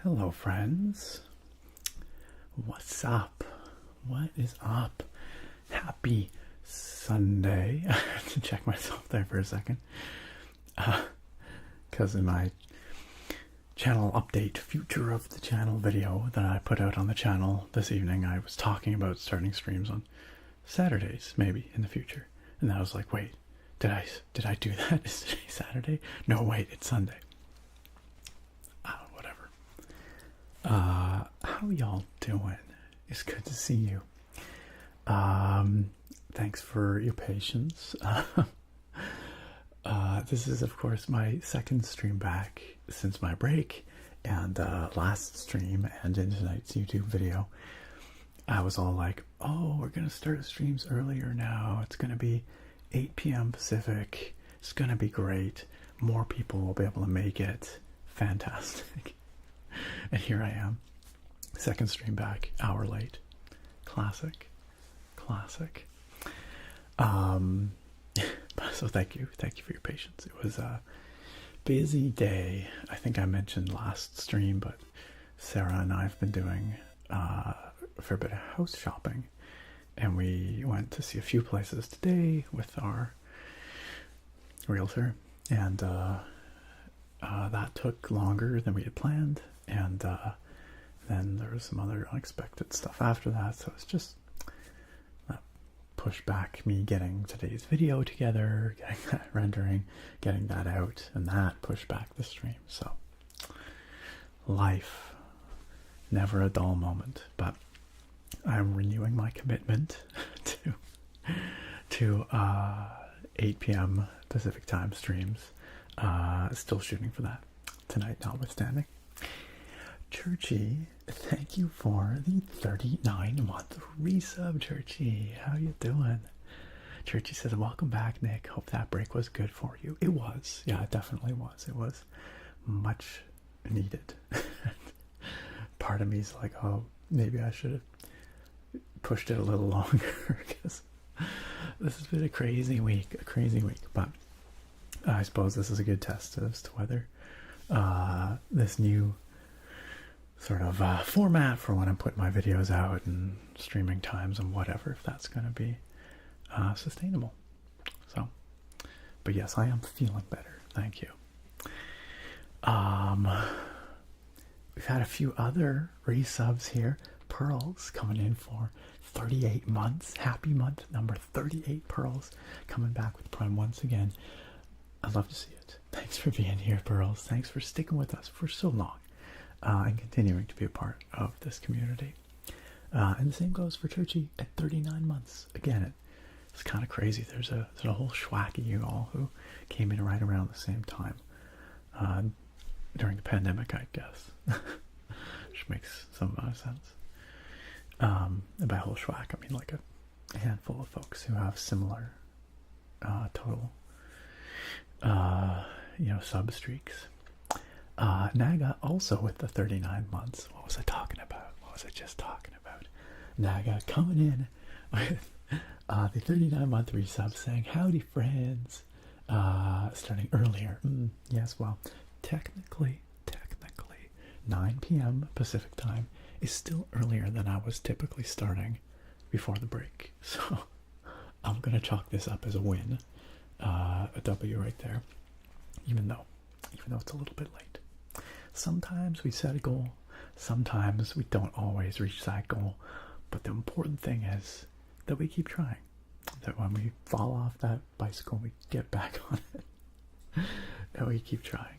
Hello, friends. What's up? What is up? Happy Sunday. I had to check myself there for a second. Because in my channel update, future of the channel video that I put out on the channel this evening, I was talking about starting streams on Saturdays, maybe, in the future. And I was like, wait, did I do that? Is today Saturday? No, wait, it's Sunday. Whatever. How y'all doing? It's good to see you. Thanks for your patience. This is, of course, my second stream back since my break, and last stream and in tonight's YouTube video, I was all like, oh, we're going to start the streams earlier now. It's going to be 8 p.m. Pacific. It's going to be great. More people will be able to make it. Fantastic. And here I am. Second stream back, hour late. Classic. So thank you for your patience. It was a busy day. I think I mentioned last stream, but Sarah and I have been doing for a bit of house shopping, and we went to see a few places today with our realtor, and that took longer than we had planned, and then there was some other unexpected stuff after that, so it's just pushed back me getting today's video together, getting that rendering, getting that out, and that pushed back the stream. So life never a dull moment. But I'm renewing my commitment to 8 p.m. Pacific time streams. Still shooting for that tonight, notwithstanding. Churchy, thank you for the 39-month resub, Churchy. How you doing? Churchy says, welcome back, Nick. Hope that break was good for you. It was. Yeah, it definitely was. It was much needed. Part of me is like, oh, maybe I should have pushed it a little longer because this has been a crazy week. But I suppose this is a good test as to whether this new sort of format for when I'm putting my videos out and streaming times and whatever, if that's going to be sustainable. So, but yes, I am feeling better. Thank you. We've had a few other resubs here. Pearls coming in for 38 months. Happy month number 38. Pearls coming back with Prime once again. I'd love to see it. Thanks for being here, Pearls. Thanks for sticking with us for so long and continuing to be a part of this community. And the same goes for Churchy at 39 months. Again, it's kind of crazy. There's a whole schwack of you all who came in right around the same time during the pandemic, I guess. Which makes some amount of sense. By whole schwack, I mean like a handful of folks who have similar total sub streaks. Naga also with the 39 months. What was I talking about? What was I just talking about? Naga coming in with the 39-month resub saying, howdy friends, starting earlier. Yes, well, technically 9 p.m. Pacific time is still earlier than I was typically starting before the break. So I'm going to chalk this up as a win, a W right there, even though it's a little bit late. Sometimes we set a goal, sometimes we don't always reach that goal, but the important thing is that we keep trying, that when we fall off that bicycle, we get back on it, that we keep trying.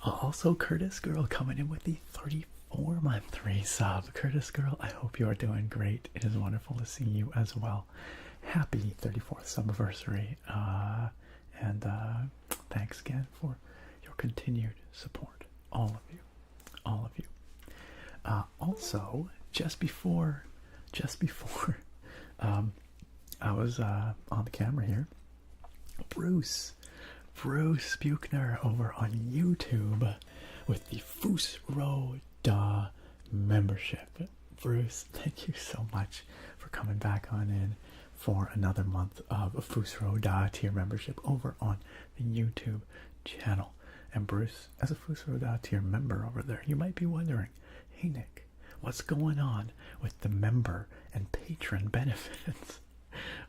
Also, Curtis Girl coming in with the 34-month resub. Curtis Girl, I hope you are doing great. It is wonderful to see you as well. Happy 34th subiversary, and thanks again for your continued support, all of you. Also, just before I was on the camera here, Bruce Buchner over on YouTube with the RØDE membership. Bruce, thank you so much for coming back on in for another month of a RØDE tier membership over on the YouTube channel. And Bruce, as a RØDE tier member over there, you might be wondering, hey Nick, what's going on with the member and patron benefits?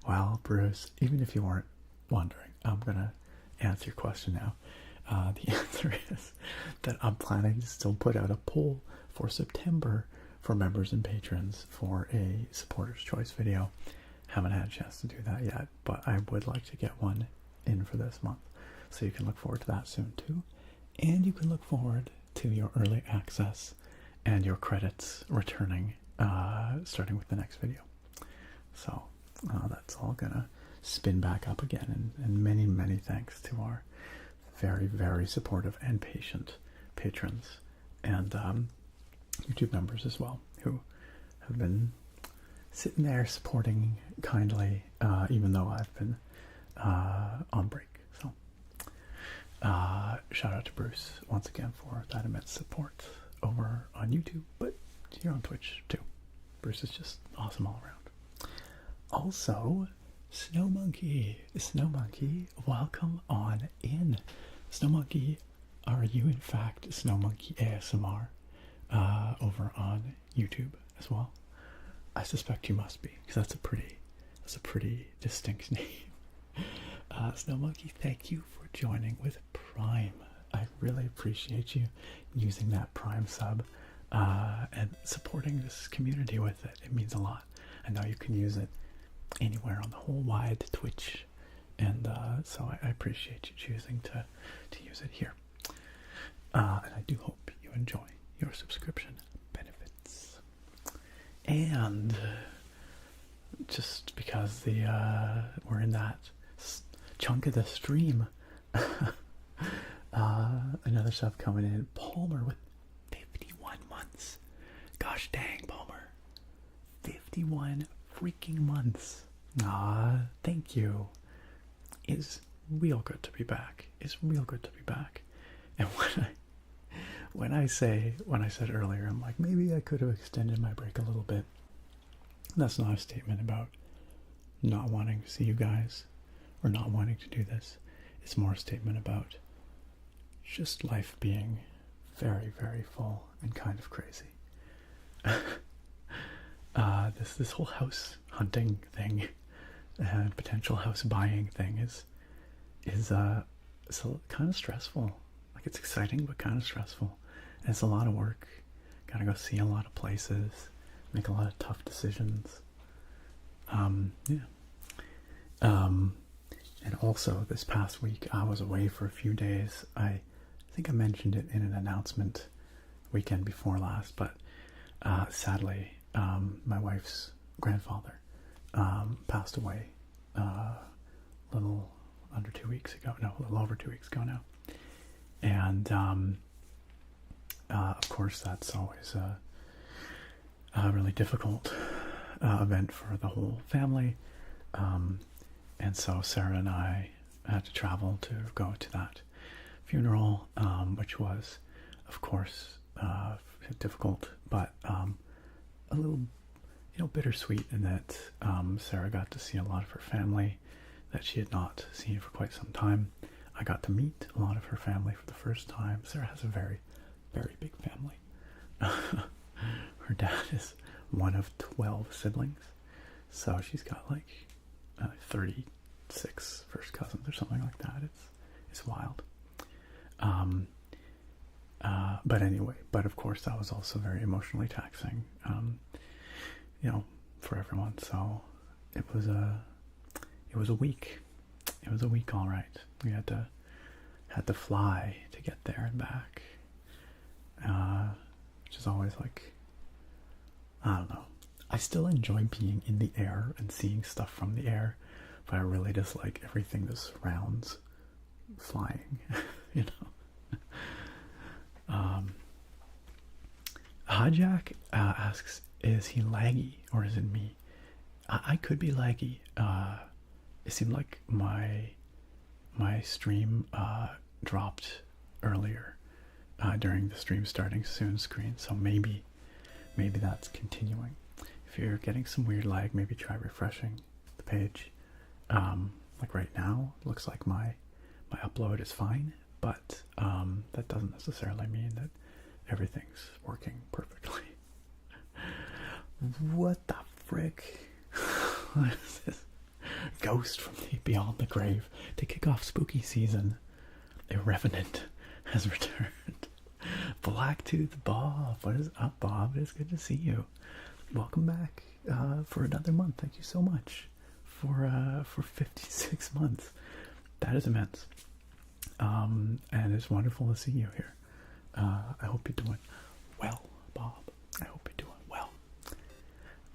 Well, Bruce, even if you weren't wondering, I'm gonna answer your question now. The answer is that I'm planning to still put out a poll for September for members and patrons for a supporter's choice video. Haven't had a chance to do that yet, but I would like to get one in for this month, so you can look forward to that soon too. And you can look forward to your early access and your credits returning starting with the next video. So that's all gonna spin back up again, and many thanks to our very, very supportive and patient patrons and YouTube members as well, who have been sitting there supporting kindly, even though I've been on break. So shout out to Bruce once again for that immense support over on YouTube, but here on Twitch too. Bruce is just awesome all around. Also, Snow Monkey, welcome on in. Snow Monkey, are you in fact Snow Monkey ASMR over on YouTube as well? I suspect you must be, because that's a pretty distinct name. Snow Monkey, thank you for joining with Prime. I really appreciate you using that Prime sub and supporting this community with it. It means a lot. I know you can use it anywhere on the whole wide Twitch, and so I appreciate you choosing to use it here. And I do hope you enjoy your subscription. And just because we're in that chunk of the stream, another sub coming in, Palmer with 51 months. Gosh dang, Palmer. 51 freaking months. Thank you. It's real good to be back. It's real good to be back. And when I said earlier, I'm like, maybe I could have extended my break a little bit. That's not a statement about not wanting to see you guys or not wanting to do this. It's more a statement about just life being very, very full and kind of crazy. This whole house hunting thing and potential house buying thing is kind of stressful. Like, it's exciting but kind of stressful, and it's a lot of work. Gotta go see a lot of places, make a lot of tough decisions. And also this past week I was away for a few days. I think I mentioned it in an announcement weekend before last, but sadly my wife's grandfather passed away a little under 2 weeks ago. No, a little over 2 weeks ago now. And of course that's always a really difficult event for the whole family. And so Sarah and I had to travel to go to that funeral, which was, of course, difficult, but a little, bittersweet in that Sarah got to see a lot of her family that she had not seen for quite some time. I got to meet a lot of her family for the first time. Sarah has a very, very big family. Her dad is one of 12 siblings, so she's got like 36 first cousins or something like that. It's wild. But anyway, of course that was also very emotionally taxing, for everyone. So it was a week. It was a week, all right. We had to fly to get there and back, which is always like, I don't know. I still enjoy being in the air and seeing stuff from the air, but I really dislike everything that surrounds flying, Hijack asks, is he laggy or is it me? I could be laggy. It seemed like my stream dropped earlier during the stream starting soon screen, so maybe that's continuing. If you're getting some weird lag, maybe try refreshing the page. Like right now, it looks like my upload is fine, but that doesn't necessarily mean that everything's working perfectly. What the frick? What is this? Ghost from beyond the grave to kick off spooky season. A revenant has returned. Blacktooth Bob, what is up, Bob? It is good to see you. Welcome back for another month. Thank you so much for 56 months. That is immense. And it's wonderful to see you here. I hope you're doing well, Bob. I hope you're doing well.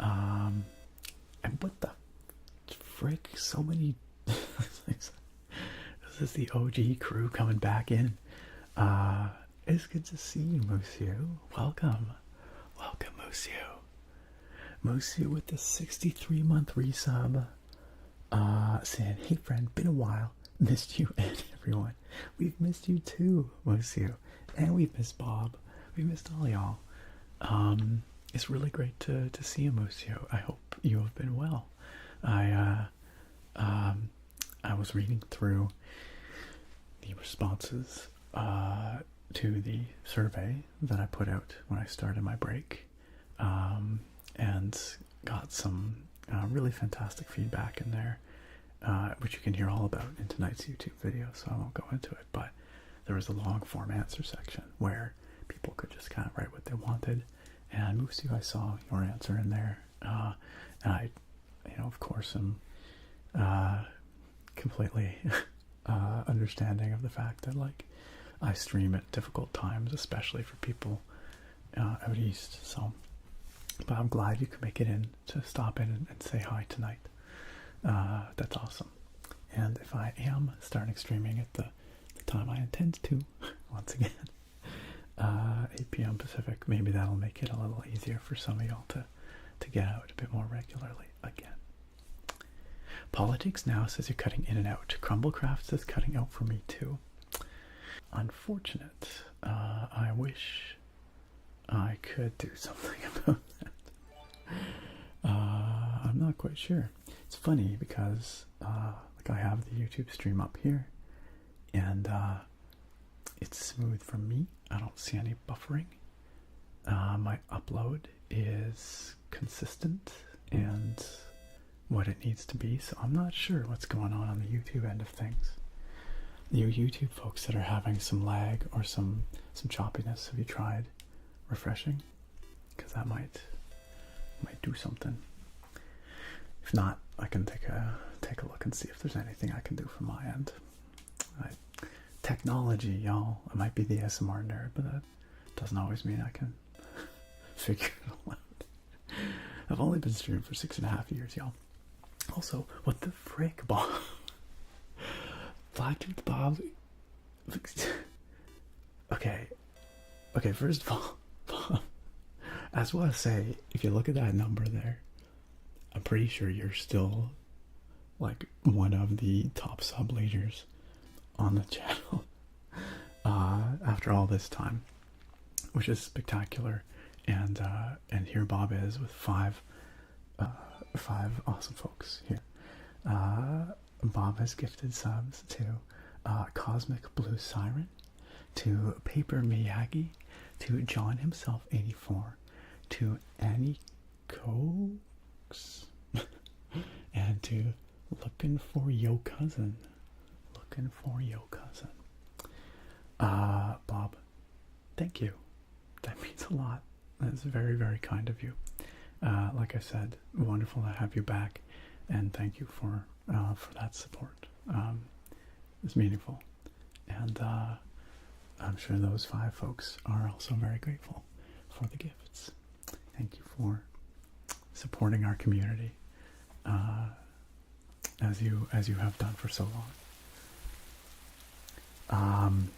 And what the frick? So many. This is the OG crew coming back in. It's good to see you, Mosu. Welcome, Mosu. Mosu with the 63-month resub. Saying, hey friend, been a while. Missed you and everyone. We've missed you too, Mosu. And we've missed Bob. We missed all y'all. It's really great to see you, Mosu. I hope you have been well. I was reading through the responses to the survey that I put out when I started my break, and got some really fantastic feedback in there, which you can hear all about in tonight's YouTube video, so I won't go into it, but there was a long form answer section where people could just kind of write what they wanted, and Moosey, I saw your answer in there, and I, of course, am completely understanding of the fact that, like, I stream at difficult times, especially for people out east, so But I'm glad you could make it in to stop in and say hi tonight. That's awesome. And if I am starting streaming at the time I intend to, once again, 8 p.m. Pacific, maybe that'll make it a little easier for some of y'all to get out a bit more regularly again. Politics Now says you're cutting in and out. Crumblecraft says cutting out for me too. Unfortunate. I wish I could do something about that. I'm not quite sure. It's funny because like I have the YouTube stream up here, and it's smooth for me. I don't see any buffering. My upload is consistent and what it needs to be, so I'm not sure what's going on the YouTube end of things. You YouTube folks that are having some lag or some choppiness, have you tried refreshing? Because that might do something. If not, I can take a look and see if there's anything I can do from my end. Technology, y'all. I might be the ASMR nerd, but that doesn't always mean I can figure it all out. I've only been streaming for 6.5 years, y'all. Also, what the frick, Bob? Blacktooth Bob. Okay, first of all, Bob, I just want to say, if you look at that number there, I'm pretty sure you're still like one of the top sub leaders on the channel after all this time, which is spectacular. And here Bob is with five awesome folks here. Bob has gifted subs to Cosmic Blue Siren, to Paper Miyagi, to John himself 84, to Annie Cokes, and to Looking for Yo Cousin. Looking for Yo Cousin. Bob, thank you. That means a lot. That's very, very kind of you. Like I said, wonderful to have you back, and thank you for that support. It's meaningful, and I'm sure those 5 folks are also very grateful for the gifts. Thank you for supporting our community as you have done for so long.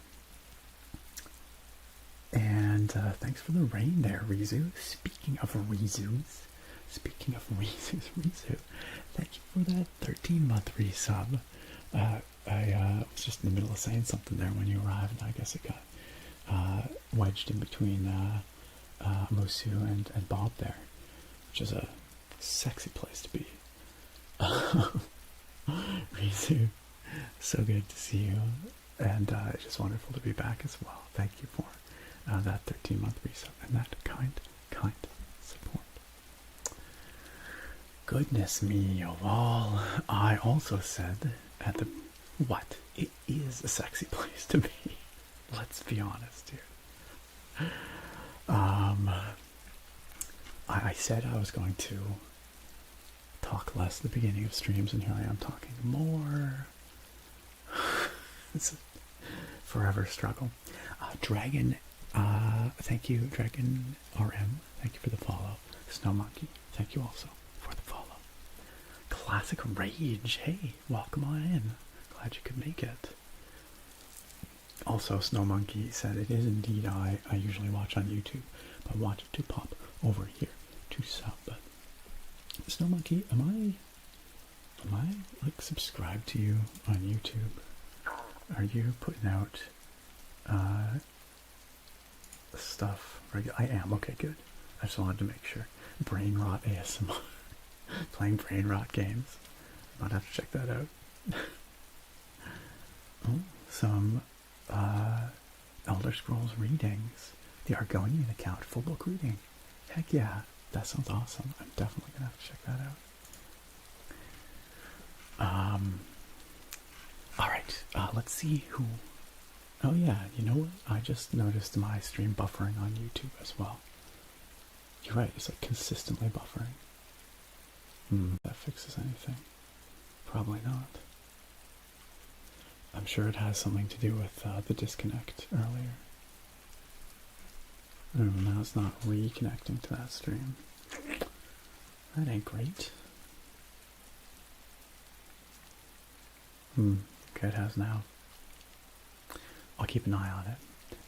And thanks for the rain there, Rizu. Speaking of Rizu, thank you for that 13-month resub. I was just in the middle of saying something there when you arrived, and I guess it got wedged in between MOTU and Bob there, which is a sexy place to be. Rizu, so good to see you, and it's just wonderful to be back as well. Thank you for that 13-month resub and that kind support. Goodness me, of all, I also said at the what? It is a sexy place to be. Let's be honest here. I said I was going to talk less at the beginning of streams, and here I am talking more. It's a forever struggle. Dragon, thank you, Dragon RM. Thank you for the follow. Snow Monkey, thank you also for the follow. Classic Rage, hey, welcome on in. Glad you could make it. Also, Snow Monkey said it is indeed I usually watch on YouTube, but I wanted to pop over here to sub. Snow Monkey, am I like subscribed to you on YouTube? Are you putting out stuff regular? I am. Okay, good. I just wanted to make sure. Brain Rot ASMR. Playing Brain Rot games. Might have to check that out. Oh, some Elder Scrolls readings. The Argonian account, full book reading. Heck yeah, that sounds awesome. I'm definitely gonna have to check that out. Alright, let's see who... Oh yeah, you know what? I just noticed my stream buffering on YouTube as well. You're right, it's like consistently buffering. That fixes anything. Probably not. I'm sure it has something to do with the disconnect earlier. Oh, now it's not reconnecting to that stream. That ain't great. Okay, it has now. I'll keep an eye on it.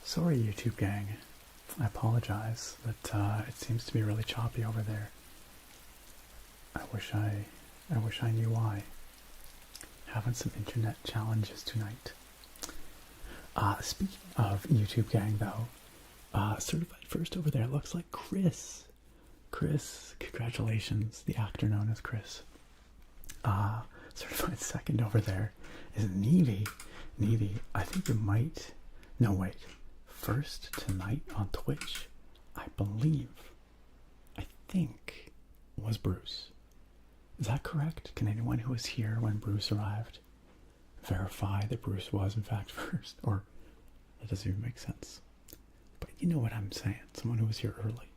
Sorry, YouTube gang. I apologize, but it seems to be really choppy over there. I wish I knew why. Having some internet challenges tonight. Speaking of YouTube gang, though, certified first over there looks like Chris. Chris, congratulations, the actor known as Chris. Certified second over there is Nevi. Nevi, I think you might... No, wait. First tonight on Twitch, I think, was Bruce. Is that correct? Can anyone who was here when Bruce arrived verify that Bruce was in fact first? Or that doesn't even make sense. But you know what I'm saying. Someone who was here early.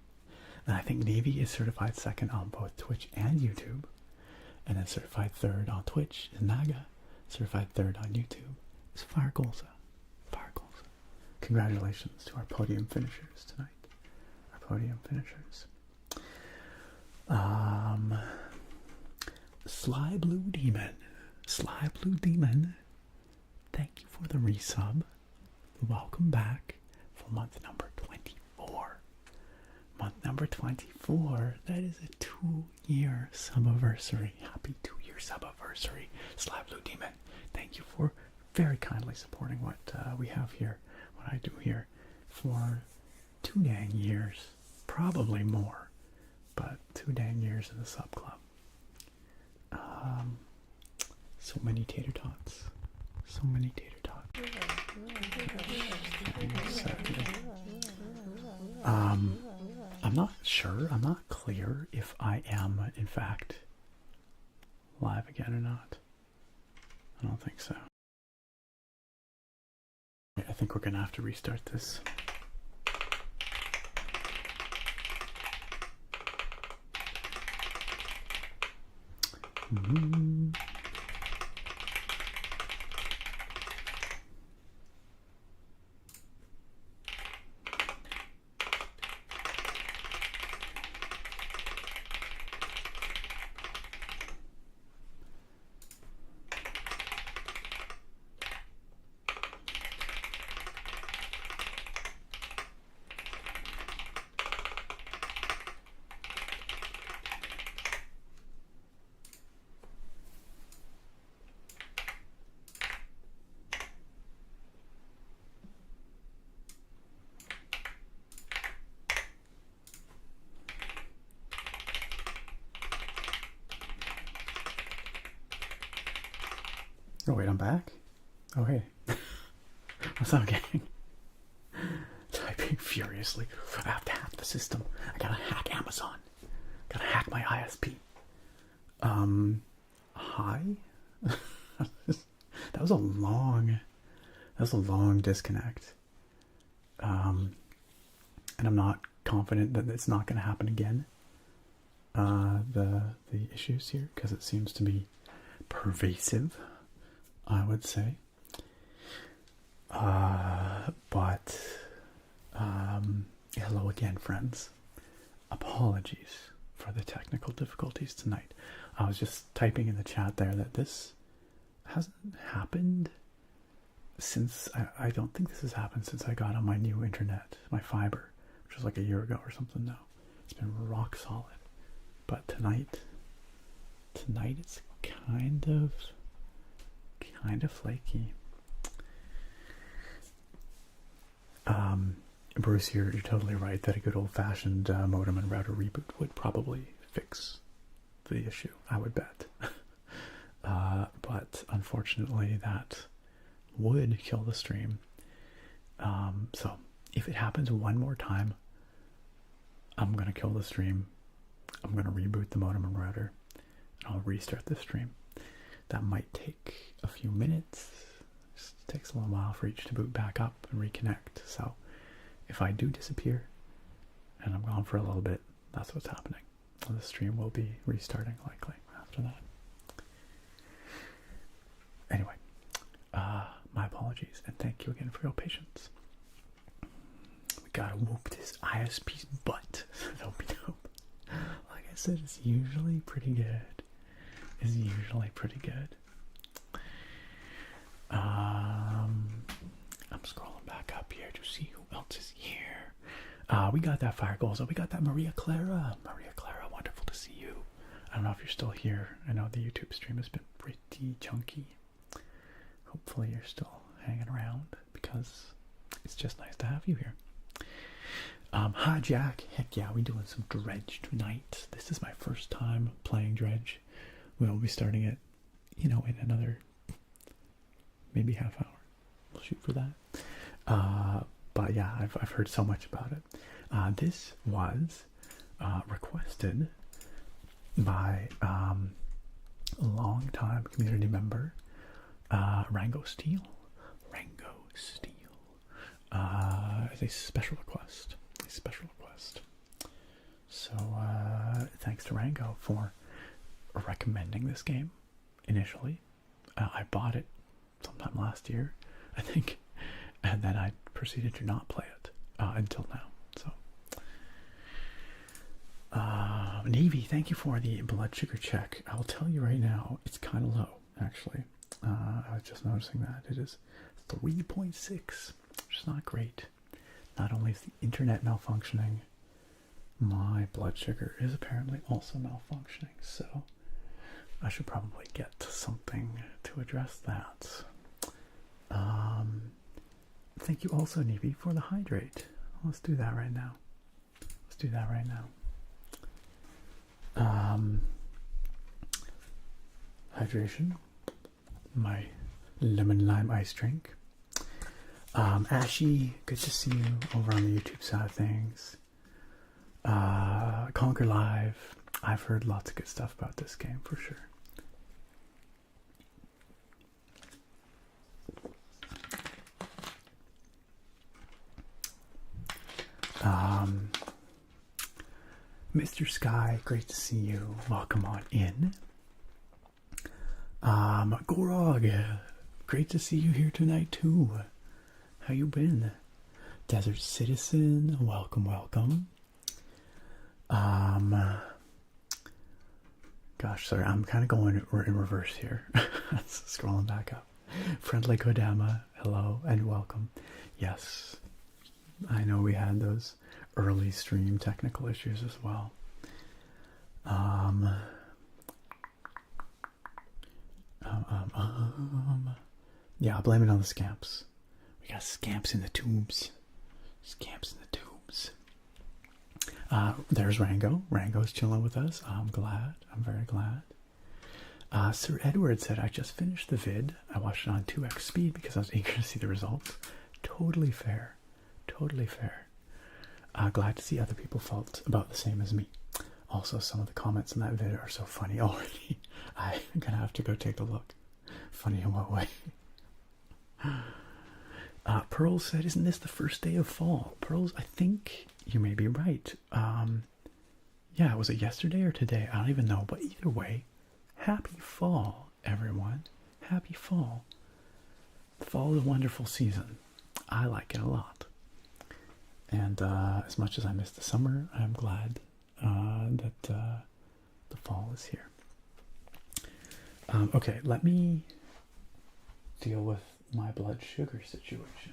And I think Navy is certified second on both Twitch and YouTube. And then certified third on Twitch is Naga. Certified third on YouTube is Firegolza. Firegolza. Congratulations to our podium finishers tonight. Our podium finishers. Sly Blue Demon. Sly Blue Demon. Thank you for the resub. Welcome back for month number 24. Month number 24. That is a 2-year subiversary. Happy 2-year subiversary. Sly Blue Demon. Thank you for very kindly supporting what we have here, what I do here, for 2 dang years. Probably more, but 2 dang years in the sub club. So many tater tots. So many tater tots. I'm not sure. I'm not clear if I am, in fact, live again or not. I don't think so. I think we're going to have to restart this. Oh wait, I'm back? Oh hey. What's up, gang? Typing furiously. I have to hack the system. I gotta hack Amazon. Gotta hack my ISP. Hi? That was a long disconnect. And I'm not confident that it's not gonna happen again. The issues here, because it seems to be pervasive, I would say. But hello again, friends. Apologies for the technical difficulties tonight. I was just typing in the chat there that this hasn't happened since, I don't think this has happened since I got on my new internet, my fiber, which was like a year ago or something now. It's been rock solid. But tonight it's kind of flaky. Bruce, you're totally right that a good old-fashioned modem and router reboot would probably fix the issue, I would bet. But unfortunately that would kill the stream. So if it happens one more time, I'm going to kill the stream. I'm going to reboot the modem and router, and I'll restart the stream. That might take a few minutes. It takes a little while for each to boot back up and reconnect. So if I do disappear and I'm gone for a little bit, that's what's happening. The stream will be restarting likely after that. Anyway, my apologies, and thank you again for your patience. We gotta whoop this ISP's butt. That'll be dope. Like I said it's usually pretty good. It's usually pretty good. I'm scrolling back up here to see who else is here. We got that Fire Goals. We got that Maria Clara. Maria Clara, wonderful to see you. I don't know if you're still here. I know the YouTube stream has been pretty chunky. Hopefully you're still hanging around because it's just nice to have you here. Hi Jack. Heck yeah, we're doing some Dredge tonight. This is my first time playing Dredge. We'll be starting it, you know, in another maybe half hour. We'll shoot for that. But yeah, I've heard so much about it. This was requested by a long-time community member, Rango Steel. Rango Steel. It's a special request. A special request. So thanks to Rango for recommending this game initially. I bought it sometime last year, I think, and then I proceeded to not play it until now. So Navy, thank you for the blood sugar check. I'll tell you right now, it's kind of low, actually. I was just noticing that it is 3.6, which is not great. Not only is the internet malfunctioning, my blood sugar is apparently also malfunctioning, so I should probably get something to address that. Thank you also, Nevi, for the hydrate. Let's do that right now. Let's do that right now. Hydration. My lemon lime ice drink. Ashy, good to see you over on the YouTube side of things. Conquer Live. I've heard lots of good stuff about this game for sure. Mr. Sky, great to see you. Welcome on in. Gorog, great to see you here tonight too. How you been? Desert Citizen, welcome, welcome. Gosh, sorry, I'm kind of going in reverse here. Scrolling back up. Friendly Kodama, hello and welcome. Yes, I know we had those early stream technical issues as well. Yeah, I'll blame it on the scamps. We got scamps in the tubes. Scamps in the tubes. There's Rango. Rango's chilling with us. I'm glad. I'm very glad. Sir Edward said, I just finished the vid. I watched it on 2x speed because I was eager to see the results. Totally fair. Totally fair. Glad to see other people felt about the same as me. Also, some of the comments in that vid are so funny already. I'm gonna have to go take a look. Funny in what way? Pearl said, isn't this the first day of fall? Pearls, I think you may be right. Yeah, was it yesterday or today? I don't even know. But either way, happy fall, everyone. Happy fall. Fall is a wonderful season. I like it a lot. And as much as I miss the summer, I'm glad that the fall is here. Okay, let me deal with my blood sugar situation.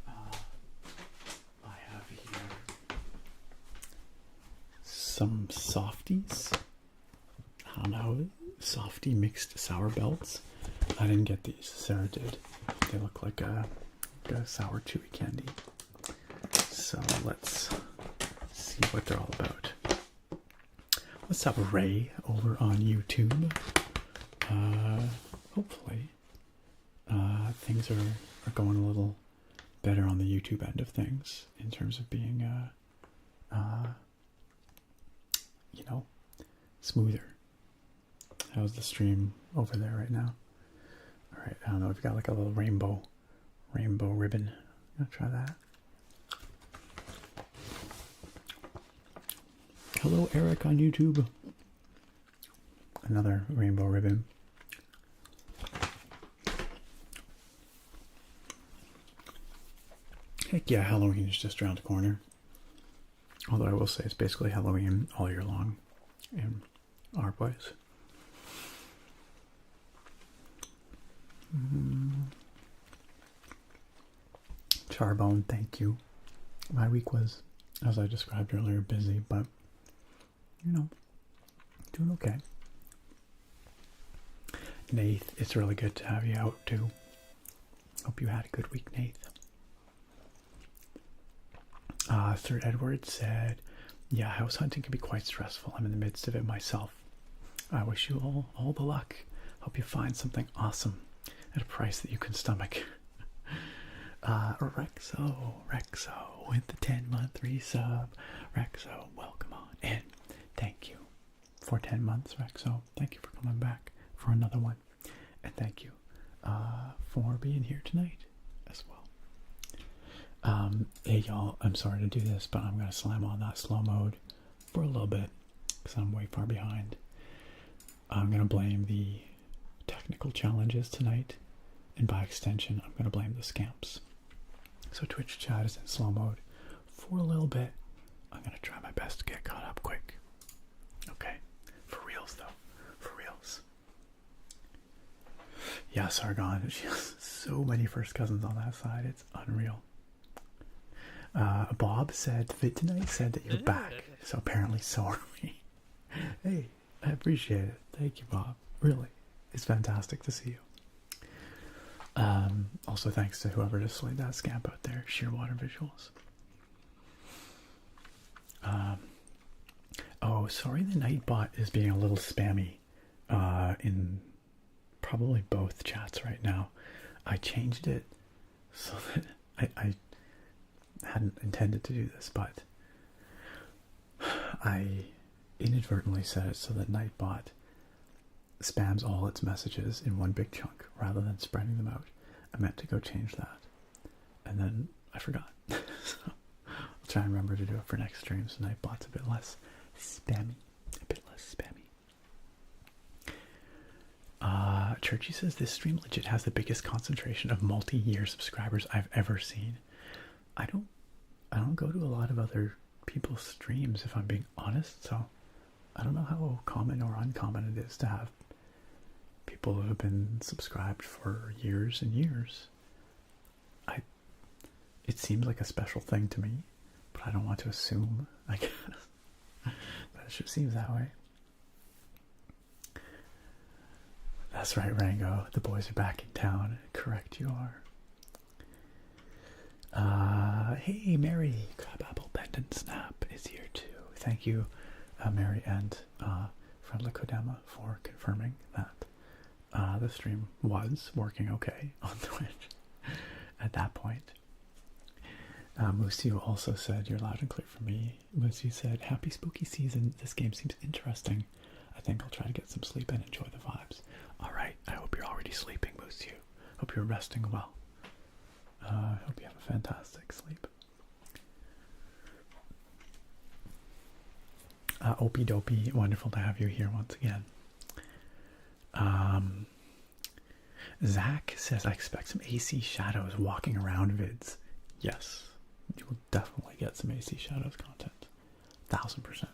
I have here some softies. I don't know, softy mixed sour belts. I didn't get these, Sarah did. They look like a sour chewy candy. So let's see what they're all about. What's up, Ray, over on YouTube? Hopefully things are going a little better on the YouTube end of things in terms of being you know, smoother. How's the stream over there right now? Alright, I don't know, we've got like a little rainbow ribbon. I'm gonna try that. Hello, Eric on YouTube. Another rainbow ribbon. Heck yeah, Halloween is just around the corner. Although I will say it's basically Halloween all year long. in our place. Charbone, thank you. My week was, as I described earlier, busy, but, you know, doing okay. Nath, it's really good to have you out, too. Hope you had a good week, Nath. Sir Edward said, yeah, house hunting can be quite stressful. I'm in the midst of it myself. I wish you all the luck. Hope you find something awesome at a price that you can stomach. Rexo with the 10-month resub. Rexo, welcome on in. Thank you for 10 months, Rexo. Thank you for coming back for another one. And thank you for being here tonight as well. Hey y'all, I'm sorry to do this, but I'm going to slam on that slow mode for a little bit because I'm way far behind. I'm going to blame the technical challenges tonight, and by extension, I'm going to blame the scamps. So Twitch chat is in slow mode for a little bit. I'm going to try my best to get caught up quick. Okay, for reals though, for reals. Yeah, Sargon, she has so many first cousins on that side, it's unreal. Bob said, Fit Tonight said that you're back, so apparently so are we. Hey, I appreciate it. Thank you, Bob. Really, it's fantastic to see you. Also thanks to whoever just slayed that scamp out there, Shearwater Visuals. Oh, sorry the Nightbot is being a little spammy in probably both chats right now. I changed it so that I hadn't intended to do this, but I inadvertently set it so that Nightbot spams all its messages in one big chunk rather than spreading them out. I meant to go change that, and then I forgot. So I'll try and remember to do it for next stream so Nightbot's a bit less spammy. Churchy says this stream legit has the biggest concentration of multi-year subscribers I've ever seen. I don't go to a lot of other people's streams, if I'm being honest, so I don't know how common or uncommon it is to have people who have been subscribed for years and years. It seems like a special thing to me, but I don't want to assume, I guess. But it sure seems that way. That's right, Rango. The boys are back in town. Correct you are. Hey, Mary. Crabapple Pendant Snap is here too. Thank you, Mary and Friendly Kodama, for confirming that the stream was working okay on Twitch at that point. Musu also said, you're loud and clear for me. Musu said, happy spooky season. This game seems interesting. I think I'll try to get some sleep and enjoy the vibes. Alright, I hope you're already sleeping, Musu. Hope you're resting well. Hope you have a fantastic sleep. Opie Dopey, wonderful to have you here once again. Zach says, I expect some AC Shadows walking around vids. Yes, you will definitely get some AC Shadows content. 1000%.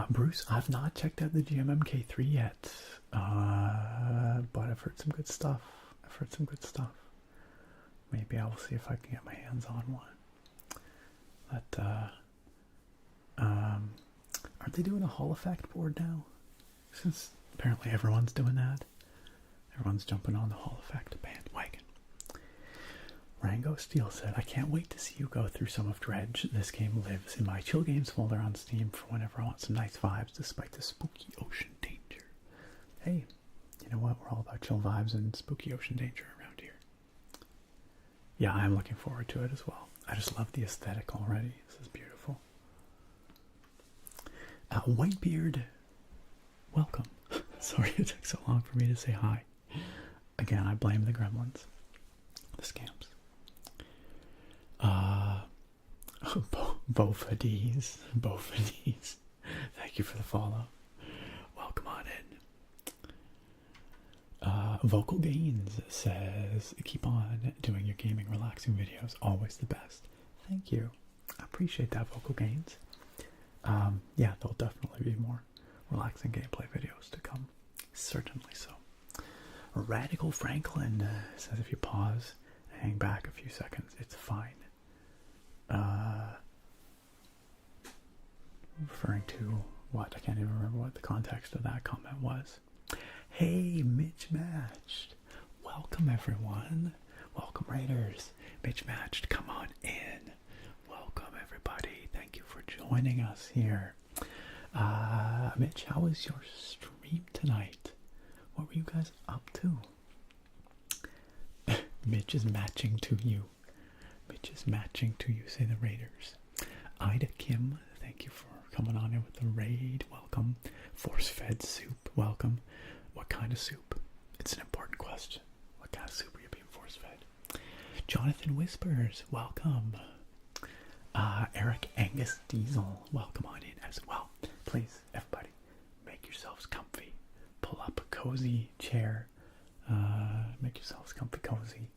Bruce, I've not checked out the GMMK3 yet, but I've heard some good stuff. Maybe I will see if I can get my hands on one. But, aren't they doing a Hall Effect board now? Since apparently everyone's doing that. Everyone's jumping on the Hall Effect bandwagon. Rango Steele said, I can't wait to see you go through some of Dredge. This game lives in my chill games folder on Steam for whenever I want some nice vibes despite the spooky ocean danger. Hey, you know what? We're all about chill vibes and spooky ocean danger around here. Yeah, I'm looking forward to it as well. I just love the aesthetic already. This is beautiful. Whitebeard, welcome. Sorry it took so long for me to say hi. Again, I blame the gremlins. The scamps. Bofadies. Thank you for the follow. Welcome on in. Vocal Gains says, keep on doing your gaming relaxing videos. Always the best. Thank you. I appreciate that, Vocal Gains. Yeah, there'll definitely be more relaxing gameplay videos to come. Certainly so. Radical Franklin says if you pause and hang back a few seconds, it's fine. Referring to what? I can't even remember what the context of that comment was. Hey, Mitch Matched. Welcome, everyone. Welcome, Raiders. Mitch Matched, come on in. Welcome, everybody. Thank you for joining us here. Mitch, how was your stream tonight? What were you guys up to? Mitch is matching to you. Mitch is matching to you, say the Raiders. Ida Kim, thank you for coming on in with the raid. Welcome. Force-fed soup, welcome. What kind of soup? It's an important question. What kind of soup are you being force-fed? Jonathan Whispers, welcome. Eric Angus Diesel, welcome on in as well. Please, everybody, make yourselves comfy. Pull up a cozy chair. Make yourselves comfy, cozy.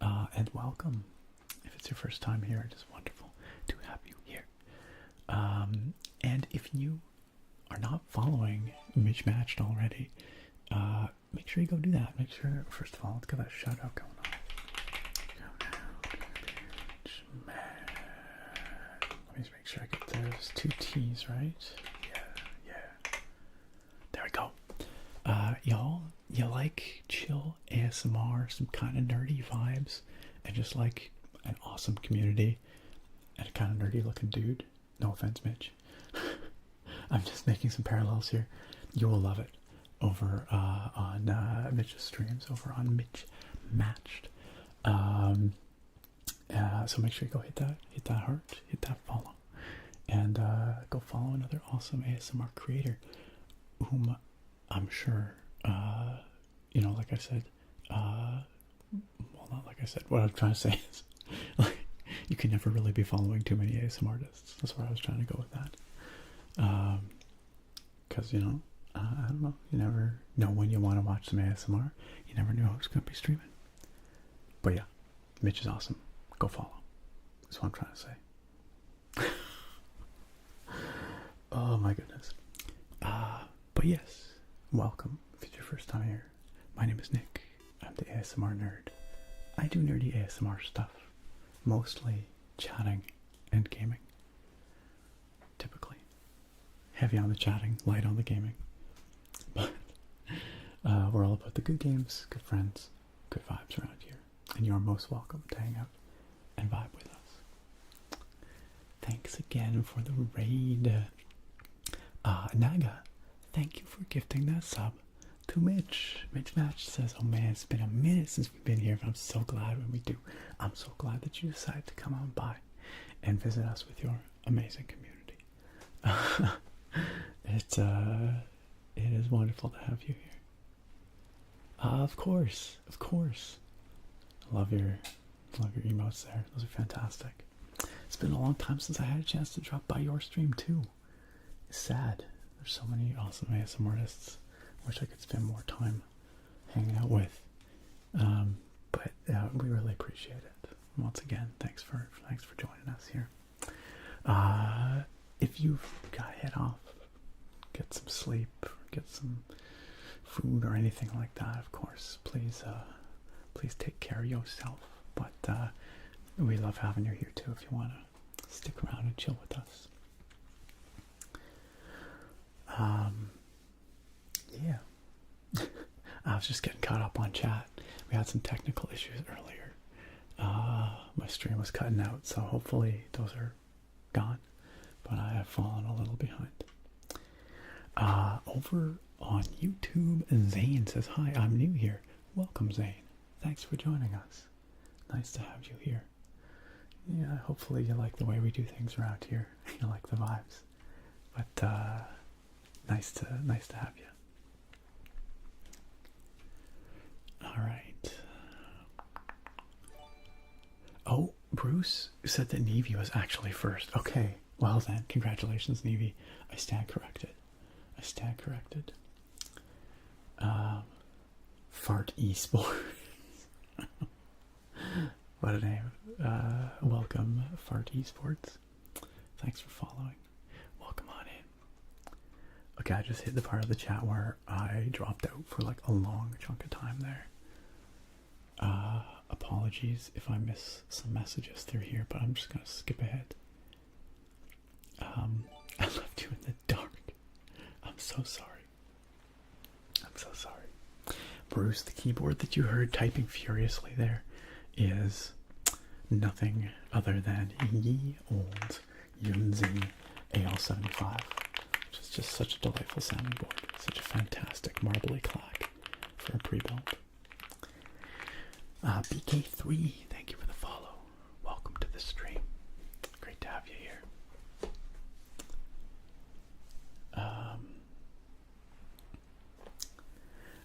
And welcome. If it's your first time here, it is wonderful to have you here. And if you are not following Mitch Matched already, make sure you go do that. Make sure, first of all, let's get that shout out going on. Let me just make sure I get those 2 T's right. Yeah. There we go. Y'all, you like chill ASMR, some kind of nerdy vibes, and just like an awesome community and a kind of nerdy looking dude. No offense, Mitch. I'm just making some parallels here. You will love it over on Mitch's streams, over on Mitch Matched. So make sure you go hit that heart, hit that follow, and go follow another awesome ASMR creator whom I'm sure, like I said, well, not like I said, what I'm trying to say is, like, you can never really be following too many ASMR artists. That's where I was trying to go with that. Because, I don't know, you never know when you want to watch some ASMR. You never know who's going to be streaming. But yeah, Mitch is awesome. Go follow. That's what I'm trying to say. Oh my goodness. But yes, welcome. If it's your first time here, my name is Nick. I'm the ASMR nerd. I do nerdy ASMR stuff, mostly chatting and gaming. Typically. Heavy on the chatting, light on the gaming. But we're all about the good games, good friends, good vibes around here. And you're most welcome to hang out and vibe with us. Thanks again for the raid. Naga, thank you for gifting that sub to Mitch. Mitch Match says, oh man, it's been a minute since we've been here, but I'm so glad when we do. I'm so glad that you decided to come on by and visit us with your amazing community. It is wonderful to have you here. Of course. Love your emotes there. Those are fantastic. It's been a long time since I had a chance to drop by your stream too. It's sad. There's so many awesome ASMR artists. Wish I could spend more time hanging out with. But we really appreciate it. Once again, thanks for joining us here. If you've got to head off, get some sleep, or get some food or anything like that, of course, please take care of yourself. But we love having you here too if you want to stick around and chill with us. Yeah. I was just getting caught up on chat. We had some technical issues earlier. My stream was cutting out, so hopefully those are gone. But I have fallen a little behind. Over on YouTube, Zane says, hi, I'm new here. Welcome, Zane. Thanks for joining us. Nice to have you here. Yeah, hopefully you like the way we do things around here. You like the vibes. But nice to have you. All right. Oh, Bruce said that Nevi was actually first. Okay, well then, congratulations, Nevi. I stand corrected. Fart Esports. What a name. Welcome, Fart Esports. thanks for following. Welcome on in. Okay, I just hit the part of the chat where I dropped out for like a long chunk of time there. Apologies if I miss some messages through here, but I'm just gonna skip ahead. I left you in the dark. I'm so sorry. I'm so sorry. Bruce, the keyboard that you heard typing furiously there is nothing other than ye old Yunzi AL75, which is just such a delightful sounding board. Such a fantastic marbly clack for a pre-build. BK3, thank you for the follow. Welcome to the stream. Great to have you here.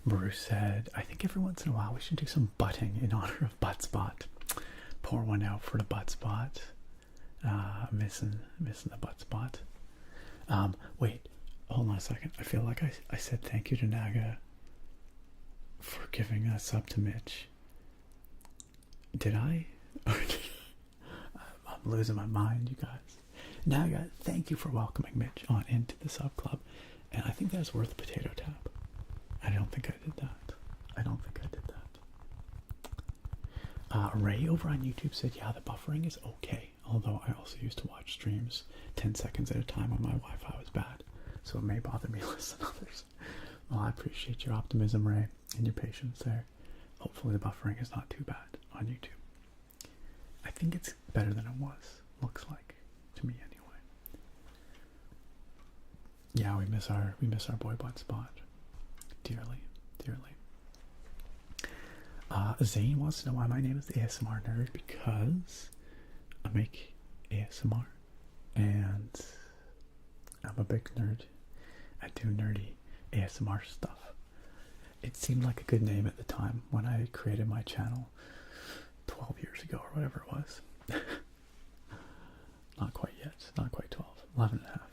Bruce said, I think every once in a while we should do some butting in honor of Buttspot. Pour one out for the Buttspot. Missing the Buttspot. Wait, hold on a second. I feel like I said thank you to Naga for giving a sub to Mitch. Did I? I'm losing my mind, you guys. Naga, thank you for welcoming Mitch on into the sub club. And I think that's worth a potato tap. I don't think I did that. Ray over on YouTube said, yeah, the buffering is okay. Although I also used to watch streams 10 seconds at a time when my Wi-Fi was bad. So it may bother me less than others. Well, I appreciate your optimism, Ray, and your patience there. Hopefully the buffering is not too bad on YouTube. I think it's better than it was. Looks like. To me, anyway. Yeah, we miss our boy Buttspot. Dearly. Zane wants to know why my name is the ASMR Nerd, because I make ASMR and I'm a big nerd. I do nerdy ASMR stuff. It seemed like a good name at the time when I created my channel 12 years ago or whatever it was. Not quite yet, not quite 12, 11 and a half.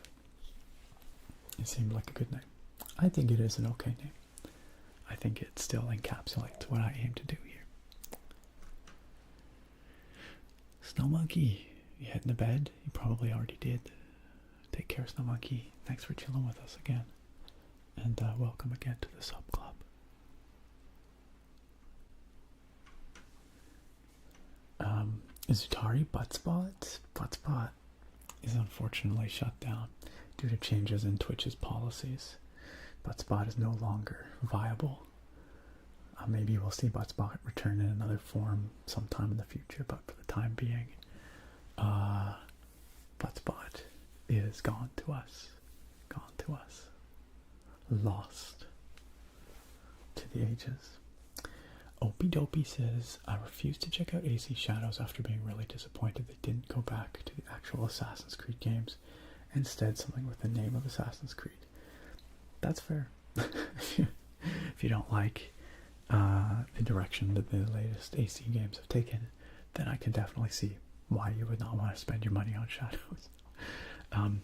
It seemed like a good name. I think it is an okay name. I think it still encapsulates what I aim to do here. Snow Monkey, you heading to bed? You probably already did. Take care, Snow Monkey. Thanks for chilling with us again. And welcome again to the sub club. Zutari Buttspot? Buttspot is unfortunately shut down due to changes in Twitch's policies. Buttspot is no longer viable. Maybe we'll see Buttspot return in another form sometime in the future, but for the time being, Buttspot is gone to us. Lost to the ages. Opie Dopey says, I refuse to check out AC Shadows after being really disappointed they didn't go back to the actual Assassin's Creed games. Instead, something with the name of Assassin's Creed. That's fair. If you don't like the direction that the latest AC games have taken, then I can definitely see why you would not want to spend your money on Shadows. I'm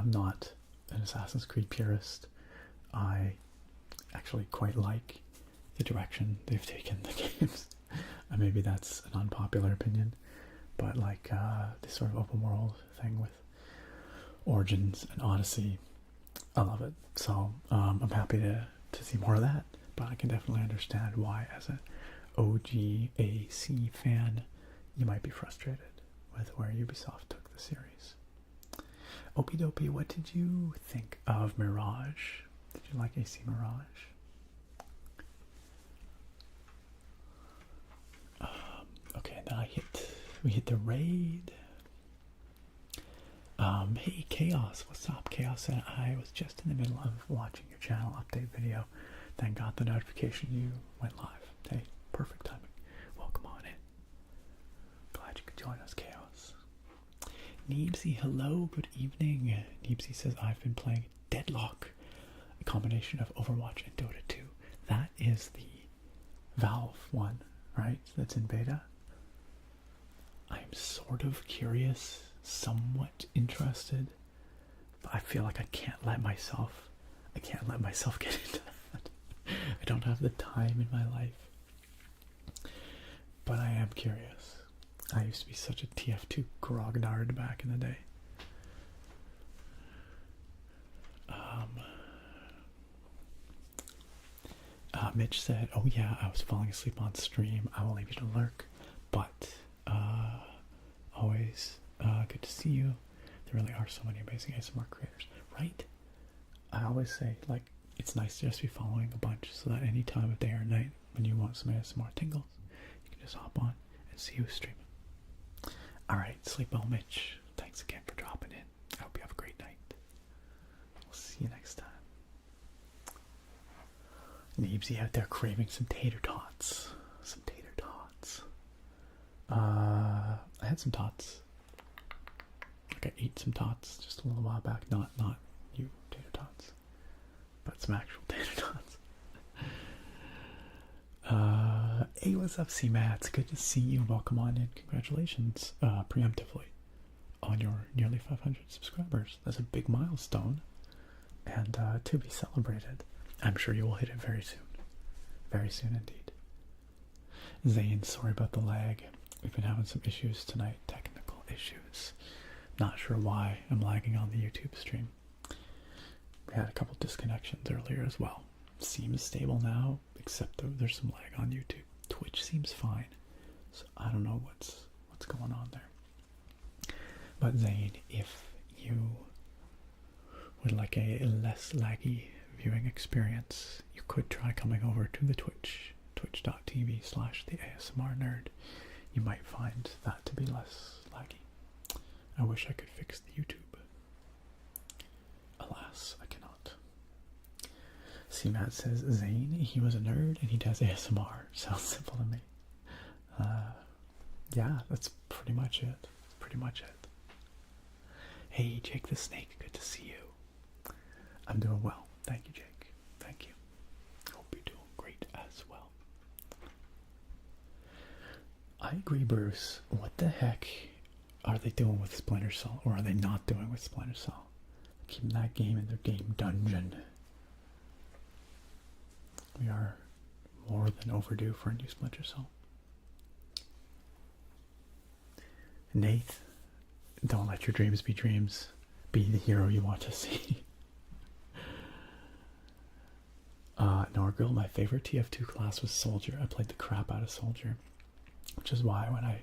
not an Assassin's Creed purist. I actually quite like the direction they've taken the games. Maybe that's an unpopular opinion, but like this sort of open world thing with Origins and Odyssey, I love it. So I'm happy to see more of that, but I can definitely understand why, as an OG AC fan, you might be frustrated with where Ubisoft took the series. Opie Dopey, what did you think of Mirage? Did you like AC Mirage? Okay, then we hit the raid. Hey Chaos, what's up? Chaos said, I was just in the middle of watching your channel update video, then got the notification you went live. Hey, perfect timing. Welcome on in. Glad you could join us, Chaos. Neebsy, hello, good evening. Neebsy says, I've been playing Deadlock, a combination of Overwatch and Dota 2. That is the Valve one, right? That's in beta. I'm sort of curious, somewhat interested, but I feel like I can't let myself get into that. I don't have the time in my life, but I am curious. I used to be such a TF2 grognard back in the day. Mitch said, "Oh yeah, I was falling asleep on stream. I will leave you to lurk, but always good to see you. There really are so many amazing ASMR creators, right? I always say, like, it's nice to just be following a bunch, so that any time of day or night when you want some ASMR tingles, you can just hop on and see who's streaming. All right, sleep well, Mitch. Thanks again for dropping in. I hope you have a great night. We'll see you next time." Neebsy out there craving some tater tots. Some tater tots. I had some tots. Like I ate some tots just a little while back. Not you tater tots, but some actual tater tots. Hey, what's up, C-Mats? Good to see you. Welcome on in. Congratulations, preemptively, on your nearly 500 subscribers. That's a big milestone, and to be celebrated. I'm sure you will hit it very soon. Very soon indeed. Zane, sorry about the lag. We've been having some issues tonight, technical issues. Not sure why I'm lagging on the YouTube stream. We had a couple disconnections earlier as well. Seems stable now, except there's some lag on YouTube. Twitch seems fine, so I don't know what's going on there. But Zane, if you would like a less laggy viewing experience, you could try coming over to the twitch.tv/theASMRnerd. You might find that to be less laggy. I wish I could fix the YouTube. Alas, I cannot. C-Matt says, Zane, he was a nerd and he does ASMR. Sounds simple to me. Yeah, that's pretty much it. Hey, Jake the Snake, good to see you. I'm doing well. Thank you, Jake. Thank you. Hope you're doing great as well. I agree, Bruce. What the heck are they doing with Splinter Cell, or are they not doing with Splinter Cell? Keeping that game in their game dungeon. We are more than overdue for a new Splinter Cell. Nath, don't let your dreams be dreams. Be the hero you want to see. Norgrill, my favorite TF2 class was Soldier. I played the crap out of Soldier, which is why when I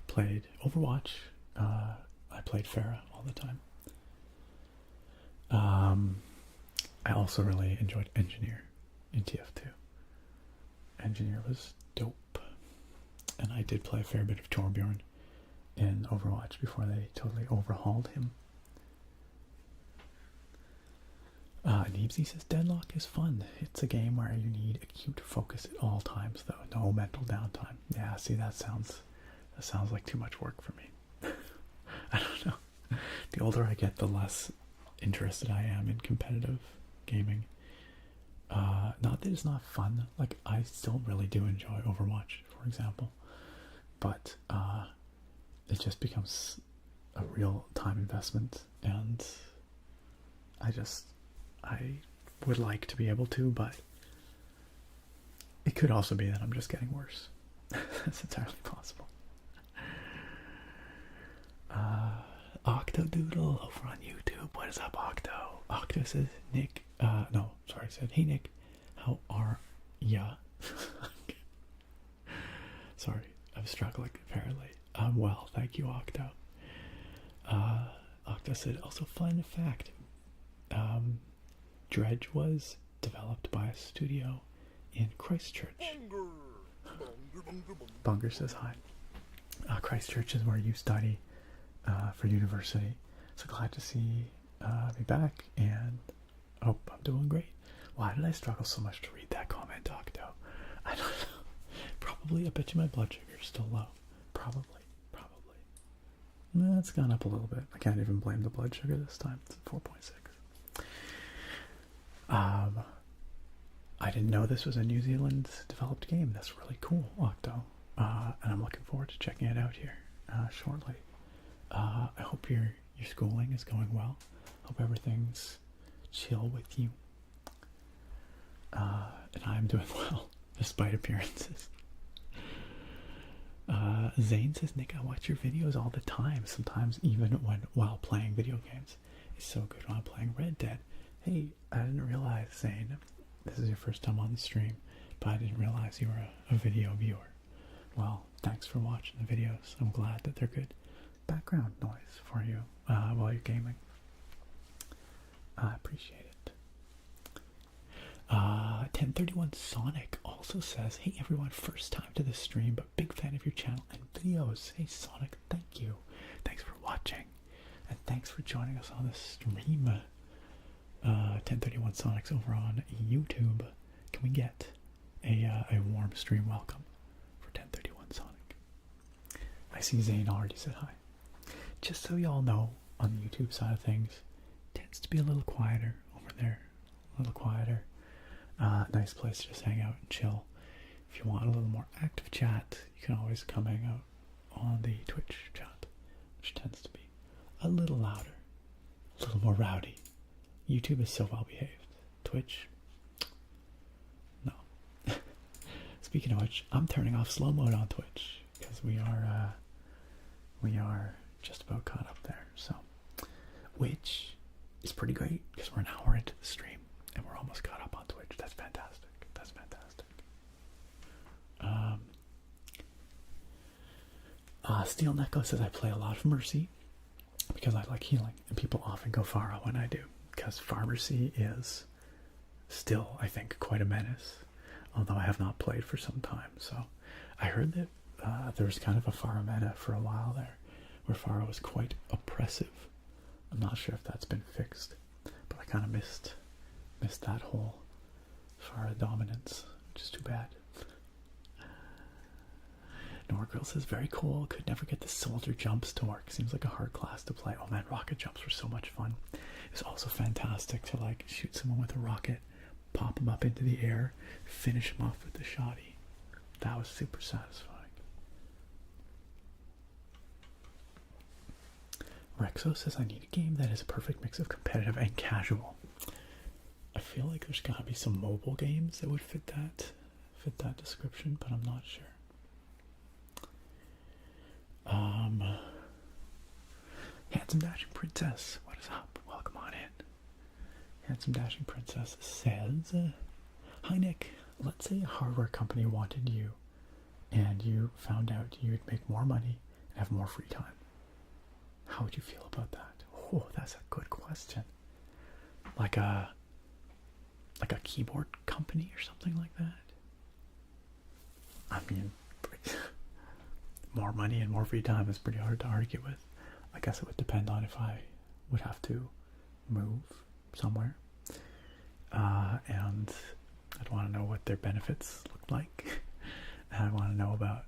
played Overwatch, I played Pharah all the time. I also really enjoyed Engineer in TF2. Engineer was dope. And I did play a fair bit of Torbjorn in Overwatch before they totally overhauled him. Neebsy says Deadlock is fun. It's a game where you need acute focus at all times, though. No mental downtime. Yeah, see, that sounds like too much work for me. I don't know. The older I get, the less interested I am in competitive gaming. Not that it's not fun. Like, I still really do enjoy Overwatch, for example. But it just becomes a real time investment, and I would like to be able to, but it could also be that I'm just getting worse. That's entirely possible. Octodoodle over on YouTube. What is up, Octo? Octo says, Nick, said, hey Nick, how are ya? Sorry, I'm struggling apparently. I'm well, thank you, Octo. Octo said, also fun fact, Dredge was developed by a studio in Christchurch. Bunger says hi. Christchurch is where you study for university. So glad to see me back, and hope I'm doing great. Why did I struggle so much to read that comment, Octo? I don't know. Probably, I bet you my blood sugar is still low. Probably. It's gone up a little bit. I can't even blame the blood sugar this time. It's 4.6. I didn't know this was a New Zealand developed game. That's really cool, Octo. And I'm looking forward to checking it out here shortly. I hope your schooling is going well. Hope everything's chill with you. And I'm doing well, despite appearances. Zane says, Nick, I watch your videos all the time, sometimes even while playing video games. It's so good when I'm playing Red Dead. Hey, I didn't realize, Zane, this is your first time on the stream, but I didn't realize you were a video viewer. Well, thanks for watching the videos. I'm glad that they're good background noise for you while you're gaming. I appreciate it. 1031 Sonic also says, hey everyone, first time to the stream, but big fan of your channel and videos. Hey Sonic, thank you. Thanks for watching. And thanks for joining us on the stream. 1031 Sonic's over on YouTube. Can we get a warm stream welcome for 1031 Sonic? I see Zane already said hi. Just so y'all know, on the YouTube side of things, tends to be a little quieter over there. A little quieter. Nice place to just hang out and chill. If you want a little more active chat, you can always come hang out on the Twitch chat, which tends to be a little louder, a little more rowdy. YouTube is so well behaved. Twitch, no. Speaking of which, I'm turning off slow mode on Twitch because we are just about caught up there. So, which is pretty great because we're an hour into the stream and we're almost caught up on Twitch. That's fantastic. That's fantastic. Steel Neko says I play a lot of Mercy because I like healing, and people often go Pharah when I do, because Pharmacy is still, I think, quite a menace, although I have not played for some time. So I heard that there was kind of a Pharah meta for a while there, where Pharah was quite oppressive. I'm not sure if that's been fixed, but I kind of missed that whole Pharah dominance, which is too bad. Norgrill says, very cool. Could never get the soldier jumps to work. Seems like a hard class to play. Oh man, rocket jumps were so much fun. It was also fantastic to like shoot someone with a rocket, pop them up into the air, finish them off with the shotty. That was super satisfying. Rexo says, I need a game that is a perfect mix of competitive and casual. I feel like there's gotta be some mobile games that would fit that description, but I'm not sure. Handsome Dashing Princess, what is up? Welcome on in. Handsome Dashing Princess says, hi Nick, let's say a hardware company wanted you and you found out you'd make more money and have more free time. How would you feel about that? Oh, that's a good question. Like a keyboard company or something like that? I mean, more money and more free time is pretty hard to argue with. I guess it would depend on if I would have to move somewhere. And I'd want to know what their benefits looked like. And I want to know about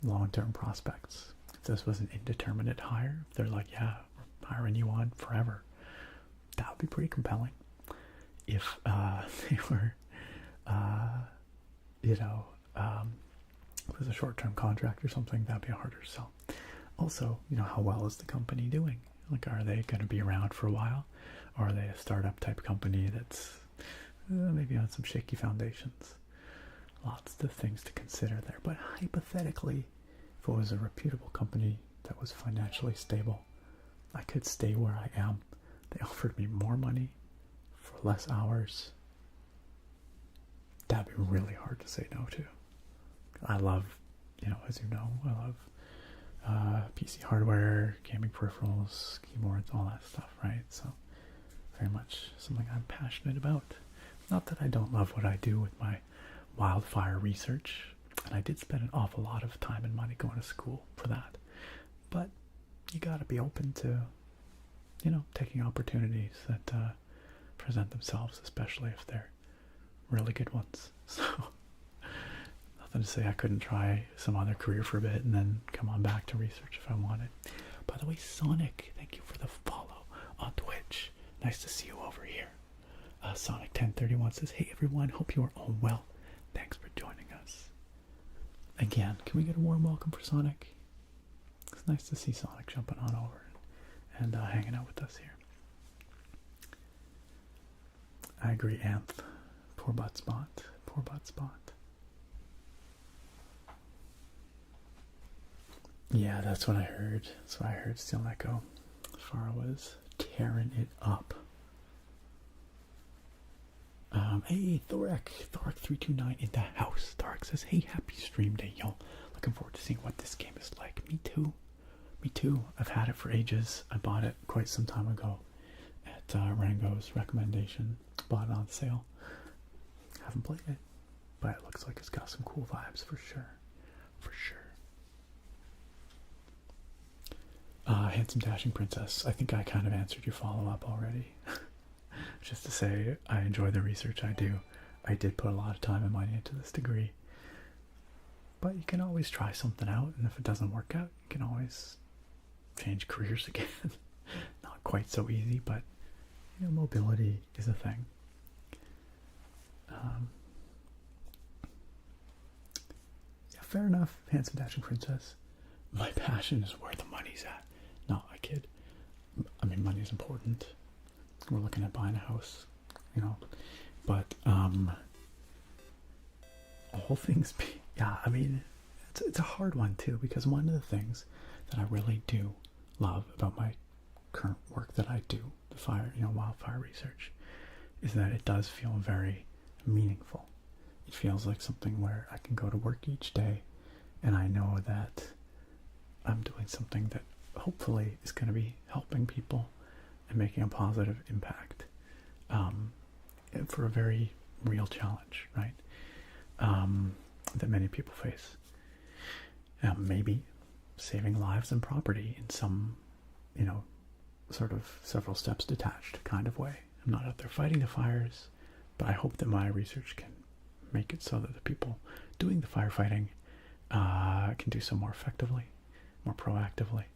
long-term prospects. If this was an indeterminate hire, if they're like, yeah, we're hiring you on forever, that would be pretty compelling. If they were, if it was a short-term contract or something, that'd be a harder sell. Also, how well is the company doing? Like, are they going to be around for a while? Or are they a startup type company that's maybe on some shaky foundations? Lots of things to consider there. But hypothetically, if it was a reputable company that was financially stable, I could stay where I am. They offered me more money for less hours. That'd be really hard to say no to. I love, as you know, I love PC hardware, gaming peripherals, keyboards, all that stuff, right? So very much something I'm passionate about. Not that I don't love what I do with my wildfire research, and I did spend an awful lot of time and money going to school for that. But you gotta be open to, taking opportunities that present themselves, especially if they're really good ones. So nothing to say I couldn't try some other career for a bit and then come on back to research if I wanted. By the way, Sonic, thank you for the follow on Twitch. Nice to see you over here. Sonic1031 says, hey everyone, hope you are all well. Thanks for joining us. Again, can we get a warm welcome for Sonic? It's nice to see Sonic jumping on over and hanging out with us here. I agree, Anth. Poor butt spot. Poor butt spot. Yeah, that's what I heard. That's what I heard. Steel Echo. Farah was tearing it up Hey, Thorek329 in the house. Thorek says, hey, happy stream day, y'all. Looking forward to seeing what this game is like. Me too. Me too. I've had it for ages. I bought it quite some time ago at Rango's recommendation. Bought it on sale. Haven't played it, but it looks like it's got some cool vibes for sure. For sure. Handsome Dashing Princess. I think I kind of answered your follow-up already. Just to say, I enjoy the research I do. I did put a lot of time and money into this degree. But you can always try something out, and if it doesn't work out, you can always change careers again. Not quite so easy, but you know, mobility is a thing. Yeah, fair enough, Handsome Dashing Princess. My passion is where the money's at. No, I kid. I mean, money is important. We're looking at buying a house, you know. But all things yeah, I mean, it's a hard one too, because one of the things that I really do love about my current work that I do, the wildfire research, is that it does feel very meaningful. It feels like something where I can go to work each day and I know that I'm doing something that hopefully is going to be helping people and making a positive impact for a very real challenge, right? That many people face. Maybe saving lives and property in some, sort of several steps detached kind of way. I'm not out there fighting the fires, but I hope that my research can make it so that the people doing the firefighting can do so more effectively, more proactively,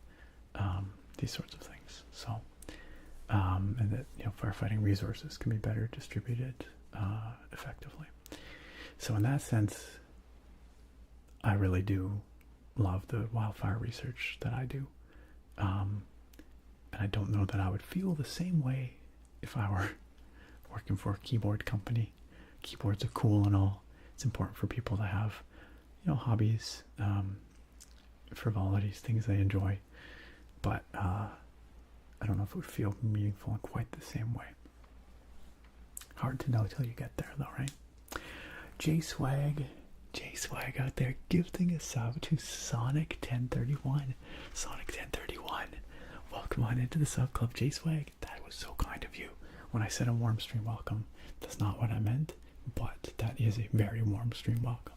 these sorts of things. So, and that firefighting resources can be better distributed effectively. So in that sense, I really do love the wildfire research that I do. And I don't know that I would feel the same way if I were working for a keyboard company. Keyboards are cool and all. It's important for people to have, hobbies, frivolities, things they enjoy. But I don't know if it would feel meaningful in quite the same way. Hard to know till you get there, though, right? J-Swag out there gifting a sub to Sonic1031. Sonic1031. Welcome on into the sub club, J-Swag. That was so kind of you. When I said a warm stream welcome, that's not what I meant, but that is a very warm stream welcome.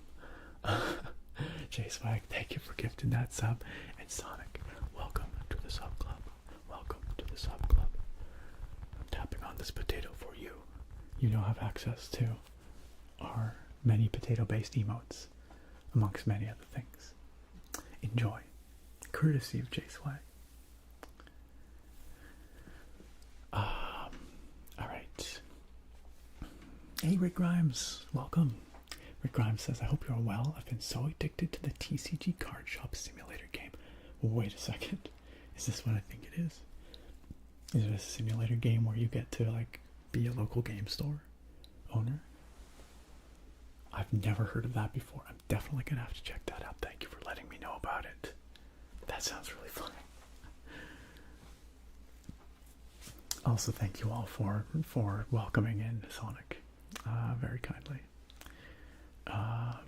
J-Swag, thank you for gifting that sub. And Sonic, welcome to the sub club. Welcome to the sub club. I'm tapping on this potato for you. You now have access to our many potato-based emotes, amongst many other things. Enjoy. Courtesy of J-Swag. Alright. Hey, Rick Grimes. Welcome. Rick Grimes says, I hope you're well. I've been so addicted to the TCG card shop simulator game. Wait a second. Is this what I think it is? Is it a simulator game where you get to, be a local game store owner? I've never heard of that before. I'm definitely going to have to check that out. Thank you for letting me know about it. That sounds really fun. Also, thank you all for welcoming in Sonic very kindly.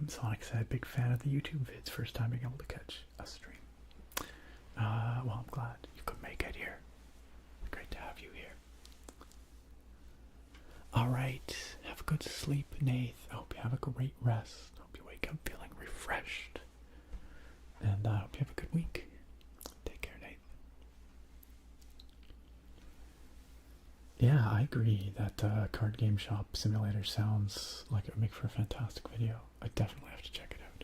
Sonic said, big fan of the YouTube vids. First time being able to catch a stream. Well, I'm glad you could make it here. Great to have you here. Alright, have a good sleep, Nath. I hope you have a great rest. I hope you wake up feeling refreshed. And I hope you have a good week. Take care, Nath. Yeah, I agree that card game shop simulator sounds like it would make for a fantastic video. I definitely have to check it out.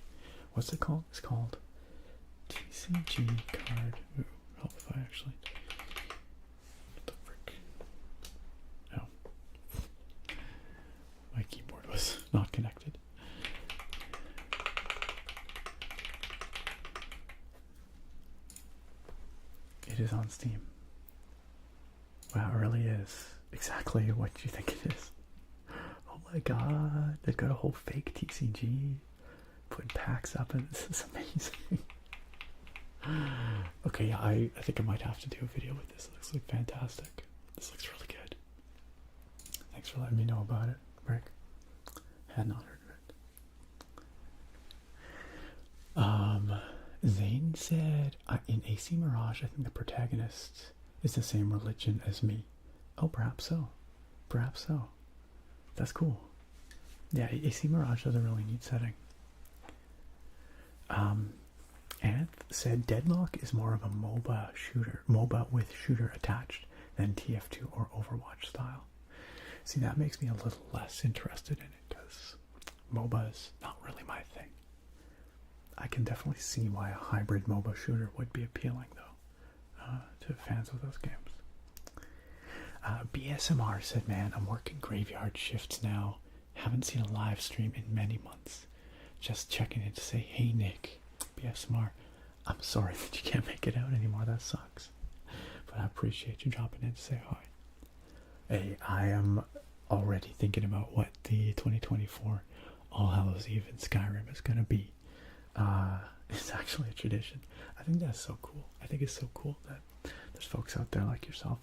What's it called? It's called TCG card. Ooh, help if I actually... What the frick? Oh. My keyboard was not connected. It is on Steam. Wow, it really is exactly what you think it is. Oh my god, they've got a whole fake TCG, putting packs up, and this is amazing. Okay, yeah, I think I might have to do a video with this. It looks like fantastic. This looks really good. Thanks for letting me know about it. Break. Had not heard of it. Zane said, in AC Mirage, I think the protagonist is the same religion as me. Oh, perhaps so. Perhaps so. That's cool. Yeah, AC Mirage is a really neat setting. Anth said Deadlock is more of a MOBA with shooter attached than TF2 or Overwatch style. See, that makes me a little less interested in it because MOBA is not really my thing. I can definitely see why a hybrid MOBA shooter would be appealing, though, to fans of those games. BSMR said, man, I'm working graveyard shifts now. Haven't seen a live stream in many months. Just checking in to say, hey, Nick. BSMR, I'm sorry that you can't make it out anymore. That sucks. But I appreciate you dropping in to say hi. Hey, I am already thinking about what the 2024 All Hallows Eve in Skyrim is going to be. It's actually a tradition. I think that's so cool. I think it's so cool that there's folks out there like yourself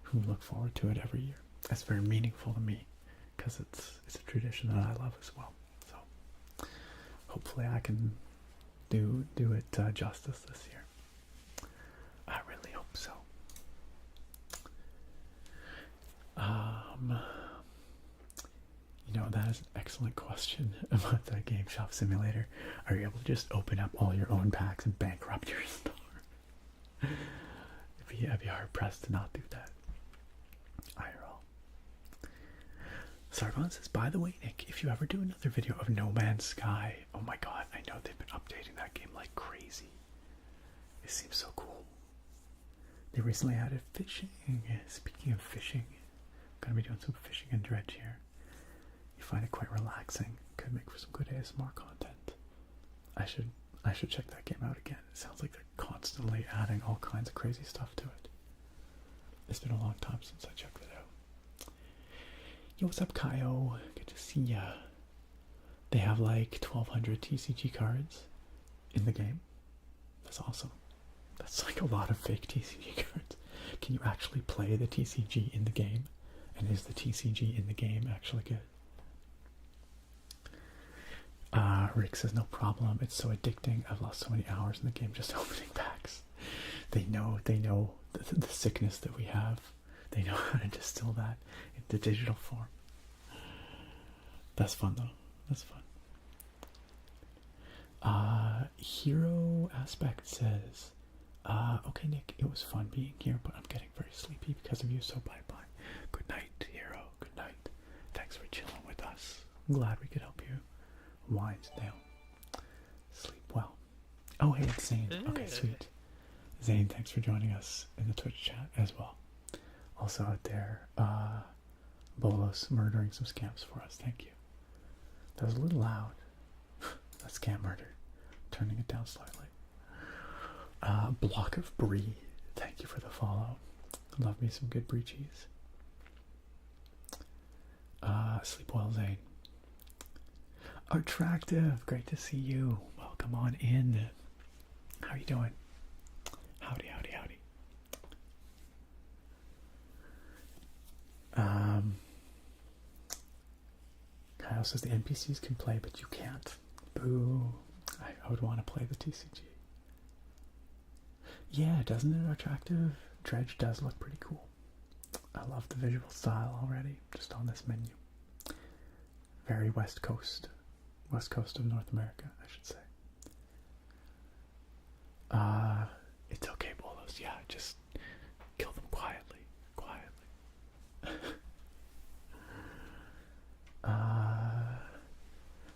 who look forward to it every year. That's very meaningful to me because it's a tradition that I love as well. So hopefully I can do it justice this year. I really hope so. You know, that is an excellent question about the Game Shop Simulator. Are you able to just open up all your own packs and bankrupt your store? I'd be hard pressed to not do that. IRL. Sargon says, by the way, Nick, if you ever do another video of No Man's Sky, oh my god, I know they've been updating that game like crazy. It seems so cool. They recently added fishing. Speaking of fishing, I'm going to be doing some fishing and Dredge here. You find it quite relaxing. Could make for some good ASMR content. I should check that game out again. It sounds like they're constantly adding all kinds of crazy stuff to it. It's been a long time since I checked it out. Yo, what's up, Kyo? Good to see ya. They have like 1,200 TCG cards in the game. That's awesome. That's like a lot of fake TCG cards. Can you actually play the TCG in the game? And is the TCG in the game actually good? Rick says, no problem. It's so addicting. I've lost so many hours in the game just opening packs. They know the sickness that we have. They know how to distill that into digital form. That's fun, though. That's fun. Hero Aspect says, okay, Nick, it was fun being here, but I'm getting very sleepy because of you, so bye-bye. Good night, Hero. Good night. Thanks for chilling with us. I'm glad we could help you wind down. Sleep well. Oh, hey, it's Zane. Okay, sweet. Zane, thanks for joining us in the Twitch chat as well. Also out there, Bolos murdering some scams for us. Thank you. That was a little loud. That scam murder. Turning it down slightly. Block of Brie. Thank you for the follow. Love me some good Brie cheese. Sleep well, Zane. Attractive, great to see you. Welcome on in. How you doing? Howdy, howdy, howdy. Kyle says the NPCs can play, but you can't. Boo. I would want to play the TCG. Yeah, doesn't it attractive? Dredge does look pretty cool. I love the visual style already, just on this menu. Very West Coast of North America, I should say. It's okay, Bolos. Yeah, just kill them quietly.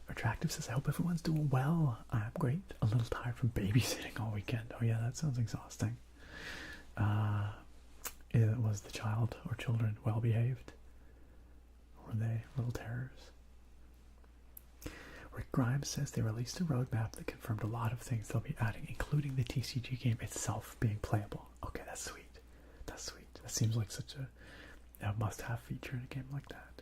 Attractive says, I hope everyone's doing well. I'm great. A little tired from babysitting all weekend. Oh yeah, that sounds exhausting. Was the child or children well behaved? Or were they little terrors? Rick Grimes says they released a roadmap that confirmed a lot of things they'll be adding, including the TCG game itself being playable. Okay, that's sweet. That's sweet. That seems like such a must-have feature in a game like that.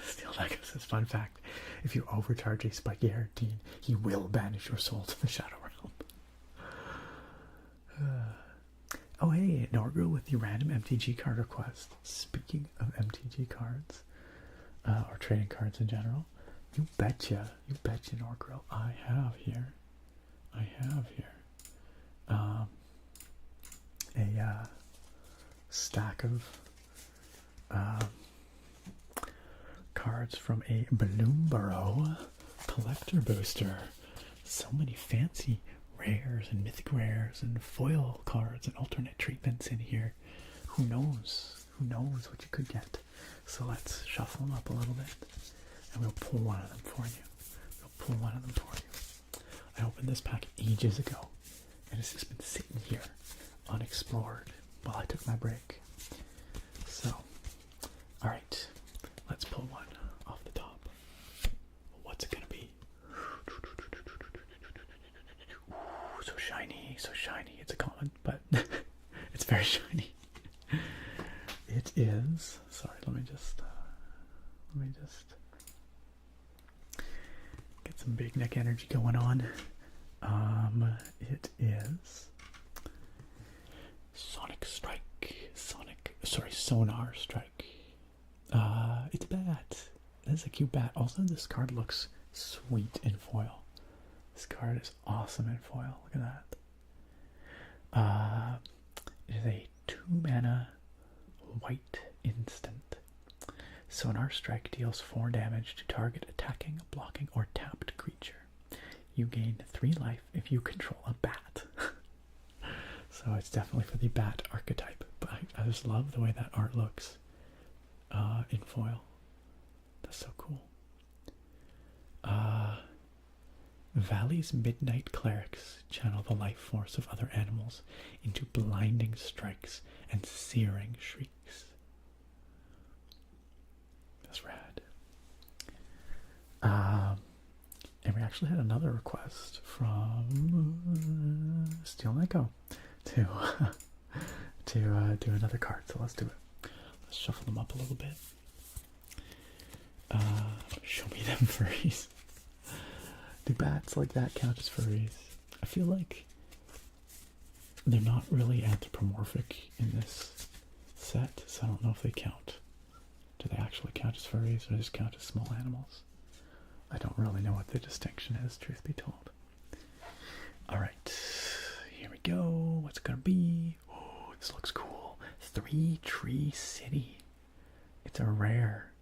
Steel Decker says, fun fact, if you overcharge a spiky-haired teen, he will banish your soul to the Shadow Realm. Oh hey, Norgro with the random MTG card request. Speaking of MTG cards, or trading cards in general, you betcha, Norgro. I have here a stack of cards from a Bloomborough collector booster. So many fancy rares and mythic rares and foil cards and alternate treatments in here. Who knows what you could get. So let's shuffle them up a little bit and we'll pull one of them for you. I opened this pack ages ago and it's just been sitting here unexplored while I took my break. So, alright, let's pull one off the top. What's it gonna be? Ooh, so shiny. It's a common, but it's very shiny. It is, sorry, let me just get some big neck energy going on. It is Sonar Strike. It's a bat. This is a cute bat. Also, this card looks sweet in foil. This card is awesome in foil. Look at that. It is a 2-mana white instant. Sonar Strike deals 4 damage to target attacking, blocking, or tapped creature. You gain 3 life if you control a bat. So it's definitely for the bat archetype. But I just love the way that art looks in foil. That's so cool. Valley's Midnight Clerics channel the life force of other animals into blinding strikes and searing shrieks. That's rad. And we actually had another request from Steel Neko to do another card, so let's do it. Let's shuffle them up a little bit. Show me them furries. Do bats like that count as furries? I feel like they're not really anthropomorphic in this set, so I don't know if they count. Do they actually count as furries or just count as small animals? I don't really know what the distinction is, truth be told. Alright, here we go. What's it gonna be? Oh, this looks cool. 3 Tree City. It's a rare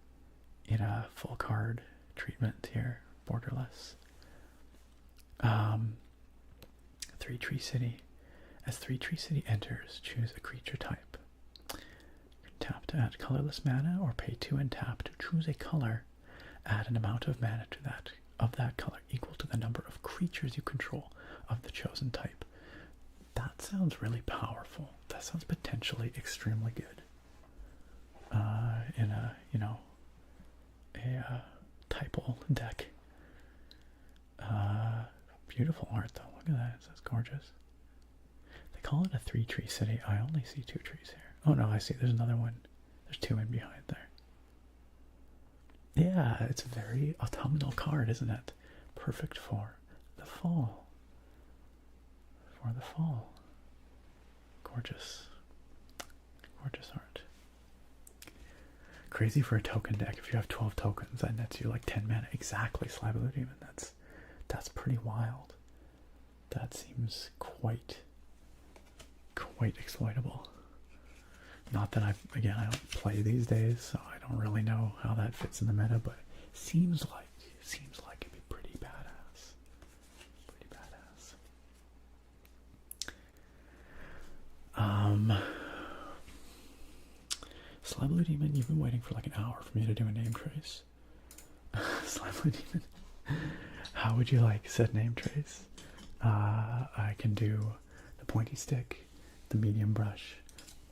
in a full card treatment here, borderless. 3 Tree City. As 3 Tree City enters, choose a creature type. Tap to add colorless mana or pay 2 and tap to choose a color. Add an amount of mana to that color equal to the number of creatures you control of the chosen type. That sounds really powerful. That sounds potentially extremely good. In a typal deck. Beautiful art though. Look at that. That's gorgeous. They call it a 3 Tree City. I only see 2 trees here. Oh no, I see. There's another one. There's 2 in behind there. Yeah, it's a very autumnal card, isn't it? Perfect for the fall. Gorgeous. Gorgeous art. Crazy for a token deck. If you have 12 tokens, that nets you like 10 mana. Exactly, Slab of the Demon. That's pretty wild. That seems quite exploitable. Not that I don't play these days, so I don't really know how that fits in the meta, but seems like it'd be pretty badass. Slab Blue Demon, you've been waiting for like an hour for me to do a name trace. Slab Blue Demon, how would you like said name trace? I can do the pointy stick, the medium brush,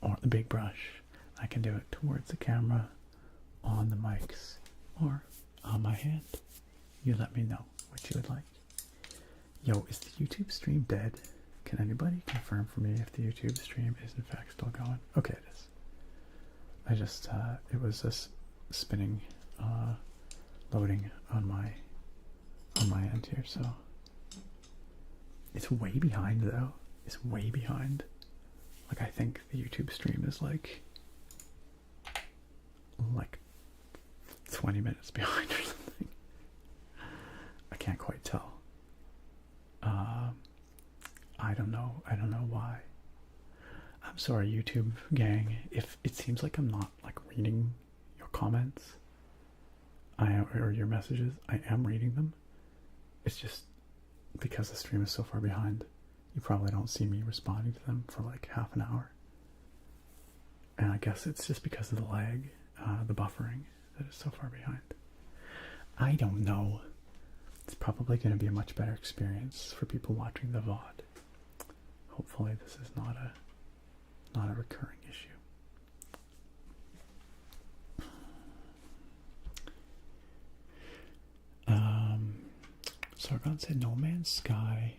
or the big brush. I can do it towards the camera, on the mics, or on my hand. You let me know what you would like. Yo, is the YouTube stream dead? Can anybody confirm for me if the YouTube stream is in fact still going? Okay, it is. I just, it was just spinning, loading on my end here, so. It's way behind though. It's way behind. Like, I think the YouTube stream is like 20 minutes behind or something. I can't quite tell. I don't know. I don't know why. I'm sorry, YouTube gang. If it seems like I'm not like reading your comments, or your messages, I am reading them. It's just because the stream is so far behind, you probably don't see me responding to them for like half an hour. And I guess it's just because of the lag, the buffering, that is so far behind. I don't know. It's probably going to be a much better experience for people watching the VOD. Hopefully this is not a recurring issue. Sargon said No Man's Sky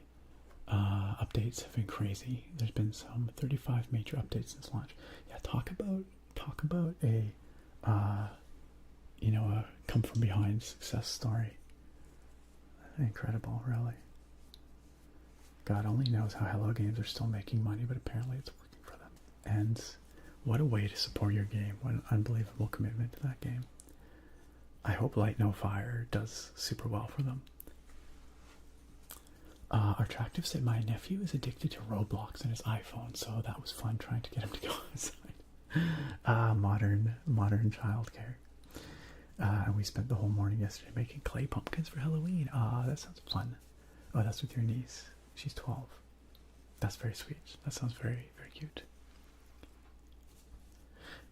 updates have been crazy. There's been some 35 major updates since launch. Yeah, talk about a a come from behind success story. Incredible, really. God only knows how Hello Games are still making money, but apparently it's working for them. And what a way to support your game. What an unbelievable commitment to that game. I hope Light No Fire does super well for them. Attractive said my nephew is addicted to Roblox on his iPhone, so that was fun trying to get him to go outside. Modern childcare. And we spent the whole morning yesterday making clay pumpkins for Halloween. That sounds fun. Oh, that's with your niece. She's 12. That's very sweet. That sounds very, very cute.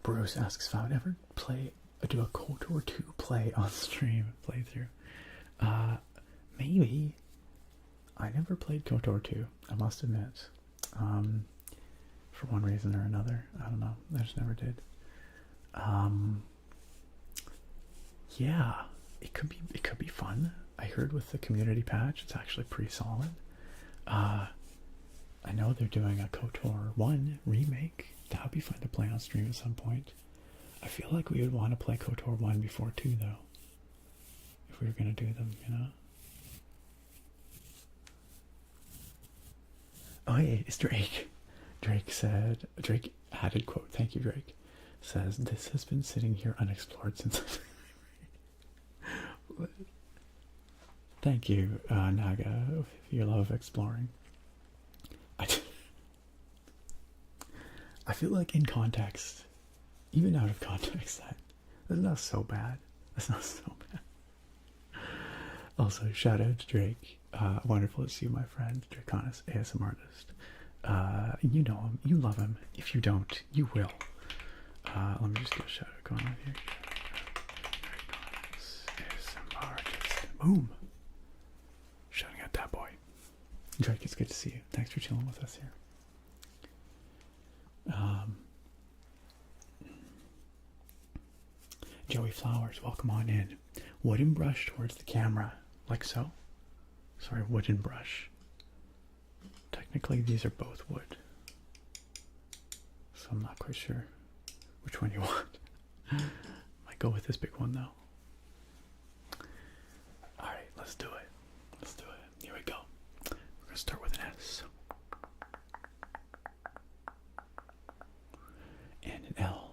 Bruce asks if I would ever do a KOTOR 2 play on stream playthrough. Maybe. I never played KOTOR 2, I must admit. For one reason or another. I don't know. I just never did. Yeah, it could be fun. I heard with the community patch, it's actually pretty solid. I know they're doing a KOTOR 1 remake. That would be fun to play on stream at some point. I feel like we would want to play KOTOR 1 before 2, though. If we were going to do them, you know? Oh, hey, it's Drake. Drake added quote, thank you, Drake. Says, this has been sitting here unexplored since... Thank you, Naga, for your love of exploring. I feel like in context, even out of context, that's not so bad. That's not so bad. Also, shout out to Drake. Wonderful to see you, my friend, Draconis, ASM artist. You know him, you love him. If you don't, you will. Let me just get a shout out going on here. ASM artist. Boom. Shouting out that boy. Drake, it's good to see you. Thanks for chilling with us here. Joey Flowers, welcome on in. Wooden brush towards the camera, like so. Sorry, wooden brush. Technically, these are both wood, so I'm not quite sure which one you want. Might go with this big one though. All right, let's do it. Let's do it. Here we go. We're gonna start with an S and an L.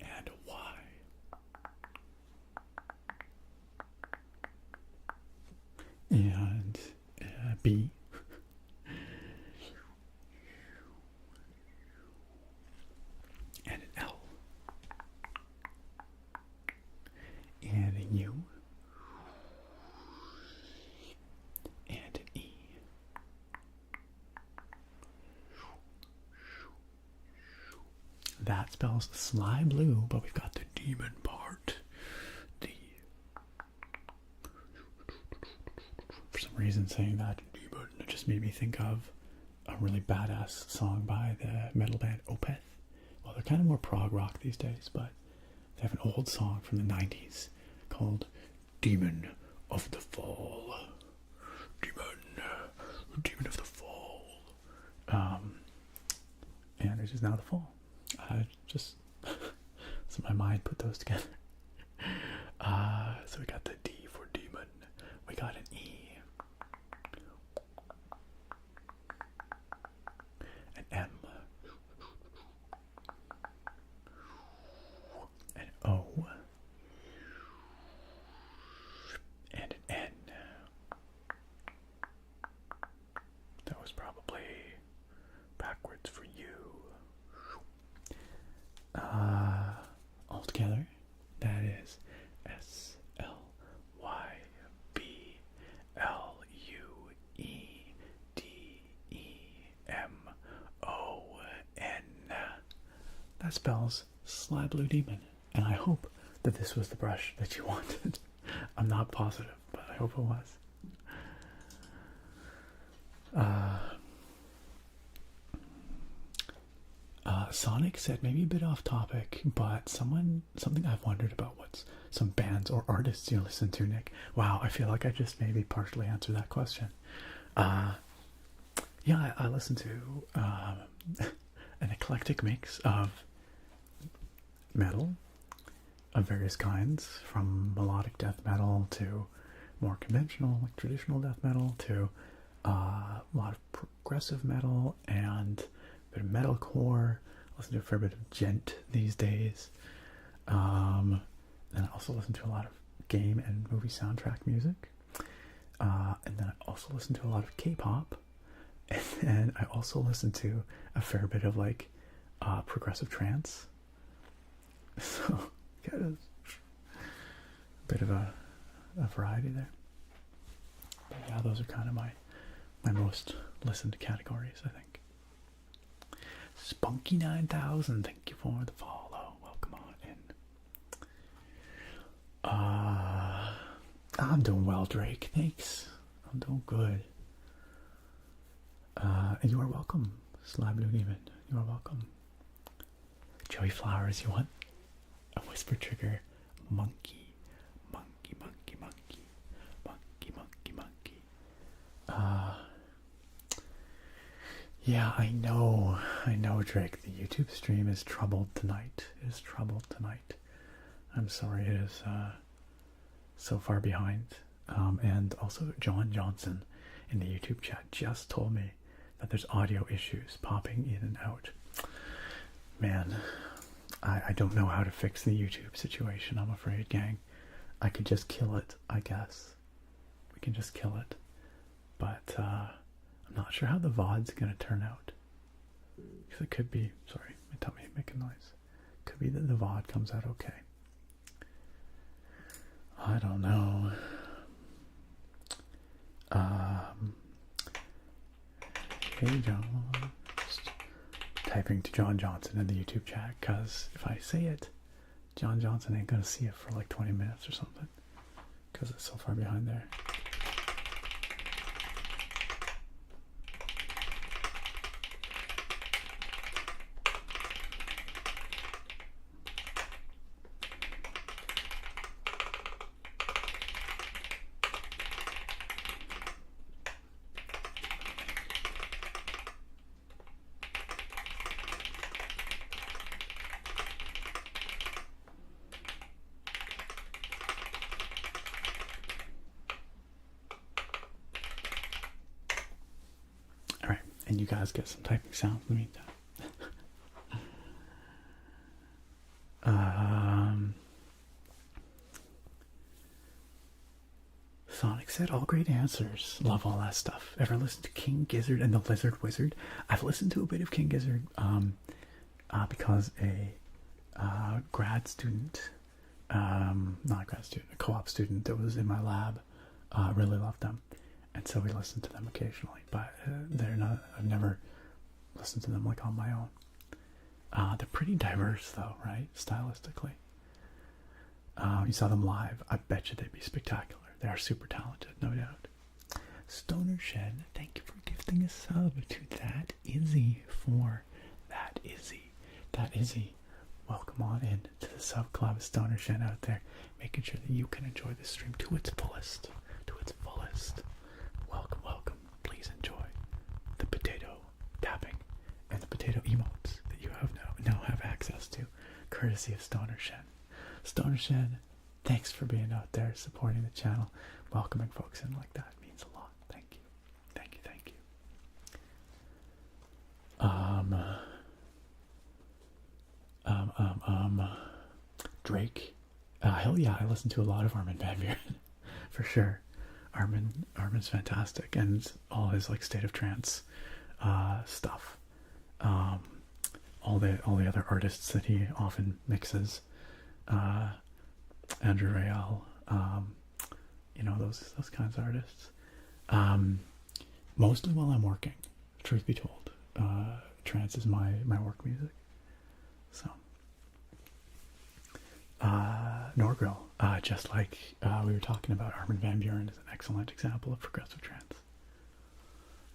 And a Y. And B. And an L. And a U. And an E. That spells sly blue, but we've got the demon part. For some reason, saying that demon, it just made me think of a really badass song by the metal band Opeth. Well, they're kind of more prog rock these days, but they have an old song from the 90s called Demon of the Fall. Demon of the Fall. And it is now the fall. Just so my mind put those together. So we got the D for demon. We got an E. Altogether, that is SLYBLUEDEMON. That spells Sly Blue Demon, and I hope that this was the brush that you wanted. I'm not positive, but I hope it was. Sonic said maybe a bit off topic, but something I've wondered about, what's some bands or artists you listen to, Nick? Wow, I feel like I just maybe partially answered that question. Yeah, I listen to an eclectic mix of metal of various kinds, from melodic death metal to more conventional, like traditional death metal, to a lot of progressive metal and a bit of metalcore. I listen to a fair bit of gent these days. And I also listen to a lot of game and movie soundtrack music. And then I also listen to a lot of K-pop. And then I also listen to a fair bit of like progressive trance. So yeah, a bit of a variety there. But yeah, those are kind of my most listened categories, I think. Spunky9000, thank you for the follow. Welcome on in. I'm doing well, Drake. Thanks. I'm doing good. And you are welcome, Sly Blue Demon. You are welcome. Joey Flowers, you want a whisper trigger? Monkey, monkey, monkey, monkey, monkey, monkey, monkey. Yeah, I know, Drake. The YouTube stream is troubled tonight. It is troubled tonight. I'm sorry it is so far behind. And also, John Johnson in the YouTube chat just told me that there's audio issues popping in and out. Man, I don't know how to fix the YouTube situation, I'm afraid, gang. I could just kill it, I guess. We can just kill it. But I'm not sure how the VOD's going to turn out. Because it could be, sorry, my tummy making noise. Could be that the VOD comes out okay. I don't know. Hey John. Just typing to John Johnson in the YouTube chat, because if I say it, John Johnson ain't going to see it for like 20 minutes or something. Because it's so far behind there. And you guys get some typing sounds in the meantime. Sonic said, all great answers. Love all that stuff. Ever listened to King Gizzard and the Lizard Wizard? I've listened to a bit of King Gizzard because a grad student, not a grad student, a co-op student that was in my lab really loved them. And so we listen to them occasionally, but they're not. I've never listened to them like on my own. They're pretty diverse, though, right? Stylistically. You saw them live. I bet you they'd be spectacular. They are super talented, no doubt. Stoner Shed, thank you for gifting a sub to That Izzy for That Izzy. That Izzy, welcome on in to the sub club, Stoner Shed out there, making sure that you can enjoy this stream to its fullest. To its fullest. Welcome, welcome. Please enjoy the potato tapping and the potato emotes that you have now have access to, courtesy of Stoner Shed. Stoner Shed, thanks for being out there, supporting the channel, welcoming folks in like that. It means a lot. Thank you. Thank you, thank you. Drake. Hell yeah, I listen to a lot of Armin van Buuren. For sure. Armin's fantastic, and all his like state of trance stuff. all the other artists that he often mixes, Andrew Rayel, you know, those kinds of artists. Mostly while I'm working, truth be told. Trance is my work music. So Norgrill, just like we were talking about, Armin van Buuren is an excellent example of progressive trance.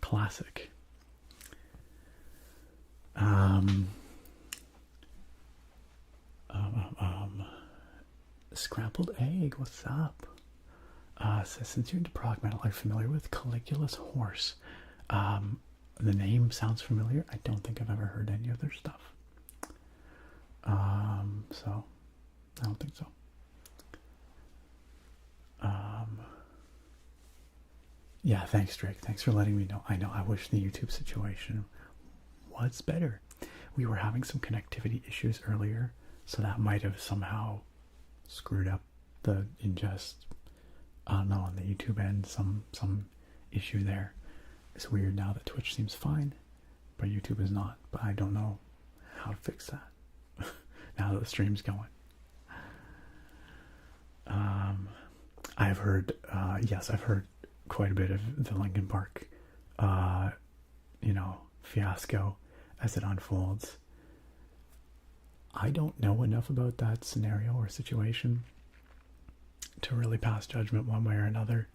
Classic. Scrambled Egg, what's up? Says, since you're into prog metal, are you familiar with Caligula's Horse? The name sounds familiar. I don't think I've ever heard any of their stuff. So I don't think so. Yeah, thanks, Drake. Thanks for letting me know. I know, I wish the YouTube situation was better. We were having some connectivity issues earlier, so that might have somehow screwed up the ingest. I don't know, on the YouTube end, some issue there. It's weird now that Twitch seems fine, but YouTube is not. But I don't know how to fix that now that the stream's going. I've heard, yes, I've heard quite a bit of the Linkin Park, you know, fiasco as it unfolds. I don't know enough about that scenario or situation to really pass judgment one way or another,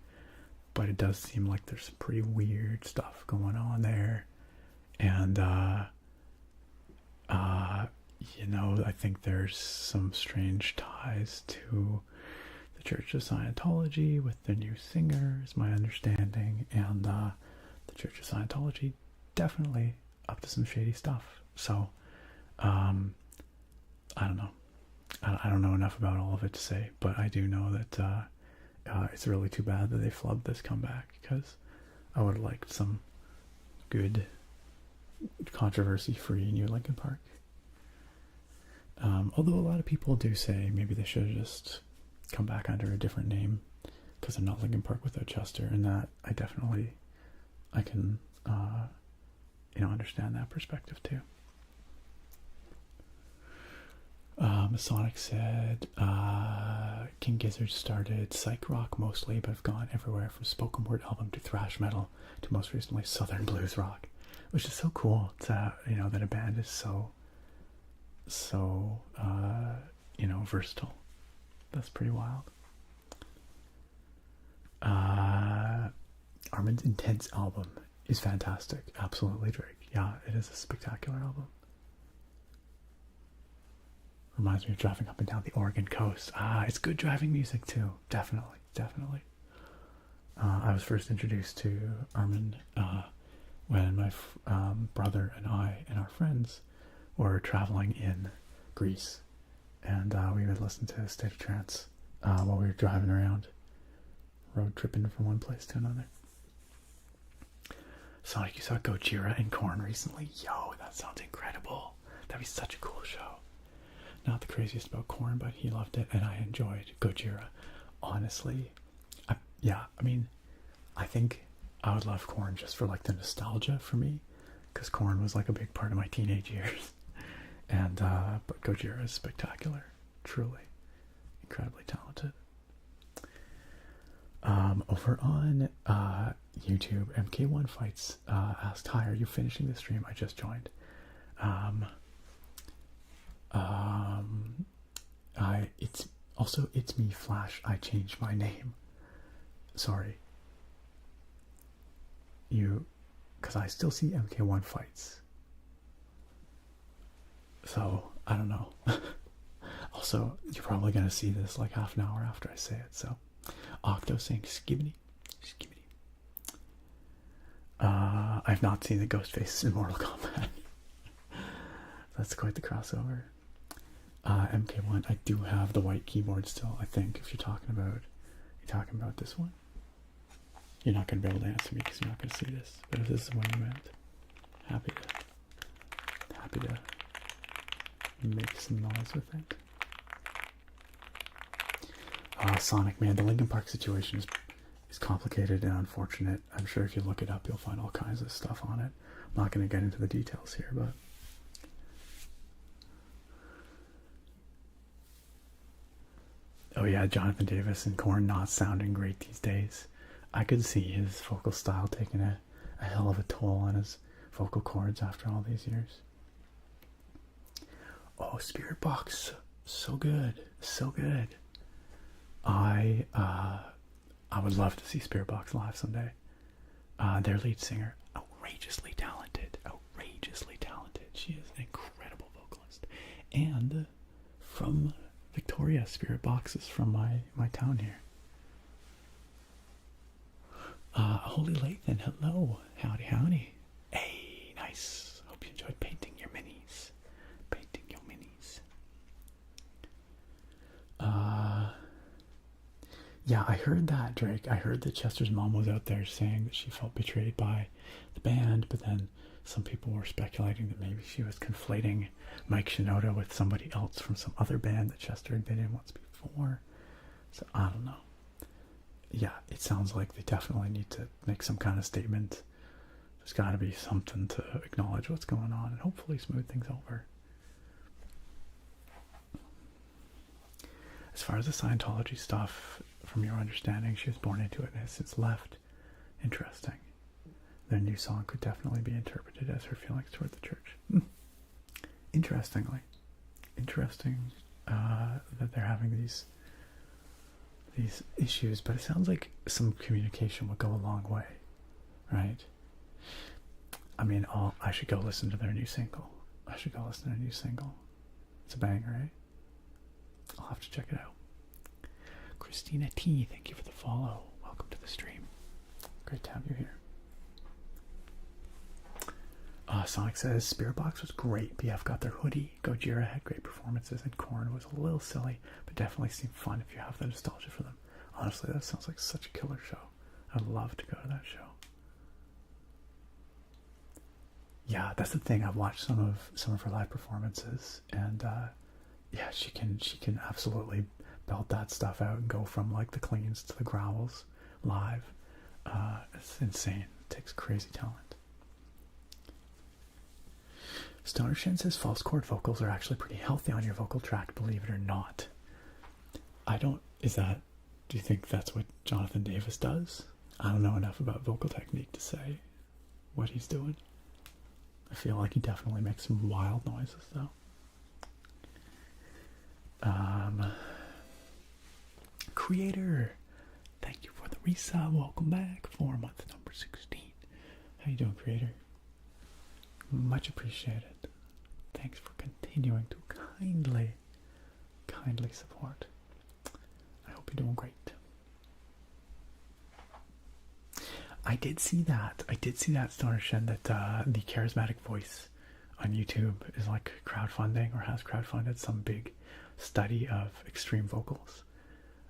but it does seem like there's some pretty weird stuff going on there. And you know, I think there's some strange ties to the Church of Scientology with the new singer, is my understanding, and the Church of Scientology definitely up to some shady stuff. So I don't know. I don't know enough about all of it to say, but I do know that it's really too bad that they flubbed this comeback, because I would have liked some good, controversy-free new Linkin Park. Although a lot of people do say maybe they should have just come back under a different name, because they're not Linkin Park without Chester, and that I can you know, understand that perspective too. Masonic said, King Gizzard started psych rock mostly, but have gone everywhere from spoken word album to thrash metal to most recently southern blues rock, which is so cool to, you know, that a band is so you know, versatile. That's pretty wild. Armin's Intense album is fantastic. Absolutely, Drake. Yeah, it is a spectacular album. Reminds me of driving up and down the Oregon coast. It's good driving music too. Definitely, definitely. I was first introduced to Armin when my brother and I and our friends were traveling in Greece, and we would listen to State of Trance while we were driving around, road tripping from one place to another. Sonic, you saw Gojira and Korn recently? Yo, that sounds incredible. That'd be such a cool show. Not the craziest about Korn, but he loved it, and I enjoyed Gojira. Honestly, I mean, I think I would love Korn just for like the nostalgia for me, because Korn was like a big part of my teenage years. And but Gojira is spectacular, truly, incredibly talented. Over on YouTube, MK1 Fights asked, "Hi, are you finishing the stream? I just joined." It's me, Flash. I changed my name. Sorry. Because I still see MK1 Fights. So, I don't know. Also, you're probably going to see this like half an hour after I say it, so. Octo saying skibbity, skibbity. I've not seen the ghost faces in Mortal Kombat. That's quite the crossover. MK1, I do have the white keyboard still, I think, if you're talking about this one. You're not going to be able to answer me because you're not going to see this, but if this is the one you meant, happy to make some noise with it. Sonic, man, the Linkin Park situation is complicated and unfortunate. I'm sure if you look it up, you'll find all kinds of stuff on it. I'm not going to get into the details here, but Oh yeah, Jonathan Davis and Korn not sounding great these days. I could see his vocal style taking a hell of a toll on his vocal cords after all these years. Oh, Spirit Box, so good, so good. I would love to see Spirit Box live someday. Their lead singer, outrageously talented, outrageously talented. She is an incredible vocalist. And from Victoria, Spirit Box is from my town here. Holy Lathan, hello. Howdy, howdy. Hey, nice. Hope you enjoyed painting your minis. Painting your minis. Yeah, I heard that, Drake. I heard that Chester's mom was out there saying that she felt betrayed by the band, but then some people were speculating that maybe she was conflating Mike Shinoda with somebody else from some other band that Chester had been in once before. So, I don't know. Yeah, it sounds like they definitely need to make some kind of statement. There's got to be something to acknowledge what's going on and hopefully smooth things over. As far as the Scientology stuff, from your understanding, she was born into it and has since left. Interesting. Their new song could definitely be interpreted as her feelings toward the church. Interesting that they're having these issues, but it sounds like some communication would go a long way, right? I mean, I should go listen to their new single. It's a banger, right? I'll have to check it out. Christina T, thank you for the follow. Welcome to the stream. Great to have you here. Sonic says, Spirit Box was great. PF got their hoodie. Gojira had great performances, and Korn was a little silly, but definitely seemed fun if you have the nostalgia for them. Honestly, that sounds like such a killer show. I'd love to go to that show. Yeah, that's the thing. I've watched some of her live performances, and yeah, she can absolutely belt that stuff out and go from like the cleans to the growls live. It's insane. It takes crazy talent. Stoner Shin says false chord vocals are actually pretty healthy on your vocal tract, believe it or not. Do you think that's what Jonathan Davis does? I don't know enough about vocal technique to say what he's doing. I feel like he definitely makes some wild noises though. Creator, thank you for the resub. Welcome back for month number 16. How you doing, Creator? Much appreciated. Thanks for continuing to kindly support. I hope you're doing great. I did see that, Stoner Shen, that the Charismatic Voice on YouTube is like crowdfunding or has crowdfunded some big study of extreme vocals.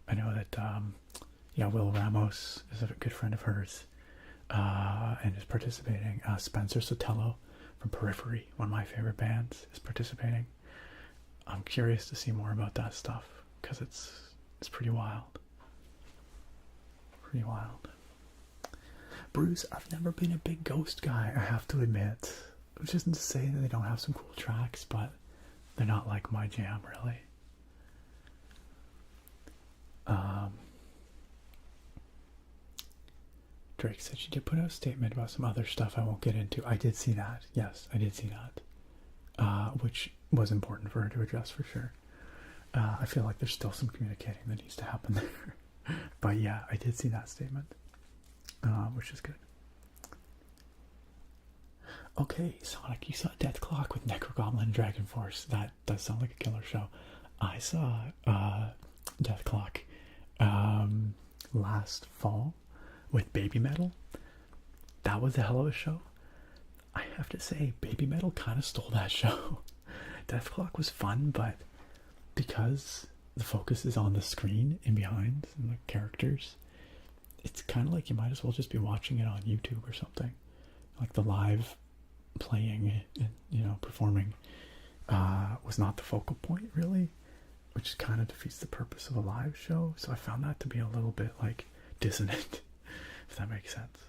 I know that Will Ramos is a good friend of hers and is participating. Spencer Sotelo from Periphery, one of my favorite bands, is participating. I'm curious to see more about that stuff because it's pretty wild. Bruce, I've never been a big Ghost guy, I have to admit. Which isn't to say that they don't have some cool tracks, but they're not like my jam, really. Drake said she did put out a statement about some other stuff I won't get into. I did see that. Yes, I did see that. Which was important for her to address for sure. I feel like there's still some communicating that needs to happen there. But yeah, I did see that statement. Which is good. Okay, Sonic, you saw Death Clock with Necrogoblin and Dragon Force. That does sound like a killer show. I saw Death Clock last fall with Baby Metal. That was a hell of a show. I have to say, Baby Metal kind of stole that show. Death Clock was fun, but because the focus is on the screen and behind and the characters, it's kind of like you might as well just be watching it on YouTube or something. Like the live playing and, performing was not the focal point, really, which kind of defeats the purpose of a live show. So I found that to be a little bit like dissonant, if that makes sense.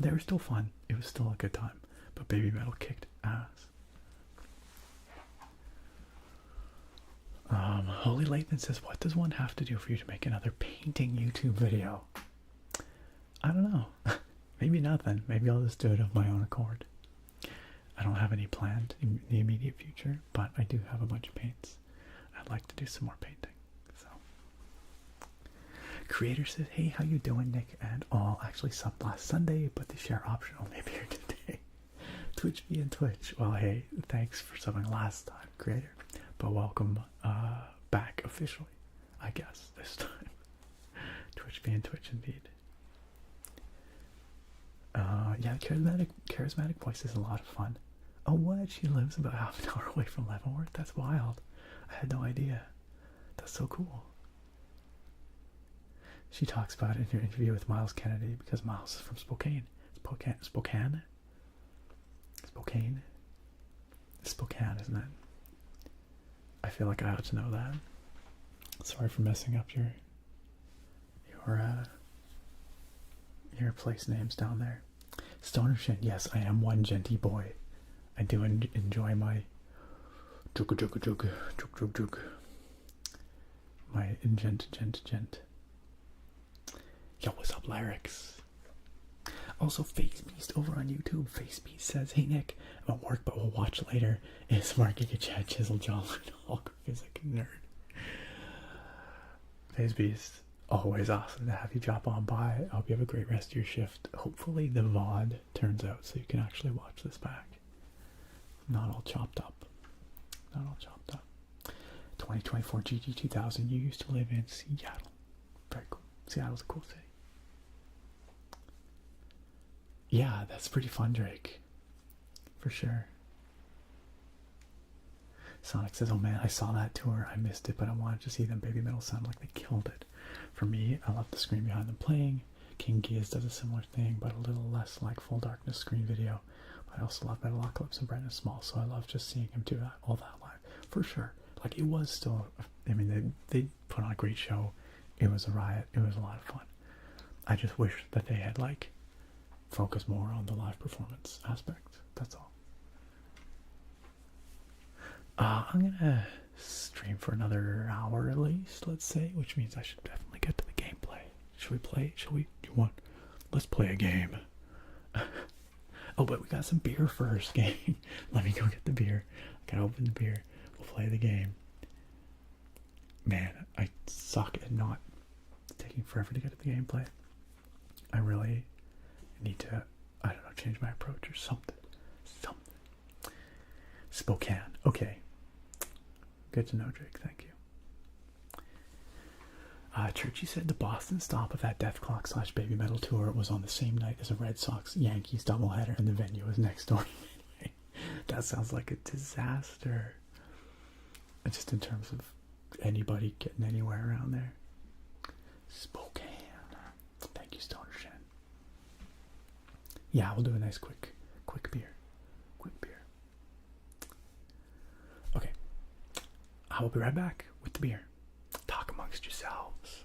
They were still fun. It was still a good time, but Baby Metal kicked ass. Holy Lathan says, what does one have to do for you to make another painting YouTube video? I don't know. Maybe nothing. Maybe I'll just do it of my own accord. I don't have any planned in the immediate future, but I do have a bunch of paints. I'd like to do some more painting. So, Creator says, hey, how you doing, Nick? And all actually subbed last Sunday, but the share option only appeared today. Twitch being Twitch. Well, hey, thanks for subbing last time, Creator. But welcome back officially, I guess, this time. Twitch being Twitch indeed. Yeah, charismatic voice is a lot of fun. Oh, what? She lives about half an hour away from Leavenworth? That's wild. I had no idea. That's so cool. She talks about it in her interview with Miles Kennedy because Miles is from Spokane. Spokane, isn't it? I feel like I ought to know that. Sorry for messing up your place names down there. Stoner Shin, yes, I am one genty boy. I do enjoy my juk. My gent. Yo, what's up, Lyrics? Also, Face Beast over on YouTube. Face Beast says, hey Nick, I'm at work but we'll watch later. It's Marky Chad Chisel John Hulk Physic Nerd. Face Beast, always awesome to have you drop on by. I hope you have a great rest of your shift. Hopefully the VOD turns out so you can actually watch this back. Not all chopped up. 2024 GG 2000. You used to live in Seattle. Very cool. Seattle's a cool city. Yeah, that's pretty fun, Drake. For sure. Sonic says, oh man, I saw that tour. I missed it, but I wanted to see them. Baby Metal sound like they killed it. For me, I love the screen behind them playing. King Giz does a similar thing, but a little less like Full Darkness screen video. I also love Metalocalypse and Brendan Small, so I love just seeing him do that, all that live. For sure. Like, it was still, I mean, they put on a great show. It was a riot. It was a lot of fun. I just wish that they had, like, focused more on the live performance aspect. That's all. I'm gonna stream for another hour at least, let's say, which means I should definitely get to the gameplay. Should we play? Let's play a game. Oh, but we got some beer first, gang. Let me go get the beer. I gotta open the beer. We'll play the game. Man, I suck at not taking forever to get to the gameplay. I really need to, I don't know, change my approach or something. Spokane. Okay. Good to know, Drake. Thank you. Churchy said the Boston stop of that Death Clock / Baby Metal tour was on the same night as a Red Sox Yankees doubleheader, and the venue was next door. That sounds like a disaster. Just in terms of anybody getting anywhere around there. Spokane. Thank you, Stoner Shen. Yeah, we'll do a nice quick beer. Okay. I will be right back with the beer. Talk amongst yourselves.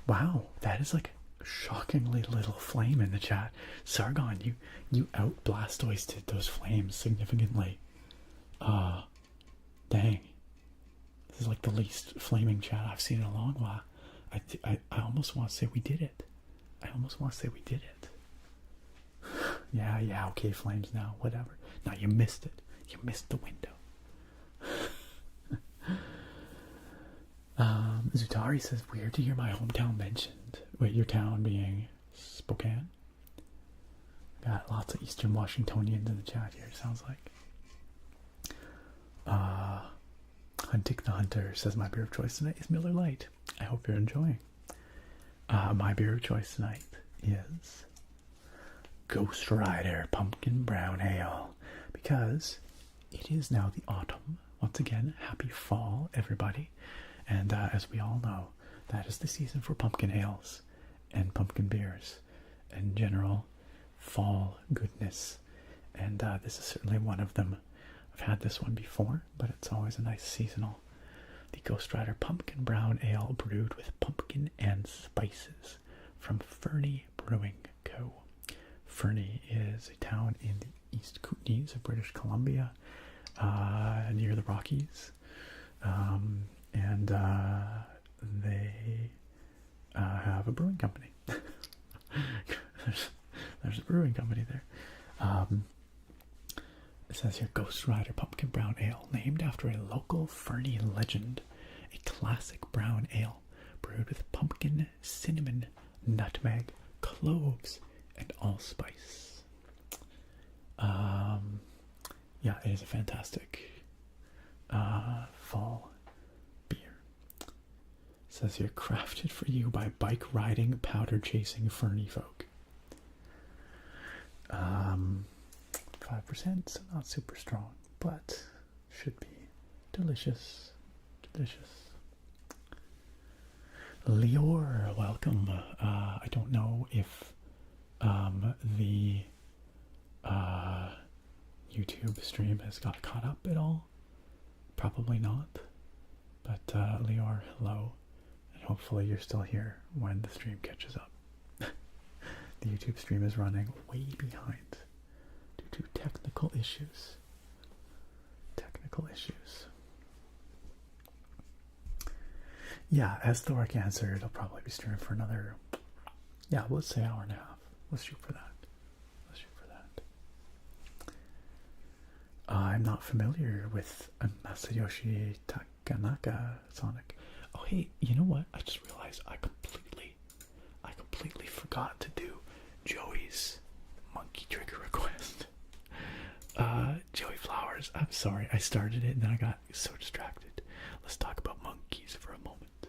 Wow, that is like a shockingly little flame in the chat. Sargon, you out Blastoisted those flames significantly. Dang. This is like the least flaming chat I've seen in a long while. I almost want to say we did it. I almost want to say we did it. Yeah, okay, flames now, whatever. Now you missed it. You missed the window. Zutari says, weird to hear my hometown mentioned. Wait, your town being Spokane? Got lots of Eastern Washingtonians in the chat here, sounds like. Huntic the Hunter says, my beer of choice tonight is Miller Lite. I hope you're enjoying. My beer of choice tonight is Ghost Rider Pumpkin Brown Ale, because it is now the autumn. Once again, happy fall, everybody. And as we all know, that is the season for pumpkin ales and pumpkin beers and general fall goodness. And this is certainly one of them. I've had this one before, but it's always a nice seasonal. The Ghost Rider Pumpkin Brown Ale brewed with pumpkin and spices from Fernie Brewing Co. Fernie is a town in the East Kootenays of British Columbia, near the Rockies. And they have a brewing company. there's a brewing company there. It says here, Ghost Rider Pumpkin Brown Ale, named after a local Fernie legend. A classic brown ale brewed with pumpkin, cinnamon, nutmeg, cloves, and allspice. Yeah, it is a fantastic fall beer. It says here, crafted for you by bike riding, powder chasing Fernie folk. 5%, so not super strong, but should be delicious. Delicious. Lior, welcome. I don't know if the YouTube stream has got caught up at all. Probably not. But Lior, hello. And hopefully you're still here when the stream catches up. The YouTube stream is running way behind due to technical issues. Yeah, as Thoric answered, it'll probably be streaming for another, let's say hour and a half. Let's shoot for that. I'm not familiar with Masayoshi Takanaka Sonic. Oh, hey, you know what? I just realized I completely forgot to do Joey's monkey trigger request. Joey Flowers, I'm sorry, I started it and then I got so distracted. Let's talk about monkeys for a moment.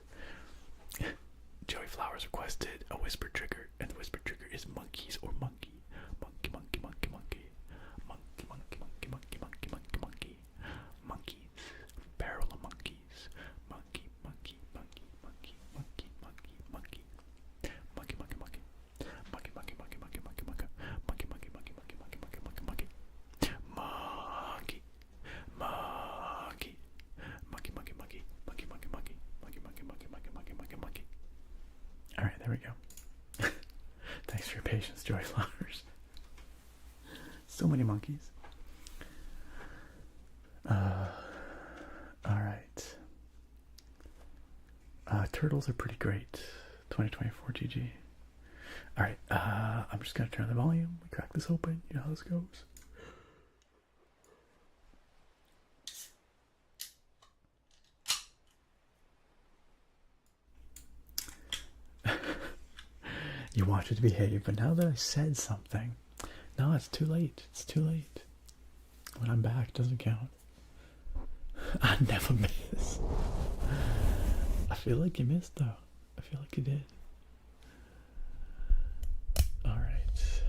Joey Flowers requested a whisper trigger, and the whisper trigger is monkeys or monkey. Monkey, monkey, monkey, monkey. Monkey, monkey, monkey, monkey, monkey, monkey, monkey. Monkeys. Barrel of monkeys. Monkey, monkey, monkey, monkey, monkey, monkey, monkey. Monkey, monkey, monkey. Monkey, monkey, monkey, monkey, monkey, monkey. Monkey, monkey, monkey, monkey, monkey, monkey, monkey, monkey. Monkey. Monkey. Monkey, monkey, monkey. Monkey, monkey, monkey. Monkey, monkey, monkey, monkey, monkey, monkey, monkey. Alright, there we go. Thanks for your patience, Joy Flowers. So many monkeys. Alright. Turtles are pretty great. 2024 GG. Alright, I'm just gonna turn the volume. We crack this open. You know how this goes. You want it to behave, but now that I said something, no, it's too late. It's too late. When I'm back, it doesn't count. I never miss. I feel like you missed, though. I feel like you did. Alright.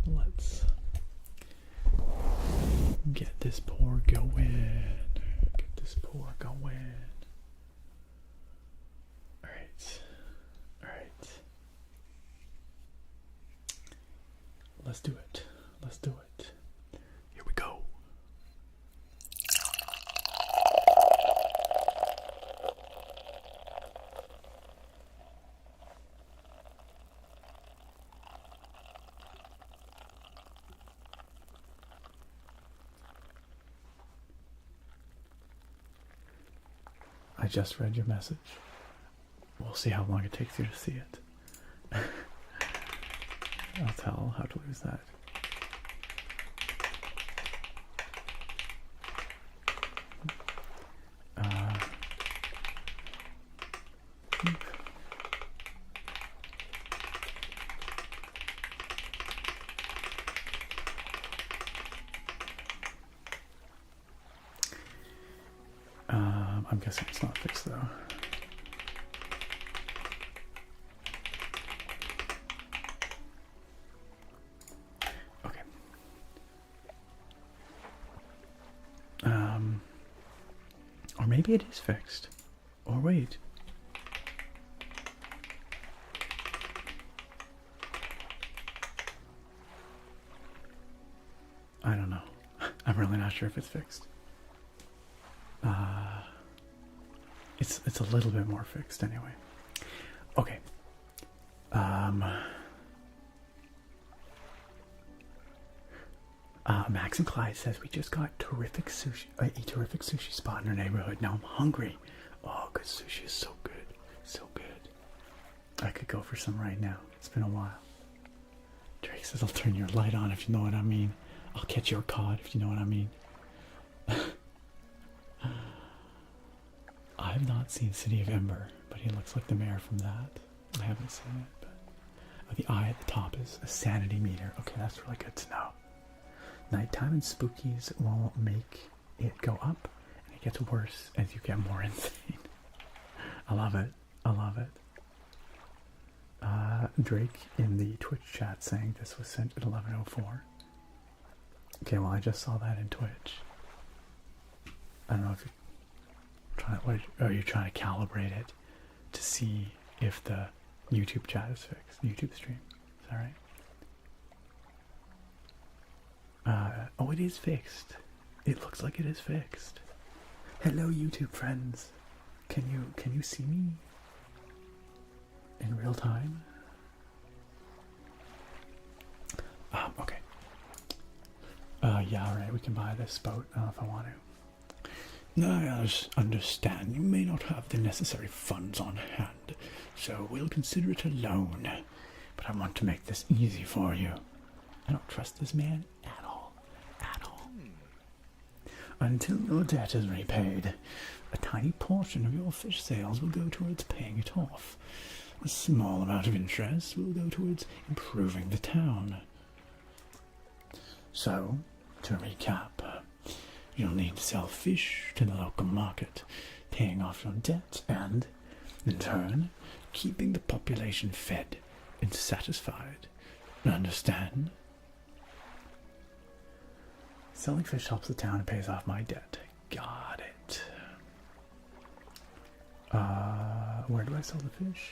Let's get this pour going. Get this pour going. Alright. Alright. Let's do it. Let's do it. Here we go. just read your message. We'll see how long it takes you to see it. I'll tell how to lose that. I'm guessing it's not fixed though. Okay. Or maybe it is fixed. Or wait. I don't know. I'm really not sure if it's fixed. It's a little bit more fixed anyway. Okay. Max and Clyde says we just got terrific sushi, a terrific sushi spot in our neighborhood. Now I'm hungry. Oh, good sushi is so good, so good. I could go for some right now. It's been a while. Drake says I'll turn your light on if you know what I mean. I'll catch your cod if you know what I mean. I've not seen City of Ember, but he looks like the mayor from that. I haven't seen it, but the eye at the top is a sanity meter. Okay, that's really good to know. Nighttime and spookies will make it go up, and it gets worse as you get more insane. I love it. I love it. Drake in the Twitch chat saying this was sent at 11:04. Okay, well I just saw that in Twitch. I don't know if you're trying to calibrate it to see if the YouTube chat is fixed. YouTube stream. Is that right? Oh, it is fixed. It looks like it is fixed. Hello, YouTube friends. Can you see me in real time? Okay. Yeah, alright, we can buy this boat if I want to. I understand you may not have the necessary funds on hand, so we'll consider it a loan. But I want to make this easy for you. I don't trust this man at all. At all. Until your debt is repaid, a tiny portion of your fish sales will go towards paying it off. A small amount of interest will go towards improving the town. So, to recap, you'll need to sell fish to the local market, paying off your debt and, in turn, keeping the population fed and satisfied. Understand? Selling fish helps the town and pays off my debt. Got it. Where do I sell the fish?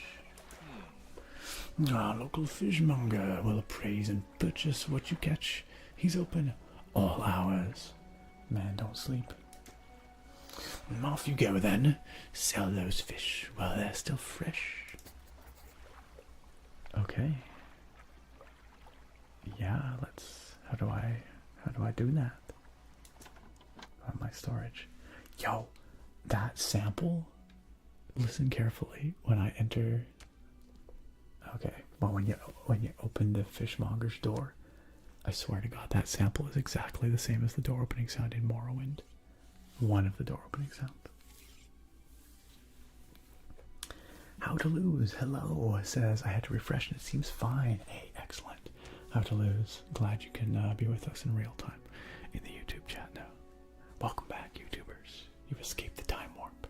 Our local fishmonger will appraise and purchase what you catch. He's open all hours. Man, don't sleep. Off you go then. Sell those fish while they're still fresh. Okay. Yeah, let's. How do I do that? On my storage. Yo, that sample. Listen carefully when I enter. Okay, well when you open the fishmonger's door, I swear to God, that sample is exactly the same as the door opening sound in Morrowind. One of the door opening sounds. How to lose, hello, says I had to refresh and it seems fine. Hey, excellent. How to lose. Glad you can be with us in real time in the YouTube chat now. Welcome back, YouTubers. You've escaped the time warp.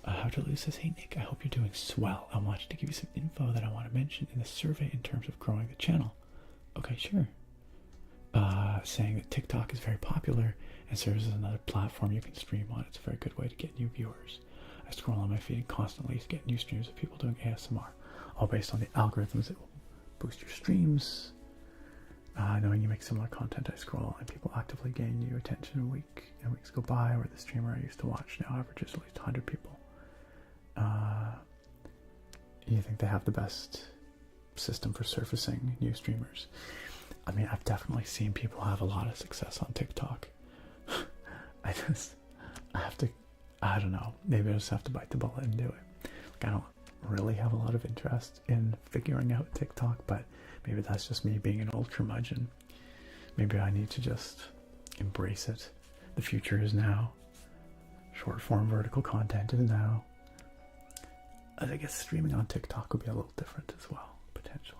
How to lose says, hey Nick, I hope you're doing swell. I wanted to give you some info that I want to mention in the survey in terms of growing the channel. Okay, sure. Saying that TikTok is very popular and serves as another platform you can stream on. It's a very good way to get new viewers. I scroll on my feed and constantly get new streams of people doing ASMR, all based on the algorithms that will boost your streams. Knowing you make similar content, I scroll and people actively gain new attention a week, and weeks go by where the streamer I used to watch now averages at least 100 people. You think they have the best system for surfacing new streamers? I mean, I've definitely seen people have a lot of success on TikTok. I I have to, I don't know, maybe I just have to bite the bullet and do it. Like, I don't really have a lot of interest in figuring out TikTok, but maybe that's just me being an old curmudgeon. Maybe I need to just embrace it. The future is now. Short form vertical content is now. I guess streaming on TikTok would be a little different as well, potentially.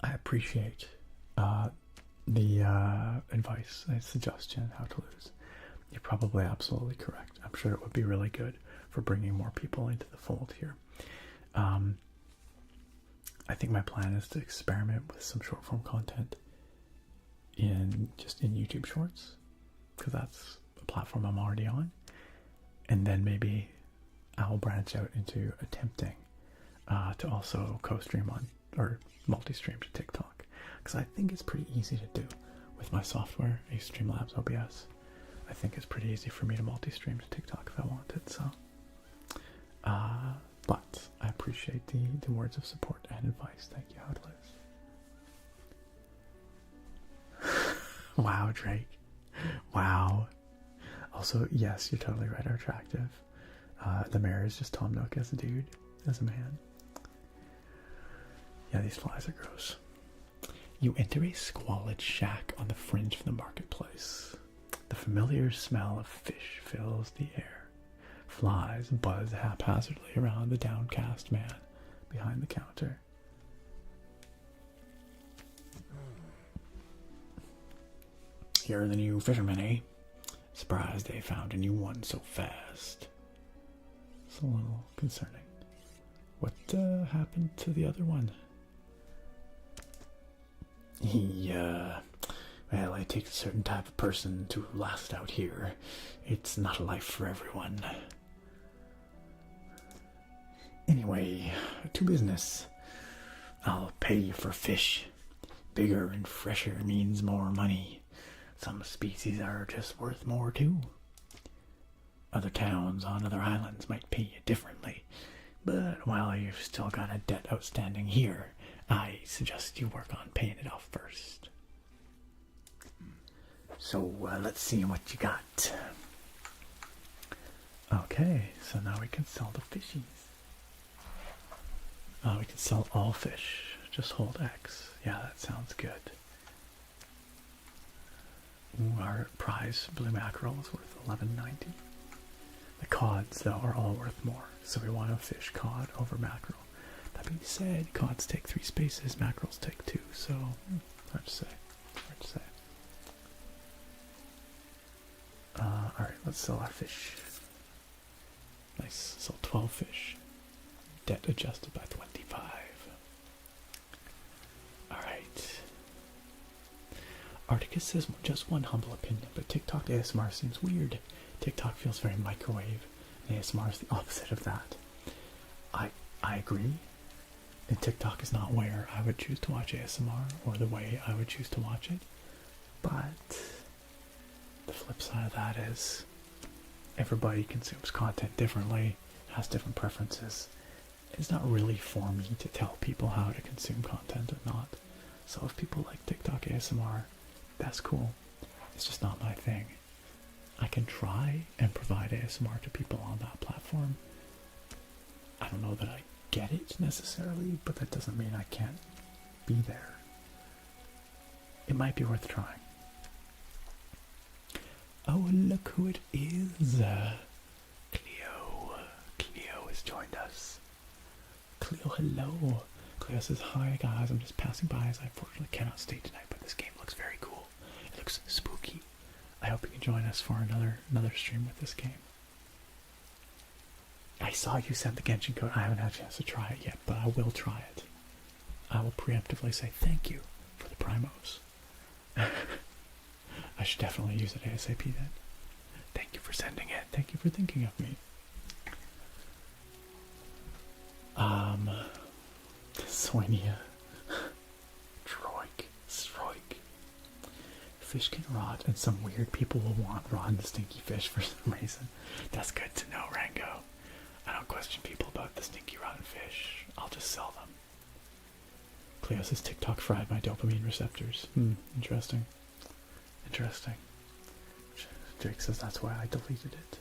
I appreciate the advice and suggestion how to lose. You're probably absolutely correct. I'm sure it would be really good for bringing more people into the fold here. I think my plan is to experiment with some short form content in YouTube Shorts, because that's a platform I'm already on, and then maybe I'll branch out into attempting to also co-stream on or multi-stream to TikTok, because I think it's pretty easy to do with my software, Streamlabs OBS. I think it's pretty easy for me to multi-stream to TikTok if I wanted. So, but I appreciate the words of support and advice. Thank you, Outlaws. Wow, Drake. Wow. Also, yes, you're totally right. Are attractive. The mayor is just Tom Nook as a dude, as a man. Yeah, these flies are gross. You enter a squalid shack on the fringe of the marketplace. The familiar smell of fish fills the air. Flies buzz haphazardly around the downcast man behind the counter. You're the new fisherman, eh? Surprised they found a new one so fast. It's a little concerning. What happened to the other one? Well, it takes a certain type of person to last out here. It's not a life for everyone. Anyway, to business. I'll pay you for fish. Bigger and fresher means more money. Some species are just worth more too. Other towns on other islands might pay you differently, but while you've still got a debt outstanding here, I suggest you work on paying it off first. So let's see what you got. Okay, so now we can sell the fishies. We can sell all fish. Just hold X. Yeah, that sounds good. Ooh, our prize blue mackerel is worth $11.90. The cods, though, are all worth more, so we want to fish cod over mackerel. That being said, cods take 3 spaces, mackerels take 2, so hard to say. Hard to say. Alright, let's sell our fish. Nice, sold 12 fish. Debt adjusted by 25. Alright. Articus says just one humble opinion, but TikTok ASMR seems weird. TikTok feels very microwave, and ASMR is the opposite of that. I agree. And TikTok is not where I would choose to watch ASMR, or the way I would choose to watch it. But the flip side of that is everybody consumes content differently, has different preferences. It's not really for me to tell people how to consume content or not. So if people like TikTok ASMR, that's cool. It's just not my thing. I can try and provide ASMR to people on that platform. I don't know that I get it necessarily, but that doesn't mean I can't be there. It might be worth trying. Oh, look who it is. Cleo. Cleo has joined us. Cleo, hello. Cleo says, hi guys, I'm just passing by as I unfortunately cannot stay tonight, but this game looks very cool. It looks spooky. I hope you can join us for another stream with this game. I saw you sent the Genshin code. I haven't had a chance to try it yet, but I will try it. I will preemptively say thank you for the primos. I should definitely use it ASAP then. Thank you for sending it. Thank you for thinking of me. Soinia. Stroik. Fish can rot, and some weird people will want rotten stinky fish for some reason. That's good to know, Rango. I don't question people about the stinky rotten fish. I'll just sell them. Cleo says TikTok fried my dopamine receptors. Interesting. Interesting. Jake says that's why I deleted it.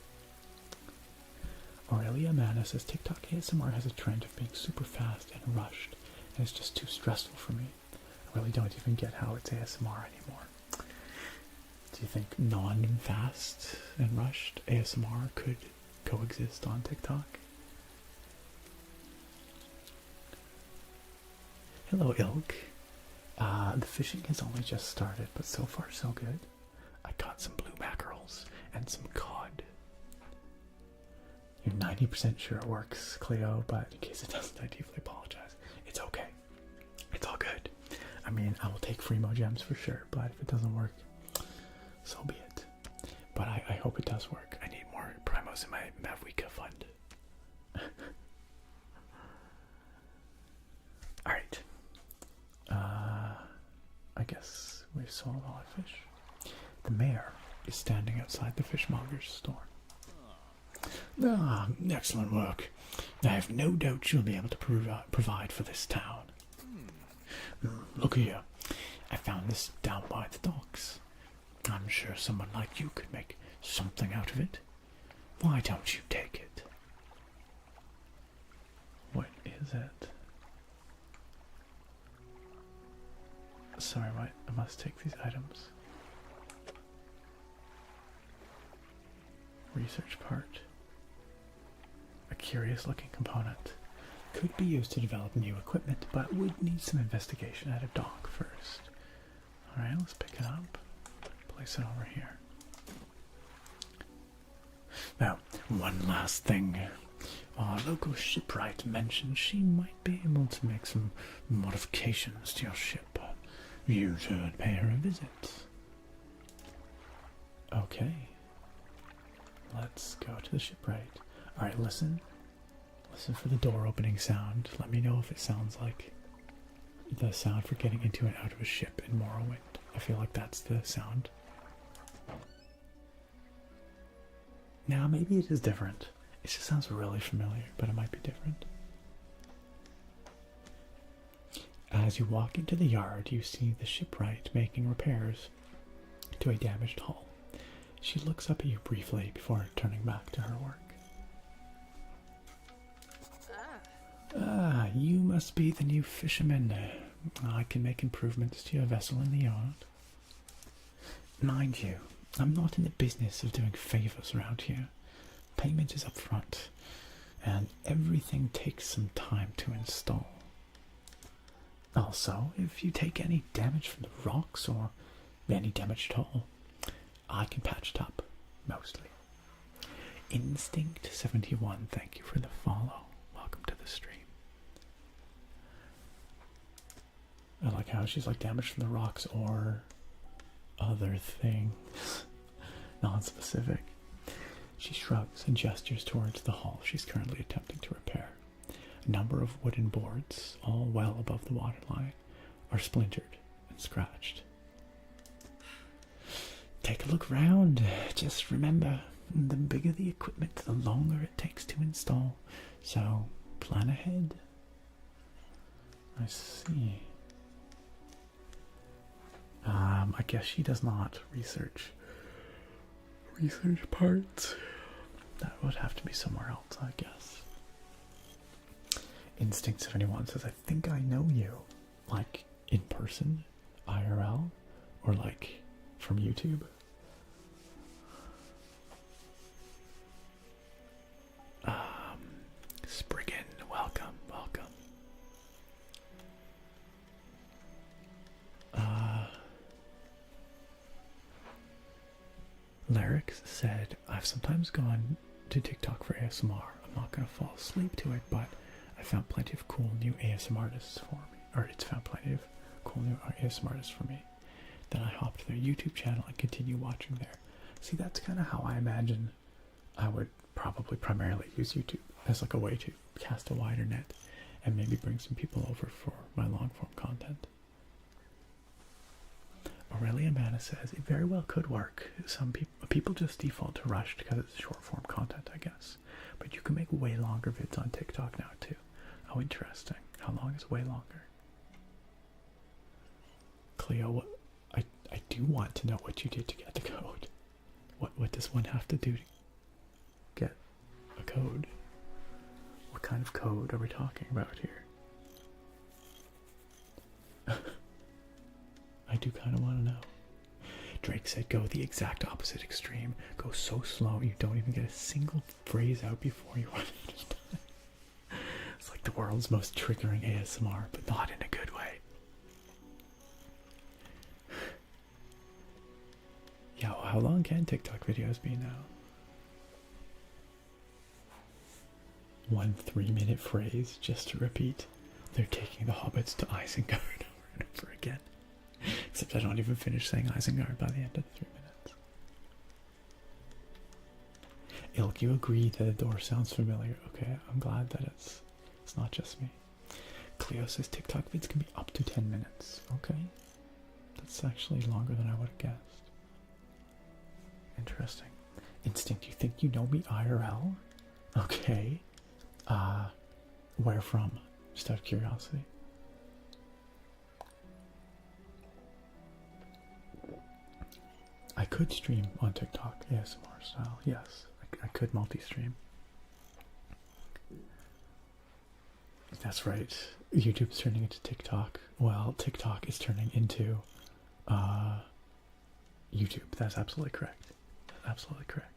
Aurelia Mana says TikTok ASMR has a trend of being super fast and rushed, and it's just too stressful for me. I really don't even get how it's ASMR anymore. Do you think non-fast and rushed ASMR could coexist on TikTok? Hello, Ilk. The fishing has only just started, but so far so good. I caught some blue mackerels and some cod. You're 90% sure it works, Cleo, but in case it doesn't, I deeply apologize. It's okay. It's all good. I mean, I will take free gems for sure, but if it doesn't work, so be it. But I hope it does work. I need more primos in my Mavwika fund. Alright. I guess we've sold all our fish. The mayor is standing outside the fishmonger's store. Ah, excellent work. I have no doubt you'll be able to provide for this town. Look here. I found this down by the docks. I'm sure someone like you could make something out of it. Why don't you take it? What is it? Sorry, what? I must take these items. Research part. A curious looking component. Could be used to develop new equipment, but would need some investigation at a dock first. Alright, let's pick it up. Place it over here. Now, one last thing. Our local shipwright mentioned she might be able to make some modifications to your ship. You should pay her a visit. Okay. Let's go to the shipwright. Alright, listen. Listen for the door opening sound. Let me know if it sounds like the sound for getting into and out of a ship in Morrowind. I feel like that's the sound. Now, maybe it is different. It just sounds really familiar, but it might be different. As you walk into the yard, you see the shipwright making repairs to a damaged hull. She looks up at you briefly before turning back to her work. Ah, you must be the new fisherman. I can make improvements to your vessel in the yard. Mind you, I'm not in the business of doing favors around here. Payment is up front, and everything takes some time to install. Also, if you take any damage from the rocks or any damage at all, I can patch it up, mostly. Instinct71, thank you for the follow. Welcome to the stream. I like how she's like damage from the rocks or other things. Non-specific. She shrugs and gestures towards the hull she's currently attempting to repair. A number of wooden boards, all well above the waterline, are splintered and scratched. Take a look round. Just remember, the bigger the equipment, the longer it takes to install. So, plan ahead. I see. I guess she does not research parts. That would have to be somewhere else, I guess. Instinct71 says, I think I know you. Like, in person, IRL, or like, from YouTube. Spriggan, welcome. Lyrics said, I've sometimes gone to TikTok for ASMR. I'm not going to fall asleep to it, but I found plenty of cool new ASMR artists for me. Or it's found plenty of cool new ASMR artists for me. Then I hopped to their YouTube channel and continue watching there. See, that's kind of how I imagine I would probably primarily use YouTube as like a way to cast a wider net and maybe bring some people over for my long form content. Aurelia Mana says it very well could work. Some people just default to rushed because it's short form content, I guess. But you can make way longer vids on TikTok now too. Oh, interesting. How long is way longer? Cleo, I do want to know what you did to get the code. What does one have to do to get a code? What kind of code are we talking about here? I do kind of want to know. Drake said go the exact opposite extreme. Go so slow you don't even get a single phrase out before you run out of time. It's like the world's most triggering ASMR, but not in a good way. Yeah, well, how long can TikTok videos be now? 1 3-minute phrase just to repeat. They're taking the hobbits to Isengard over and over again. Except I don't even finish saying Isengard by the end of the 3 minutes. Ilk, you agree that the door sounds familiar. Okay, I'm glad that it's not just me. Cleo says TikTok vids can be up to 10 minutes. Okay. That's actually longer than I would have guessed. Interesting. Instinct, you think you know me IRL? Okay. Where from? Just out of curiosity. I could stream on TikTok ASMR style. Yes, I could multi-stream. That's right. YouTube's turning into TikTok. Well, TikTok is turning into YouTube. That's absolutely correct. Absolutely correct.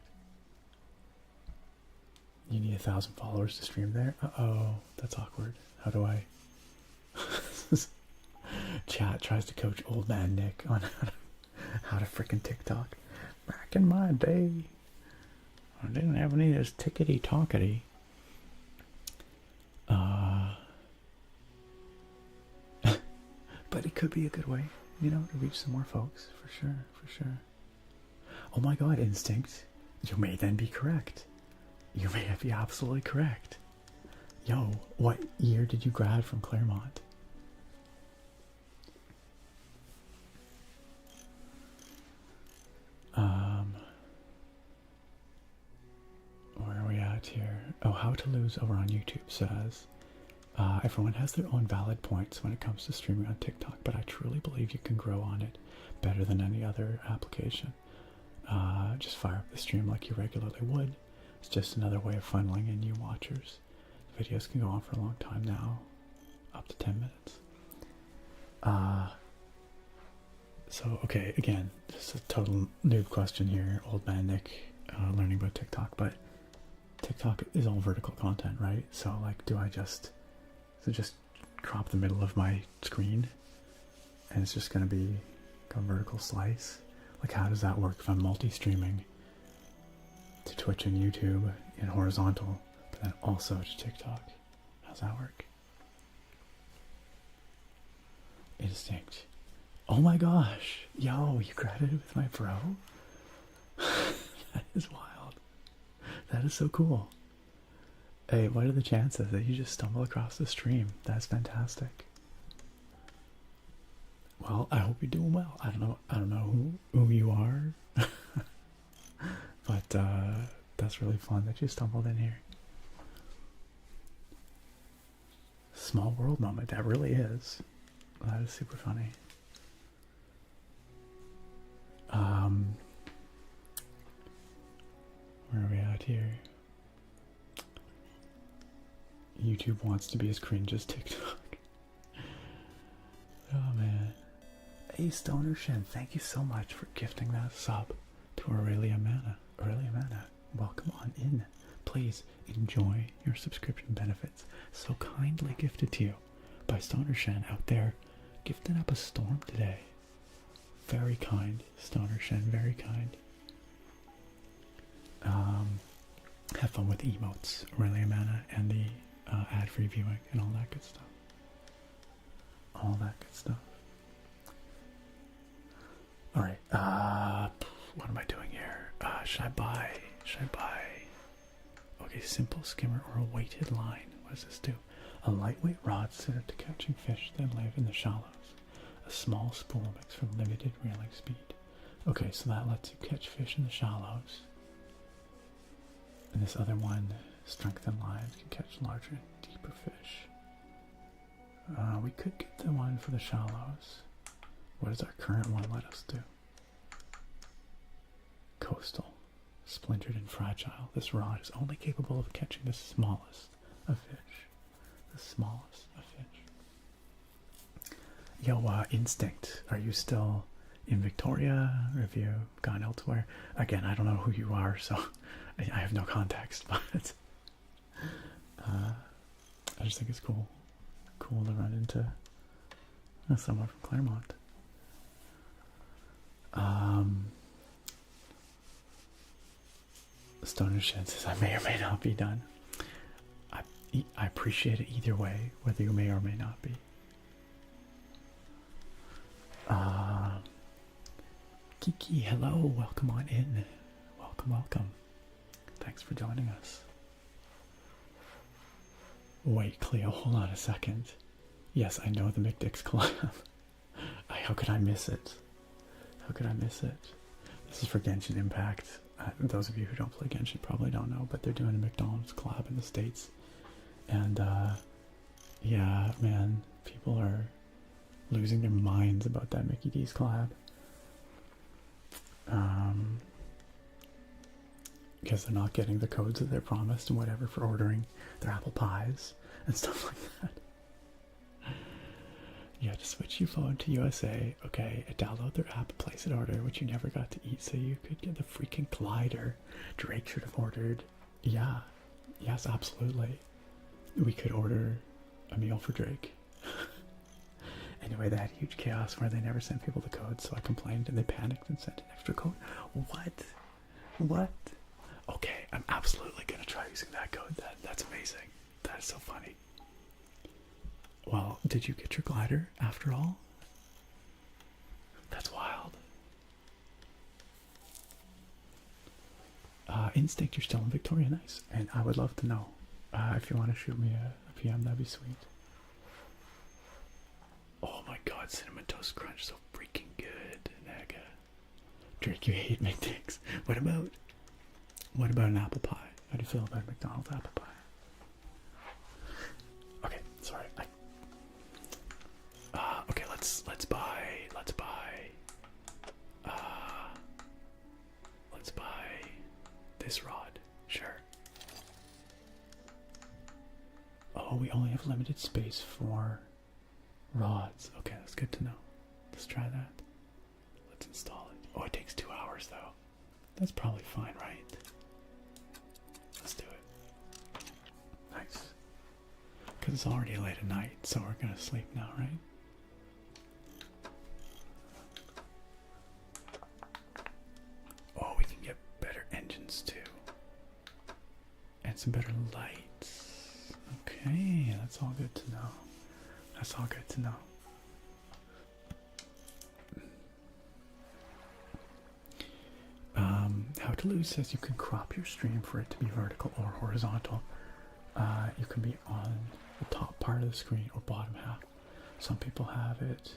You need 1,000 followers to stream there? Uh-oh, that's awkward. How do I... Chat tries to coach old man Nick on how to frickin' TikTok. Back in my day, I didn't have any of this tickety-talkety. But it could be a good way, you know, to reach some more folks, for sure, for sure. Oh my god, Instinct, you may then be correct. You may be absolutely correct. Yo, what year did you grad from Claremont? Where are we at here? Oh, How to Lose over on YouTube says, everyone has their own valid points when it comes to streaming on TikTok, but I truly believe you can grow on it better than any other application. Just fire up the stream like you regularly would. It's just another way of funneling in new watchers. The videos can go on for a long time now, up to 10 minutes. So, okay, again, just a total noob question here, old man Nick, learning about TikTok, but TikTok is all vertical content, right? So, like, do I just crop the middle of my screen, and it's just going to be a vertical slice? Like, how does that work if I'm multi-streaming to Twitch and YouTube in horizontal, but then also to TikTok? How's that work? Instinct. Oh my gosh. Yo, you graduated with my bro? That is wild. That is so cool. Hey, what are the chances that you just stumble across the stream? That's fantastic. Well, I hope you're doing well. I don't know who you are. But that's really fun that you stumbled in here. Small world moment, that really is. That is super funny. Where are we at here? YouTube wants to be as cringe as TikTok. Oh man. Hey Stoner Shen, thank you so much for gifting that sub to Aurelia Mana. Aurelia Mana, welcome on in. Please enjoy your subscription benefits so kindly gifted to you by Stoner Shen out there gifting up a storm today. Very kind, Stoner Shen, very kind. Have fun with emotes, Aurelia Mana, and the ad-free viewing and all that good stuff. All that good stuff. Alright, what am I doing here? Should I buy? Okay, simple skimmer or a weighted line. What does this do? A lightweight rod suited to catching fish that live in the shallows. A small spool mix for limited reeling speed. Okay, so that lets you catch fish in the shallows. And this other one, strengthened lines, can catch larger and deeper fish. We could get the one for the shallows. What does our current one let us do? Coastal. splintered and fragile. This rod is only capable of catching the smallest of fish. The smallest of fish. Yo, Instinct, are you still in Victoria, or have you gone elsewhere? Again, I don't know who you are, so I have no context, but I just think it's cool to run into someone from Claremont. Stoner Shed says I may or may not be done. I appreciate it either way, whether you may or may not be. Kiki, hello, welcome on in. Welcome. Thanks for joining us. Wait, Cleo, hold on a second. Yes, I know the McDick's collab. How could I miss it? This is for Genshin Impact. Those of you who don't play Genshin probably don't know, but they're doing a McDonald's collab in the States. And, yeah, man, people are losing their minds about that Mickey D's collab. Because they're not getting the codes that they're promised and whatever for ordering their apple pies and stuff like that. You had to switch your phone to USA, okay, download their app, place an order, which you never got to eat, so you could get the freaking glider Drake should have ordered. Yeah, yes, absolutely. We could order a meal for Drake. Anyway, they had huge chaos where they never sent people the code, so I complained and they panicked and sent an extra code. What? Okay, I'm absolutely gonna try using that code. That's amazing. That is so funny. Well, did you get your glider after all? That's wild. Instinct, you're still in Victoria, nice. And I would love to know. If you want to shoot me a PM, that'd be sweet. Oh my god, Cinnamon Toast Crunch, so freaking good. Naga. Drake, you hate McDicks. What about an apple pie? How do you feel about McDonald's apple pie? Okay, sorry. Okay, let's buy this rod. Sure. Oh, we only have limited space for rods. Okay, that's good to know. Let's try that. Let's install it. Oh, it takes 2 hours though. That's probably fine, right? Let's do it. Nice. Because it's already late at night, so we're gonna sleep now, right? Oh, we can get better engines too. And some better lights. Okay, that's all good to know. How to Lose says you can crop your stream for it to be vertical or horizontal. You can be on the top part of the screen or bottom half. Some people have it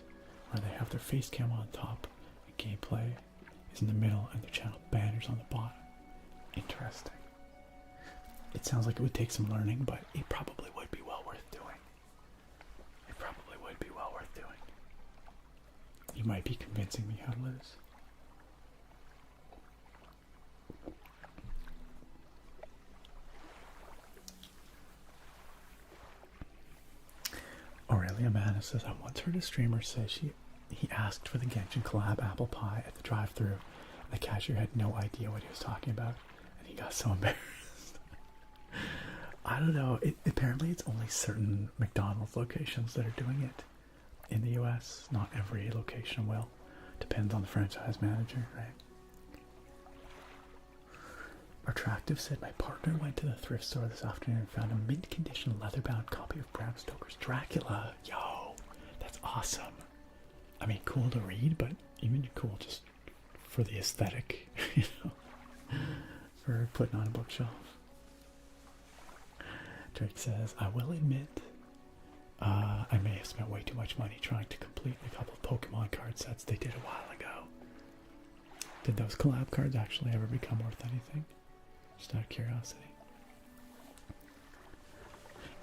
where they have their face cam on top and gameplay is in the middle and their channel banners on the bottom. Interesting. It sounds like it would take some learning, but it probably would be well worth doing. You might be convincing me how to lose. Aurelia Manna says, I once heard a streamer say he asked for the Genshin collab apple pie at the drive-thru, and the cashier had no idea what he was talking about, and he got so embarrassed. I don't know. Apparently it's only certain McDonald's locations that are doing it in the US. Not every location will. Depends on the franchise manager, right? Attractive said, my partner went to the thrift store this afternoon and found a mint-condition leather-bound copy of Bram Stoker's Dracula. Yo, that's awesome. I mean, cool to read, but even cool just for the aesthetic, you know, for putting on a bookshelf. Drake says, I will admit, I may have spent way too much money trying to complete a couple of Pokemon card sets they did a while ago. Did those collab cards actually ever become worth anything? Just out of curiosity.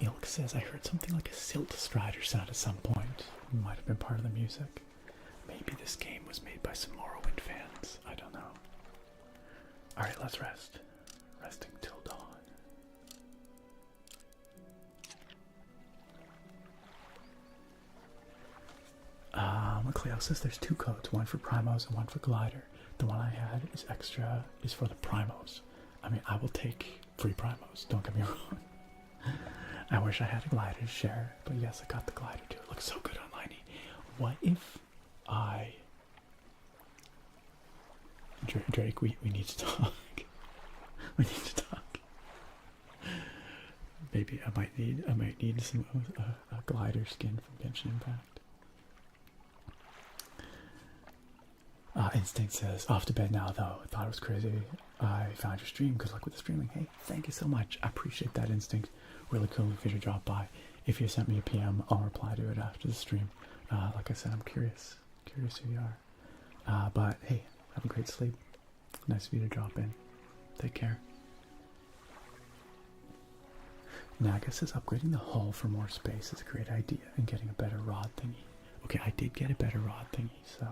Ilk says, I heard something like a Silt Strider sound at some point. It might have been part of the music. Maybe this game was made by some Morrowind fans. I don't know. Alright, let's rest. Resting till dawn. Cleo says there's 2 codes, one for primos and one for glider. The one I had is extra, is for the primos. I mean, I will take free primos, don't get me wrong. I wish I had a glider to share, but yes, I got the glider too. It looks so good on Liney. What if I... Drake, we need to talk. We need to talk. Maybe I might need some a glider skin from Genshin Impact. Instinct says, off to bed now though. I thought it was crazy. I found your stream. Good luck with the streaming. Hey, thank you so much. I appreciate that, Instinct. Really cool if you could drop by. If you sent me a PM, I'll reply to it after the stream. Like I said, I'm curious who you are. But hey, have a great sleep. Nice of you to drop in. Take care. Naga says upgrading the hull for more space is a great idea and getting a better rod thingy. Okay, I did get a better rod thingy, so...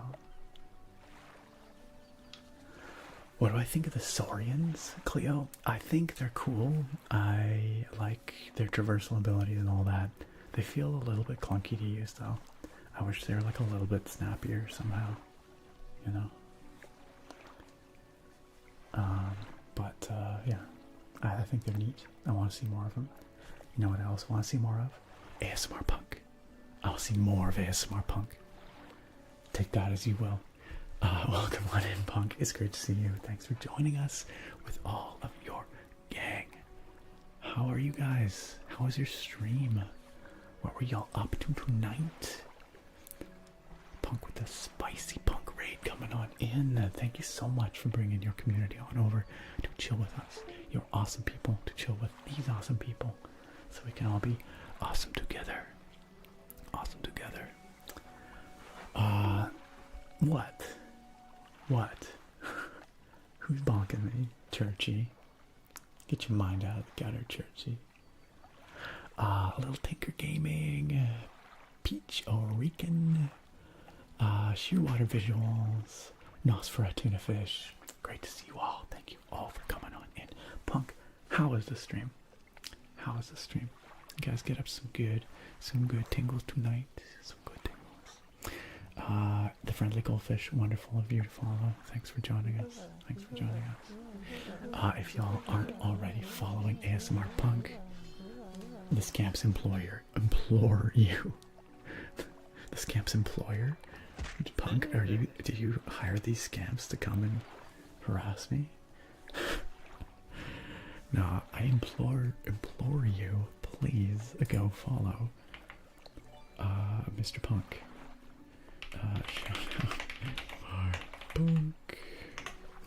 What do I think of the Saurians, Cleo? I think they're cool. I like their traversal abilities and all that. They feel a little bit clunky to use though. I wish they were like a little bit snappier somehow, you know? Yeah, I think they're neat. I want to see more of them. You know what I also want to see more of? ASMR Punk. I'll see more of ASMR Punk. Take that as you will. Welcome on in, Punk. It's great to see you. Thanks for joining us with all of your gang. How are you guys? How was your stream? What were y'all up to tonight? Punk with the spicy Punk raid coming on in. Thank you so much for bringing your community on over to chill with us. You're awesome people to chill with these awesome people, so we can all be awesome together. Awesome together. What? Who's bonking me? Churchy. Get your mind out of the gutter, Churchy. A little Tinker Gaming. Peach Orican. Shearwater Visuals. Nosferatu Tuna Fish. Great to see you all. Thank you all for coming on in. Punk, how was the stream? How was the stream? You guys get up some good tingles tonight. Some good tingles. The Friendly Goldfish, wonderful of you to follow. Thanks for joining us. If y'all aren't already following ASMR Punk, the Scamp's employer, implore you. The Scamp's employer? Punk, do you hire these scamps to come and harass me? No, I implore you, please go follow Mr. Punk. Shout out Punk,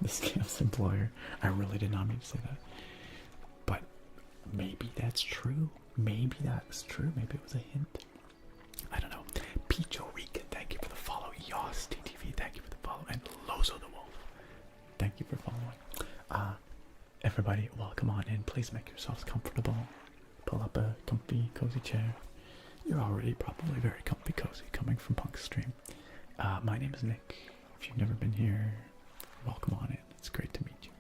the Scamp's employer. I really did not mean to say that, but maybe that's true. Maybe that's true. Maybe it was a hint. I don't know. Peach Orican, thank you for the follow. Yos TTV, thank you for the follow. And Lozo the Wolf, thank you for following. Everybody, welcome on in. Please make yourselves comfortable. Pull up a comfy, cozy chair. You're already probably very comfy, cozy coming from Punk's stream. My name is Nick. If you've never been here, welcome on in. It's great to meet you.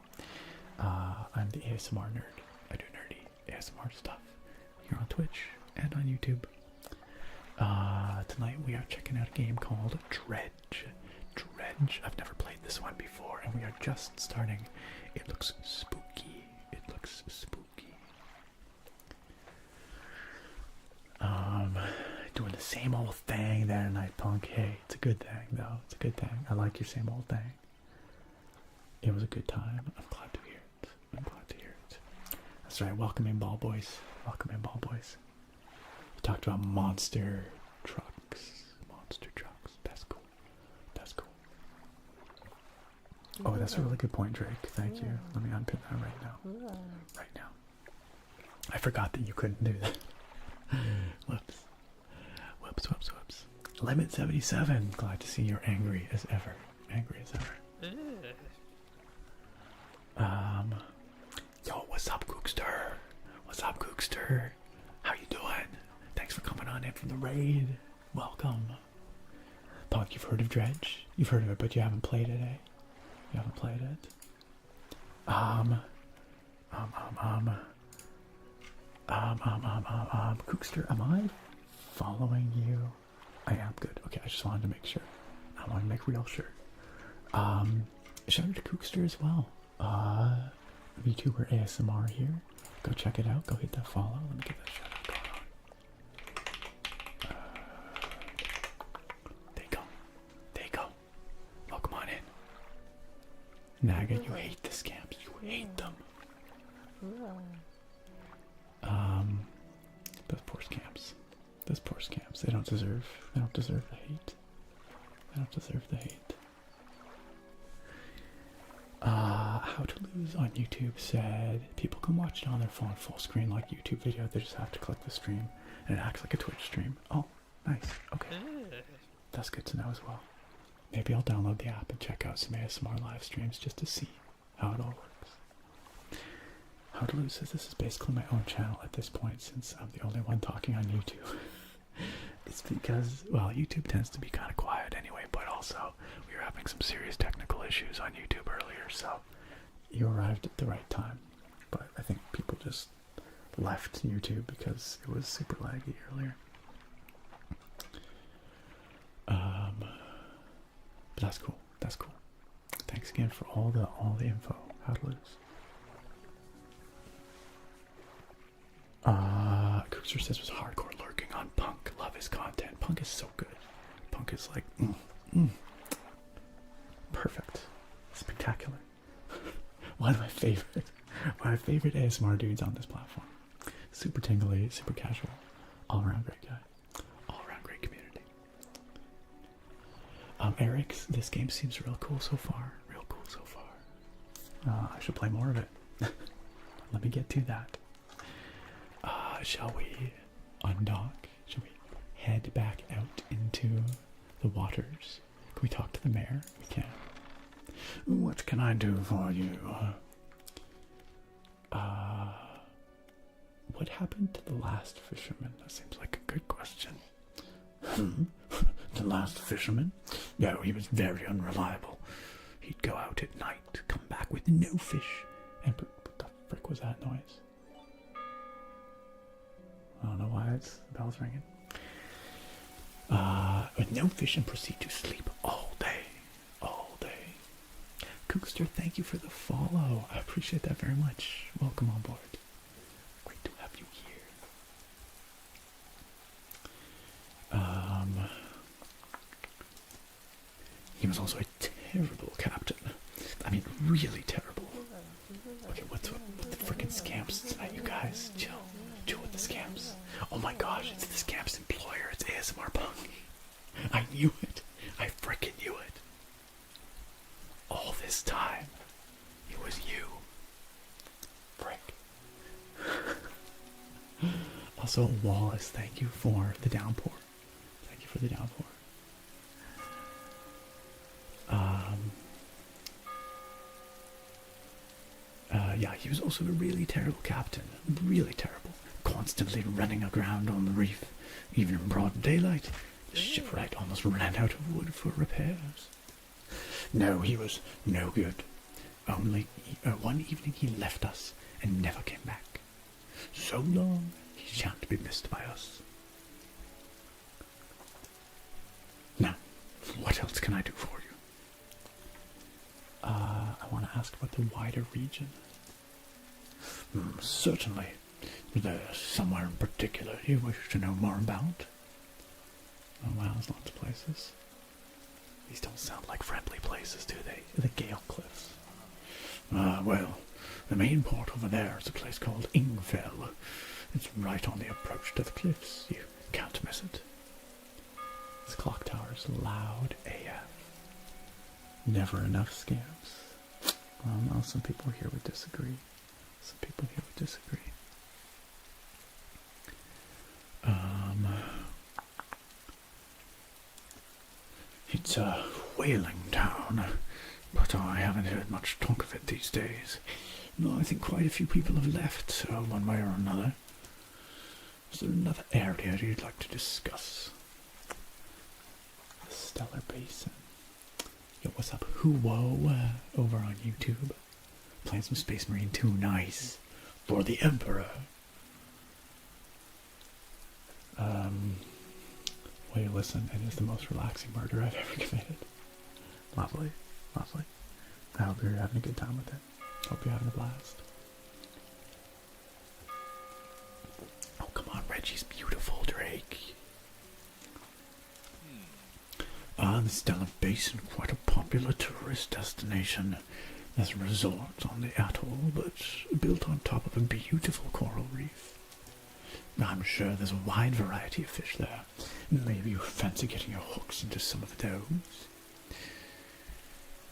I'm the ASMR nerd. I do nerdy ASMR stuff here on Twitch and on YouTube. Tonight we are checking out a game called Dredge. I've never played this one before, and we are just starting. It looks spooky. Doing the same old thing there tonight, Punk. Hey, it's a good thing, though. It's a good thing. I like your same old thing. It was a good time. I'm glad to hear it. That's right. Welcome in, ball boys. We talked about monster trucks. That's cool. Oh, that's a really good point, Drake. Thank you. Let me unpin that right now. I forgot that you couldn't do that. Whoops. Limit 77. Glad to see you're angry as ever. Yo, what's up, Cookster? How you doing? Thanks for coming on in from the raid. Welcome. Punk, you've heard of Dredge? You've heard of it, but you haven't played it, eh? You haven't played it? Um, Cookster, am I following you? I am good. Okay, I just wanted to make sure. I want to make real sure. Shout out to Cookster as well. VTuber ASMR here. Go check it out. Go hit that follow. Let me get that shout out going on. There you go. There you go. Welcome on in. Naga, you hate the scamps. You hate them. Those poor scamps. Those poor scamps. They don't deserve the hate. They don't deserve the hate. How to Lose on YouTube said people can watch it on their phone full screen like YouTube video. They just have to click the stream and it acts like a Twitch stream. Oh, nice. Okay. That's good to know as well. Maybe I'll download the app and check out some ASMR live streams just to see how it all works. How to Lose says this is basically my own channel at this point since I'm the only one talking on YouTube. It's because, well, YouTube tends to be kind of quiet anyway, but also we were having some serious technical issues on YouTube earlier, so you arrived at the right time. But I think people just left YouTube because it was super laggy earlier. But that's cool. That's cool. Thanks again for all the info. How to Lose. Cookster says was hardcore lurking on Punk. Love his content. Punk is so good. Punk is like perfect. Spectacular. One of my favorite ASMR dudes on this platform. Super tingly, super casual. All around great guy. All around great community. Eric's, this game seems real cool so far. Real cool so far. I should play more of it. Let me get to that. Shall we undock? Shall we head back out into the waters? Can we talk to the mayor? We can. What can I do for you? What happened to the last fisherman? That seems like a good question. The last fisherman? No, he was very unreliable. He'd go out at night, come back with no fish. And what the frick was that noise? I don't know why the bell's ringing. With no fish and proceed to sleep all day. All day. Cookster, thank you for the follow. I appreciate that very much. Welcome on board. Great to have you here. He was also a terrible captain. I mean, really terrible. Okay, what the frickin' scamps tonight, you guys? Chill. Chill with the scamps. Oh my gosh, it's the scamps employer. It's ASMR Punk. I knew it. I frickin' knew it. All this time, it was you. Frick. Also, Wallace, thank you for the downpour. Thank you for the downpour. Yeah, he was also a really terrible captain. Really terrible. Constantly running aground on the reef. Even in broad daylight, the shipwright almost ran out of wood for repairs. No, he was no good. Only one evening he left us and never came back. So long, he shan't be missed by us. Now, what else can I do for you? I want to ask about the wider region. Certainly. Is there somewhere in particular you wish to know more about? Oh wow, there's lots of places. These don't sound like friendly places, do they? The Gale Cliffs. Well, the main port over there is a place called Ingfell. It's right on the approach to the cliffs. You can't miss it. This clock tower is loud AF. Never enough scams. Well, some people here would disagree. Some people here would disagree. It's a whaling town, but I haven't heard much talk of it these days. No, I think quite a few people have left, one way or another. Is there another area you'd like to discuss? The Stellar Basin. Yo, what's up, Huwo, over on YouTube? Playing some Space Marine 2, nice. For the Emperor. Wait, listen, it is the most relaxing murder I've ever committed. Lovely, lovely. I hope you're having a good time with it. Hope you're having a blast. Oh, come on, Reggie's beautiful, Drake. The Stellar Basin, quite a popular tourist destination. There's a resort on the atoll, but built on top of a beautiful coral reef. I'm sure there's a wide variety of fish there. Maybe you fancy getting your hooks into some of those.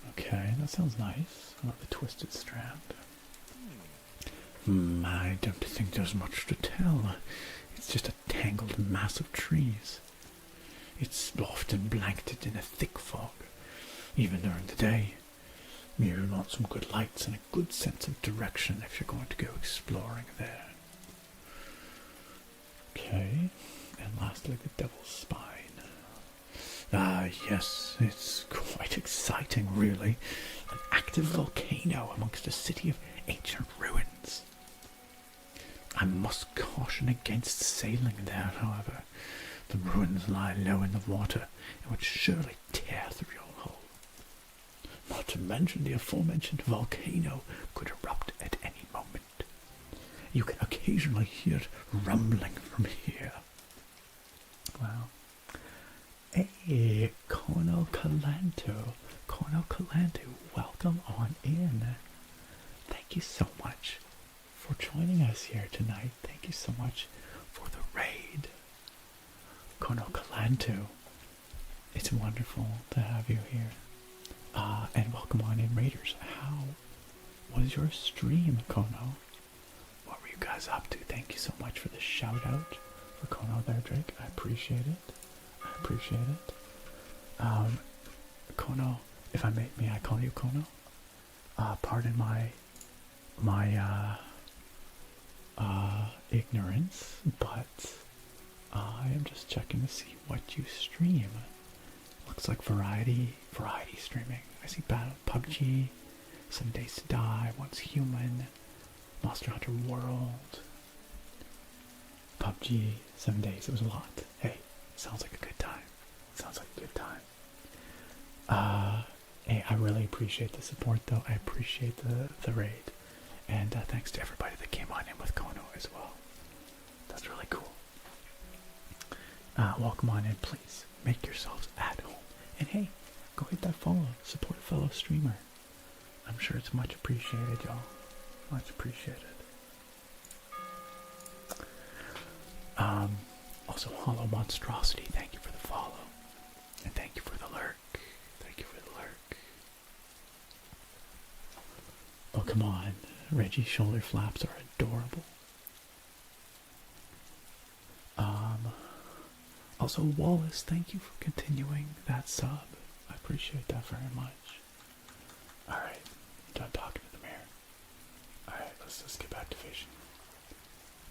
Okay, that sounds nice. I love the twisted strand. I don't think there's much to tell. It's just a tangled mass of trees. It's often blanketed in a thick fog, even during the day. You want some good lights and a good sense of direction if you're going to go exploring there. Okay, and lastly the Devil's Spine. Yes, it's quite exciting, really. An active volcano amongst a city of ancient ruins. I must caution against sailing there, however. The ruins lie low in the water and would surely tear through your hull. Not to mention the aforementioned volcano could erupt at any moment. You can occasionally hear it rumbling from here. Wow. Hey, Kono Kalanto. Kono Kalanto, welcome on in. Thank you so much for joining us here tonight. Thank you so much for the raid. Kono Kalanto, it's wonderful to have you here. And welcome on in, Raiders. How was your stream, Kono? What were you guys up to? Thank you so much for the shout out for Kono there, Drake. I appreciate it. I appreciate it. Kono, if I may I call you Kono? Pardon my ignorance, but I am just checking to see what you stream. Looks like variety streaming. I see PUBG, 7 Days to Die, Once Human, Monster Hunter World, PUBG, 7 days. It was a lot. Hey, sounds like a good time. Sounds like a good time. Hey, I really appreciate the support, though. I appreciate the raid, and thanks to everybody that came on in with Kono as well. That's really cool. Welcome on in, please. Make yourselves at home. And hey, go hit that follow. Support a fellow streamer. I'm sure it's much appreciated, y'all. Much appreciated. Also, Hollow Monstrosity, thank you for the follow. And thank you for the lurk. Thank you for the lurk. Oh, come on. Reggie's shoulder flaps are adorable. Also, Wallace, thank you for continuing that sub. I appreciate that very much. Alright, done talking to the mayor. Alright, let's get back to fishing.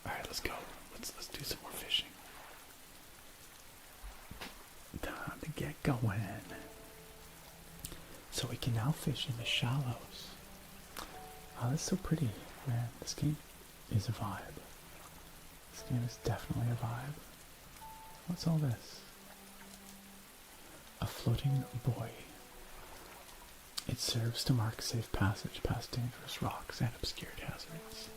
Alright, let's go. Let's do some more fishing. Time to get going. So we can now fish in the shallows. Oh, that's so pretty, man. This game is a vibe. This game is definitely a vibe. What's all this? A floating buoy. It serves to mark safe passage past dangerous rocks and obscured hazards.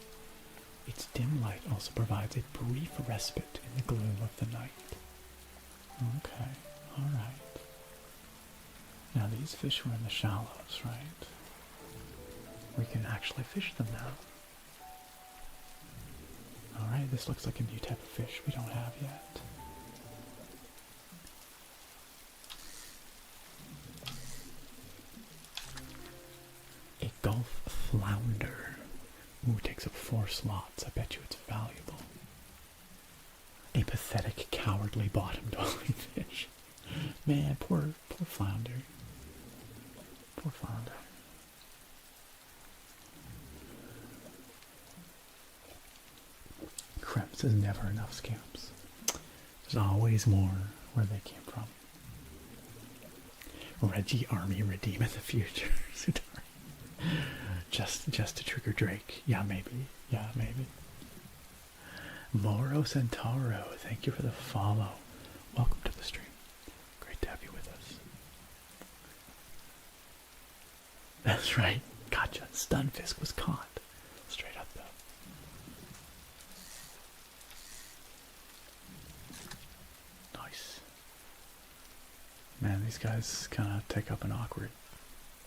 Its dim light also provides a brief respite in the gloom of the night. Okay, alright. Now these fish were in the shallows, right? We can actually fish them now. Alright, this looks like a new type of fish we don't have yet. A Gulf flounder. Ooh, takes up 4 slots. I bet you it's valuable. A pathetic, cowardly bottom-dwelling fish. Man, poor flounder. Poor flounder. Krebs is never enough scamps. There's always more where they came from. Reggie Army redeem in the future. just to trigger Drake. Yeah, maybe. Yeah, maybe. Moro Centauro, thank you for the follow. Welcome to the stream. Great to have you with us. That's right. Gotcha. Stunfisk was caught. Straight up though. Nice. Man, these guys kind of take up an awkward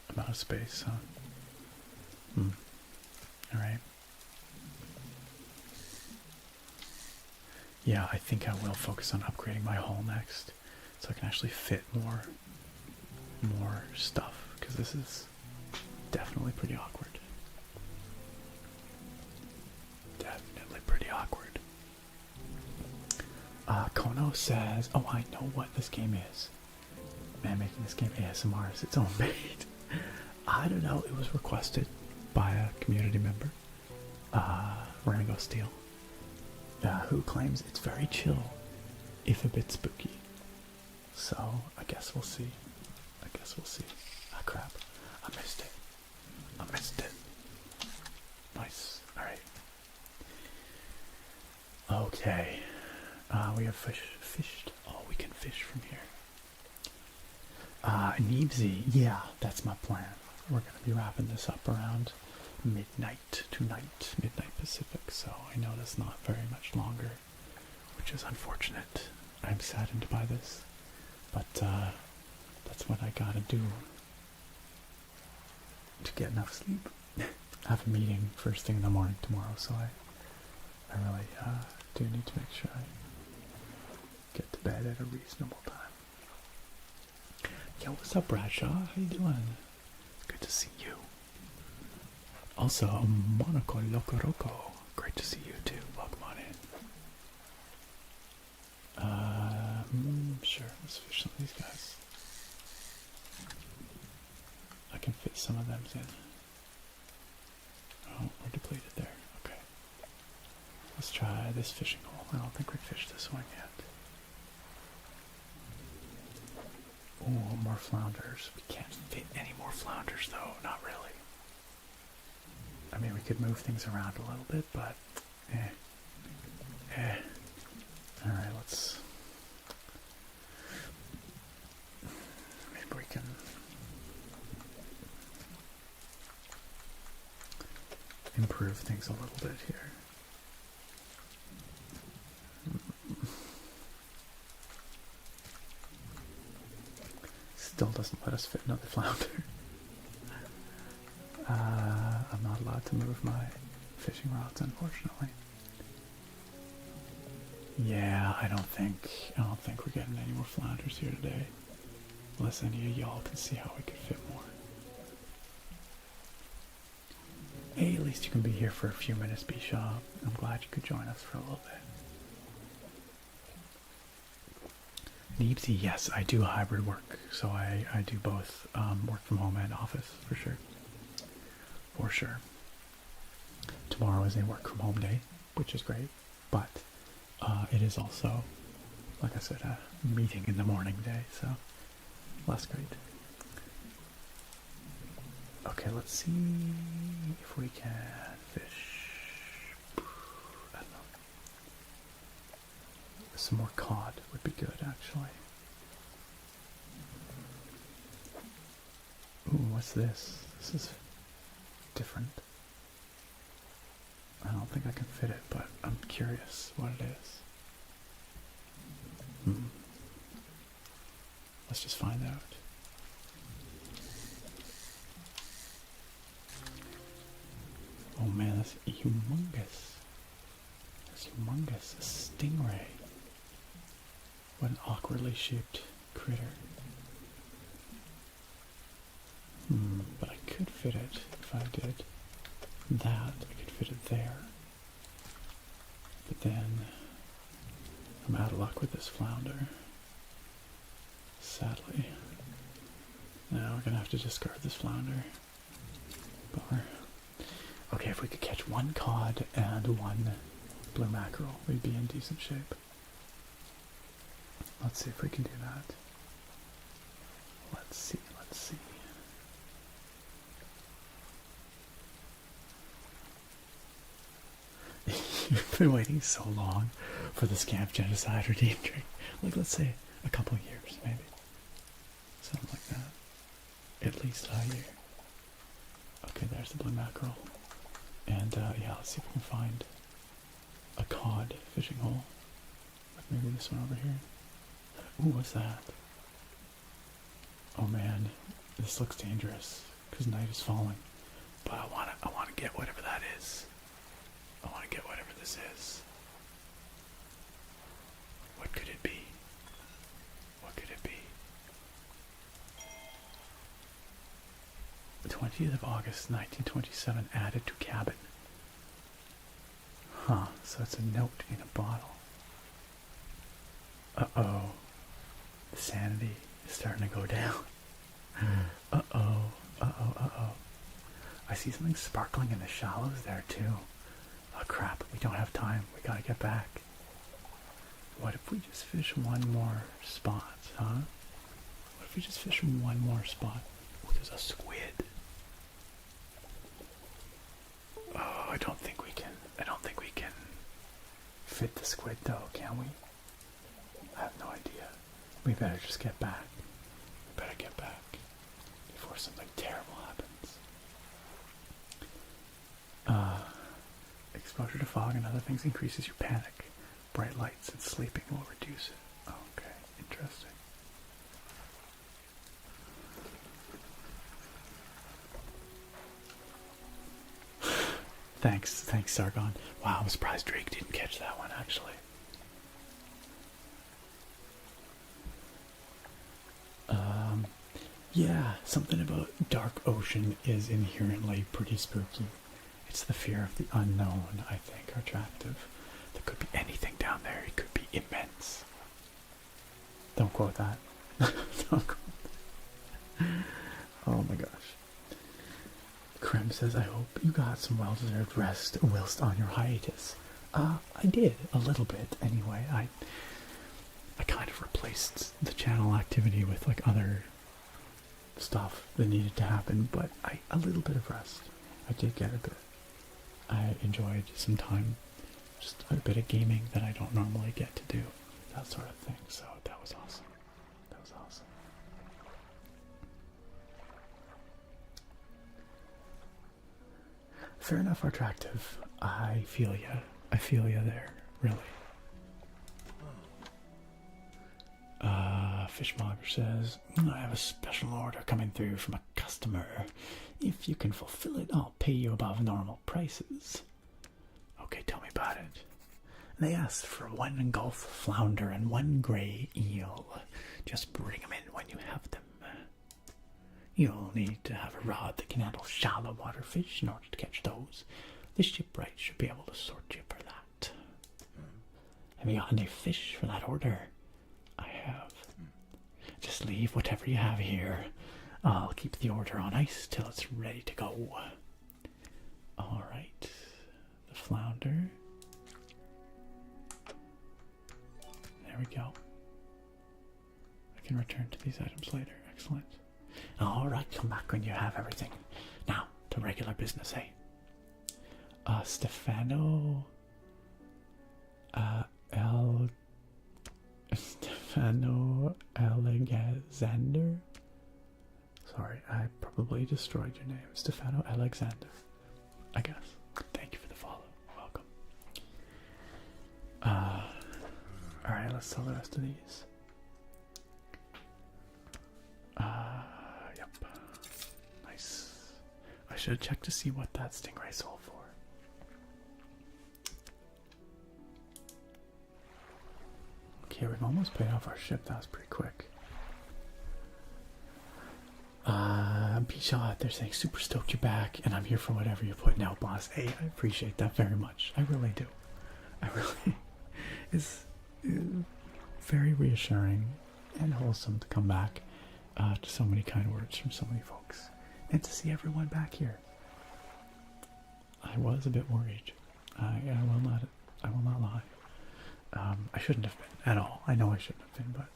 amount of space, huh? Alright. Yeah, I think I will focus on upgrading my hull next, so I can actually fit more stuff, because this is definitely pretty awkward. Definitely pretty awkward. Kono says, oh, I know what this game is. Man, making this game ASMR is its own bait. I don't know, it was requested by a community member, Rango Steel, who claims it's very chill, if a bit spooky. So, I guess we'll see. Ah, crap. I missed it. Nice. Alright. Okay. We have fished. Oh, we can fish from here. Neebsy. Yeah, that's my plan. We're going to be wrapping this up around midnight tonight, midnight Pacific, so I know that's not very much longer, which is unfortunate. I'm saddened by this, but that's what I gotta do to get enough sleep. I have a meeting first thing in the morning tomorrow, so I really do need to make sure I get to bed at a reasonable time. Yo, what's up, Bradshaw? How you doing? Good to see you. Also, Monaco Loco. Great to see you too. Welcome on in. Sure, let's fish some of these guys. I can fit some of them in. Oh, we're depleted there. Okay. Let's try this fishing hole. I don't think we fished this one yet. Oh, more flounders. We can't fit any more flounders though, not really. I mean, we could move things around a little bit, but Alright, let's... Maybe we can... improve things a little bit here. Still doesn't let us fit another flounder. I'm not allowed to move my fishing rods, unfortunately. Yeah, I don't think we're getting any more flounders here today. Unless any of y'all can see how we could fit more. Hey, at least you can be here for a few minutes, Bishaw. I'm glad you could join us for a little bit. Neepsy, yes, I do hybrid work. So I do both work from home and office, for sure. For sure. Tomorrow is a work from home day, which is great, but it is also, like I said, a meeting in the morning day, so less great. Okay, let's see if we can fish. I don't know. Some more cod would be good, actually. Ooh, what's this? This is different. I don't think I can fit it, but I'm curious what it is. Let's just find out. Oh man, that's humongous. That's humongous. A stingray. What an awkwardly shaped critter. But I could fit it if I did that. I could fit it there. But then I'm out of luck with this flounder. Sadly. Now we're gonna have to discard this flounder. Bummer. Okay, if we could catch one cod and one blue mackerel, we'd be in decent shape. Let's see if we can do that. Let's see. been waiting so long for the Scamp Genocide redeem drink. Like, let's say a couple of years, maybe. Something like that. At least a year. Okay, there's the blue mackerel. And, yeah, let's see if we can find a cod fishing hole. Like maybe this one over here. Ooh, what's that? Oh man, this looks dangerous because night is falling. But I wanna get whatever that is. I wanna get whatever this is. What could it be? What could it be? The 20th of August, 1927, added to cabin. Huh, so it's a note in a bottle. Uh-oh. The sanity is starting to go down. Uh-oh. Uh-oh, uh-oh. I see something sparkling in the shallows there, too. Oh, crap. We don't have time. We gotta get back. What if we just fish one more spot, huh? What if we just fish one more spot? Oh, there's a squid. Oh, I don't think we can fit the squid, though, can we? I have no idea. We better just get back. We better get back before something terrible happens. Exposure to fog and other things increases your panic. Bright lights and sleeping will reduce it. Okay, interesting. Thanks, Sargon. Wow, I'm surprised Drake didn't catch that one, actually. Yeah, something about dark ocean is inherently pretty spooky. It's the fear of the unknown, I think, are attractive. There could be anything down there. It could be immense. Don't quote that. Don't quote that. Oh my gosh. Krem says, I hope you got some well-deserved rest whilst on your hiatus. I did, a little bit, anyway. I kind of replaced the channel activity with, like, other stuff that needed to happen, but a little bit of rest. I did get a bit. I enjoyed some time, just a bit of gaming that I don't normally get to do, that sort of thing, so that was awesome. That was awesome. Fair enough, attractive. I feel ya. I feel ya there, really. Fishmonger says, I have a special order coming through from a customer. If you can fulfill it, I'll pay you above normal prices. Okay, tell me about it. They asked for 1 Gulf flounder and 1 gray eel. Just bring them in when you have them. You'll need to have a rod that can handle shallow water fish in order to catch those. The shipwright should be able to sort you for that. Have you got any fish for that order? I have. Just leave whatever you have here. I'll keep the order on ice till it's ready to go. Alright. The flounder. There we go. I can return to these items later. Excellent. Alright, come back when you have everything. Now, to regular business, hey? Stefano Alexander? Sorry, I probably destroyed your name. Stefano Alexander, I guess. Thank you for the follow. Welcome. Alright, let's sell the rest of these. Yep. Nice. I should have checked to see what that stingray sold for. Okay, we've almost paid off our ship. That was pretty quick. B-Shot, they're saying super stoked you're back, and I'm here for whatever you're putting out, boss. Hey, I appreciate that very much. I really do. I really... It's very reassuring and wholesome to come back to so many kind words from so many folks, and to see everyone back here. I was a bit worried. I will not lie. I shouldn't have been at all. I know I shouldn't have been, but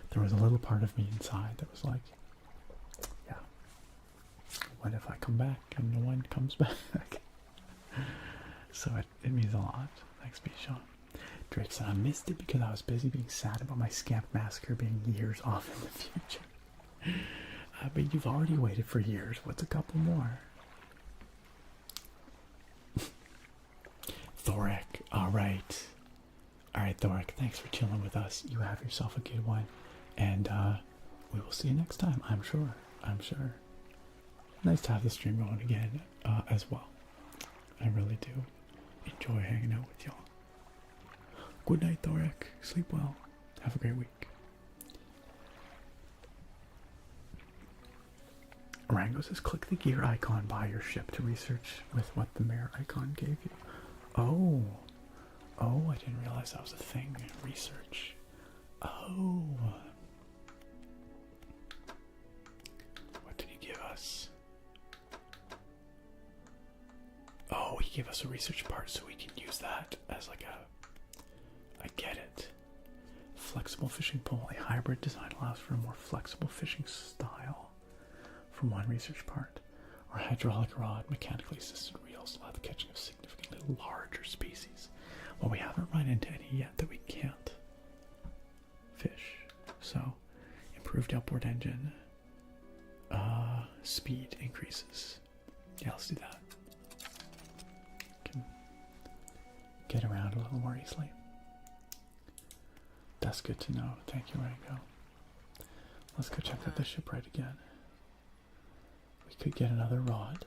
there was a little part of me inside that was like, yeah, what if I come back and no one comes back? So it means a lot. Thanks, Bichon. Drake said, I missed it because I was busy being sad about my Scamp Massacre being years off in the future. But you've already waited for years. What's a couple more? Thoric, alright. Alright, Thoric, thanks for chilling with us. You have yourself a good one. And we will see you next time, I'm sure. I'm sure. Nice to have the stream going again as well. I really do enjoy hanging out with y'all. Good night, Thoric. Sleep well. Have a great week. Rango says, click the gear icon by your ship to research with what the mirror icon gave you. Oh. Oh, I didn't realize that was a thing. Research. Oh. What did he give us? Oh, he gave us a research part so we can use that as like a... I get it. Flexible fishing pole. A hybrid design allows for a more flexible fishing style from one research part. Or hydraulic rod, mechanically assisted reels allow the catching of significantly larger species. Well, we haven't run into any yet that we can't fish. So, improved outboard engine. Speed increases. Yeah, let's do that. Can get around a little more easily. That's good to know. Thank you, Rango. Let's go check out the shipwright again. We could get another rod.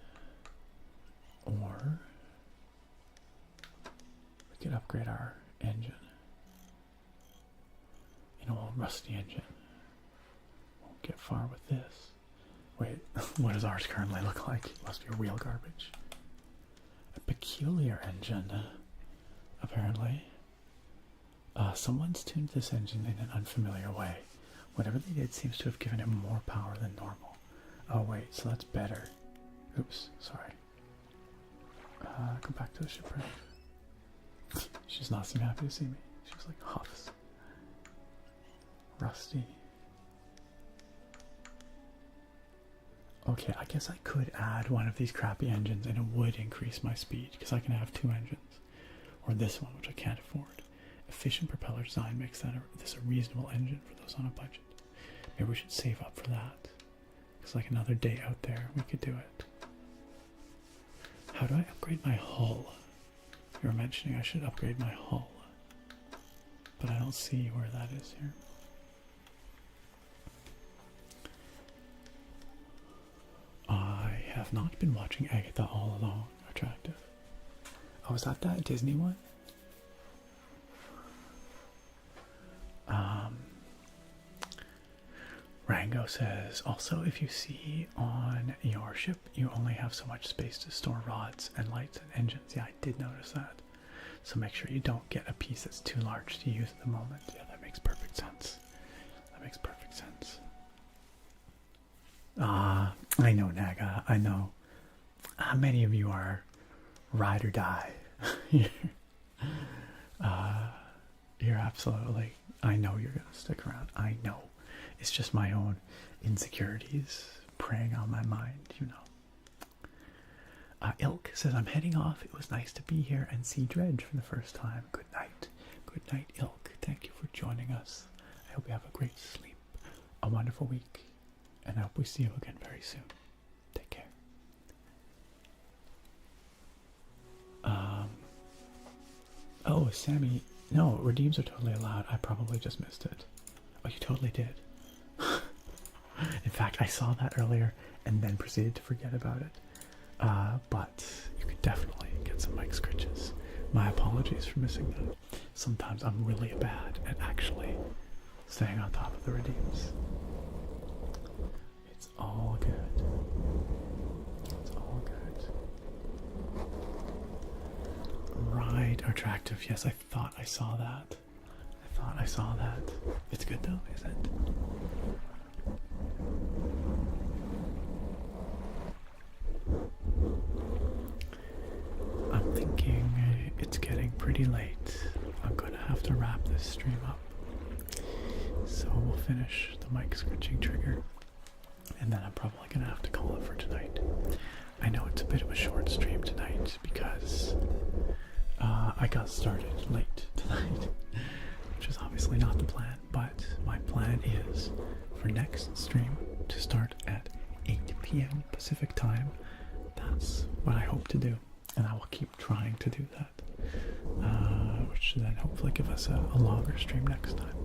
Or we could upgrade our engine. You know, old rusty engine. Won't get far with this. Wait, what does ours currently look like? It must be real garbage. A peculiar engine, apparently. Someone's tuned this engine in an unfamiliar way. Whatever they did seems to have given it more power than normal. Oh wait, so that's better. Oops, sorry. Go back to the shipwright. She does not seem happy to see me. She's like huffs. Rusty. Okay, I guess I could add one of these crappy engines and it would increase my speed because I can have two engines. Or this one, which I can't afford. Efficient propeller design makes this a reasonable engine for those on a budget. Maybe we should save up for that. Because like another day out there, we could do it. How do I upgrade my hull? You were mentioning I should upgrade my hull. But I don't see where that is here. I have not been watching Agatha all along. Attractive. Oh, is that Disney one? Rango says, also if you see on your ship, you only have so much space to store rods and lights and engines. Yeah, I did notice that. So make sure you don't get a piece that's too large to use at the moment. Yeah, that makes perfect sense. That makes perfect sense. I know, Naga, I know. How many of you are ride or die? You're absolutely, I know you're going to stick around. I know. It's just my own insecurities preying on my mind, you know. Ilk says, I'm heading off. It was nice to be here and see Dredge for the first time. Good night. Good night, Ilk. Thank you for joining us. I hope you have a great sleep, a wonderful week, and I hope we see you again very soon. Take care. Oh, Sammy. No, redeems are totally allowed. I probably just missed it. Oh, you totally did. In fact, I saw that earlier and then proceeded to forget about it. But you could definitely get some mic scritches. My apologies for missing that. Sometimes I'm really bad at actually staying on top of the redeems. It's all good. It's all good. Right, attractive. Yes, I thought I saw that. I saw that. It's good though, is it? I'm thinking it's getting pretty late. I'm gonna have to wrap this stream up. So we'll finish the mic scratching trigger. And then I'm probably gonna have to call it for tonight. I know it's a bit of a short stream tonight because I got started late tonight, which is obviously not the plan, but my plan is for next stream to start at 8 p.m. Pacific time. That's what I hope to do, and I will keep trying to do that, which should then hopefully give us a longer stream next time.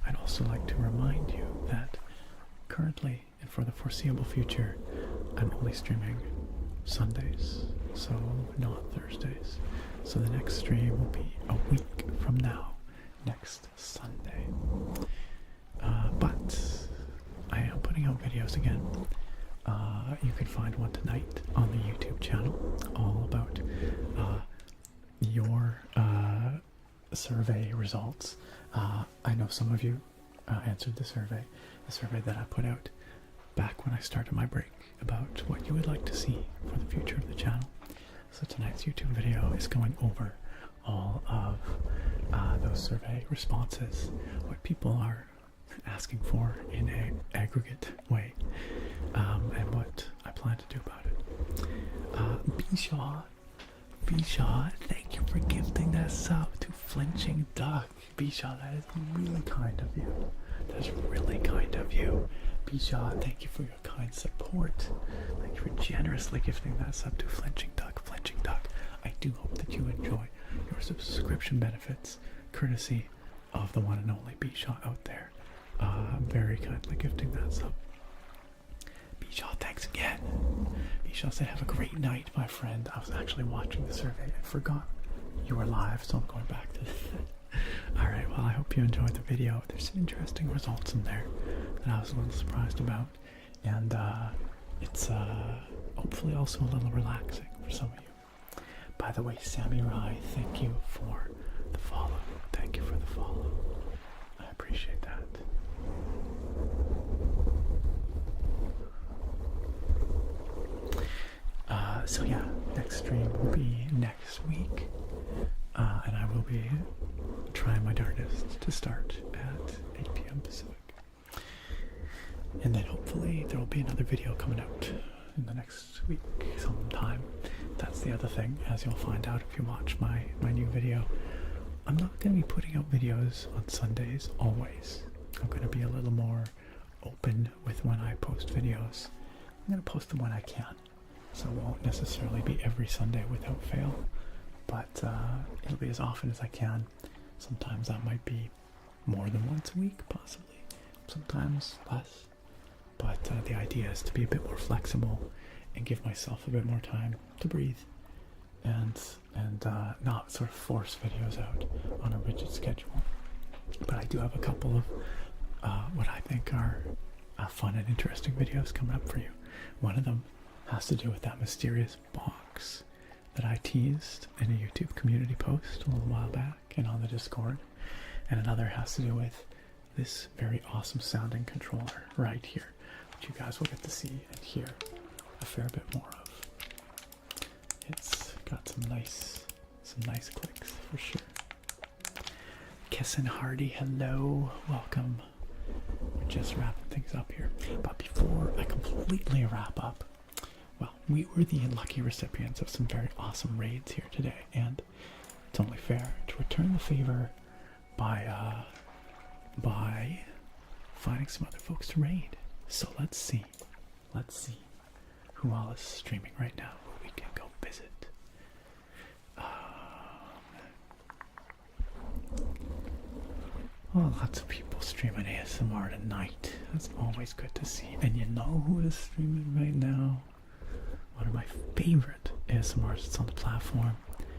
I'd also like to remind you that currently and for the foreseeable future, I'm only streaming Sundays, so not Thursdays. So the next stream will be a week from now, next Sunday. But I am putting out videos again. You can find one tonight on the YouTube channel, all about your survey results. I know some of you answered the survey that I put out back when I started my break about what you would like to see for the future of the channel. So tonight's YouTube video is going over all of those survey responses, what people are asking for in an aggregate way, and what I plan to do about it. Bishaw, thank you for gifting that sub to Flinching Duck. Bishaw, that is really kind of you. That's really kind of you. Bishaw, thank you for your kind support. Thank you for generously gifting that sub to Flinching Duck. Flinching Duck, I do hope that you enjoy your subscription benefits, courtesy of the one and only Bishaw out there. Very kindly gifting that sub. Bishaw, thanks again. Bishaw said, have a great night, my friend. I was actually watching the survey and forgot you were live, so I'm going back to this. Alright, well, I hope you enjoyed the video. There's some interesting results in there that I was a little surprised about, and it's hopefully also a little relaxing for some of you. By the way, Sammy Rai, thank you for the follow. Thank you for the follow. I appreciate that. So yeah, next stream will be next week, and I will be trying my darndest to start at 8 p.m. Pacific. And then hopefully there will be another video coming out in the next week sometime. That's the other thing, as you'll find out if you watch my new video. I'm not going to be putting out videos on Sundays always. I'm going to be a little more open with when I post videos. I'm going to post them when I can. So it won't necessarily be every Sunday without fail, but it'll be as often as I can. Sometimes that might be more than once a week, possibly. Sometimes less. But the idea is to be a bit more flexible and give myself a bit more time to breathe and not sort of force videos out on a rigid schedule. But I do have a couple of what I think are fun and interesting videos coming up for you. One of them has to do with that mysterious box that I teased in a YouTube community post a little while back and on the Discord, and another has to do with this very awesome sounding controller right here, which you guys will get to see and hear a fair bit more of. It's got some nice clicks for sure. Kessin Hardy, hello, welcome. We're just wrapping things up here, but before I completely wrap up, well, we were the lucky recipients of some very awesome raids here today, and it's only fair to return the favor by finding some other folks to raid. So let's see who all is streaming right now, who we can go visit. Oh, lots of people streaming ASMR tonight. That's always good to see. And you know who is streaming right now? One of my favorite ASMRs that's on the platform.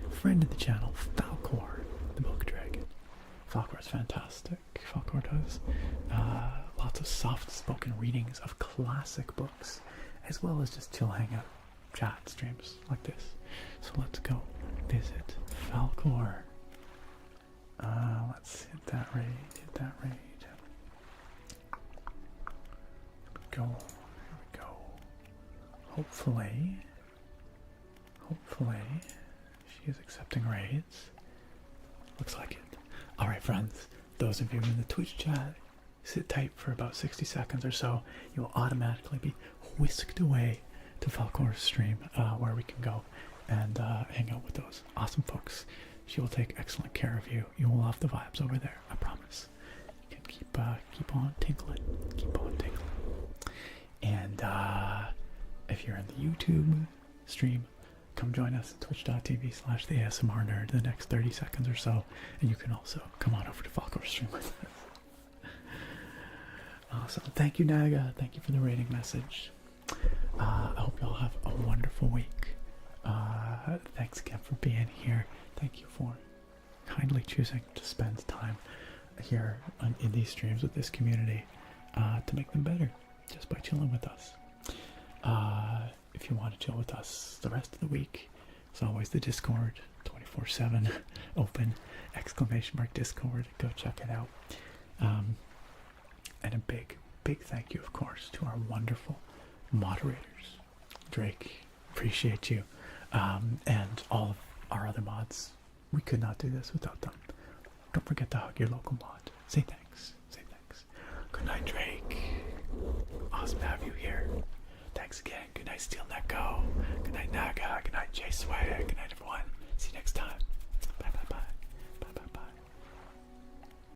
Friend of the channel, Falcor, the Milk Dragon. Falcor is fantastic. Falcor does lots of soft-spoken readings of classic books, as well as just chill hangout chat streams like this. So let's go visit Falcor. Let's hit that raid. Here we go. Hopefully she is accepting raids. Looks like it. Alright friends, those of you in the Twitch chat, sit tight for about 60 seconds or so. You will automatically be whisked away to Falcor's stream, where we can go and hang out with those awesome folks. She will take excellent care of you. You will love the vibes over there, I promise. You can keep on tinkling, keep on tinkling. And if you're in the YouTube stream, come join us at twitch.tv/theasmrnerd the next 30 seconds or so, and you can also come on over to Falcor's stream with us. Awesome. Thank you, Naga. Thank you for the rating message. I hope y'all have a wonderful week. Thanks again for being here. Thank you for kindly choosing to spend time here in these streams with this community to make them better just by chilling with us. If you want to chill with us the rest of the week, as always, the Discord 24/7 open !Discord. Go check it out. And a big thank you, of course, to our wonderful moderators. Drake, appreciate you. And all of our other mods. We could not do this without them. Don't forget to hug your local mod. Say thanks. Say thanks. Good night, Drake. Awesome to have you here. Thanks again. Good night, Steel Neko. Good night, Naga. Good night, J Swag.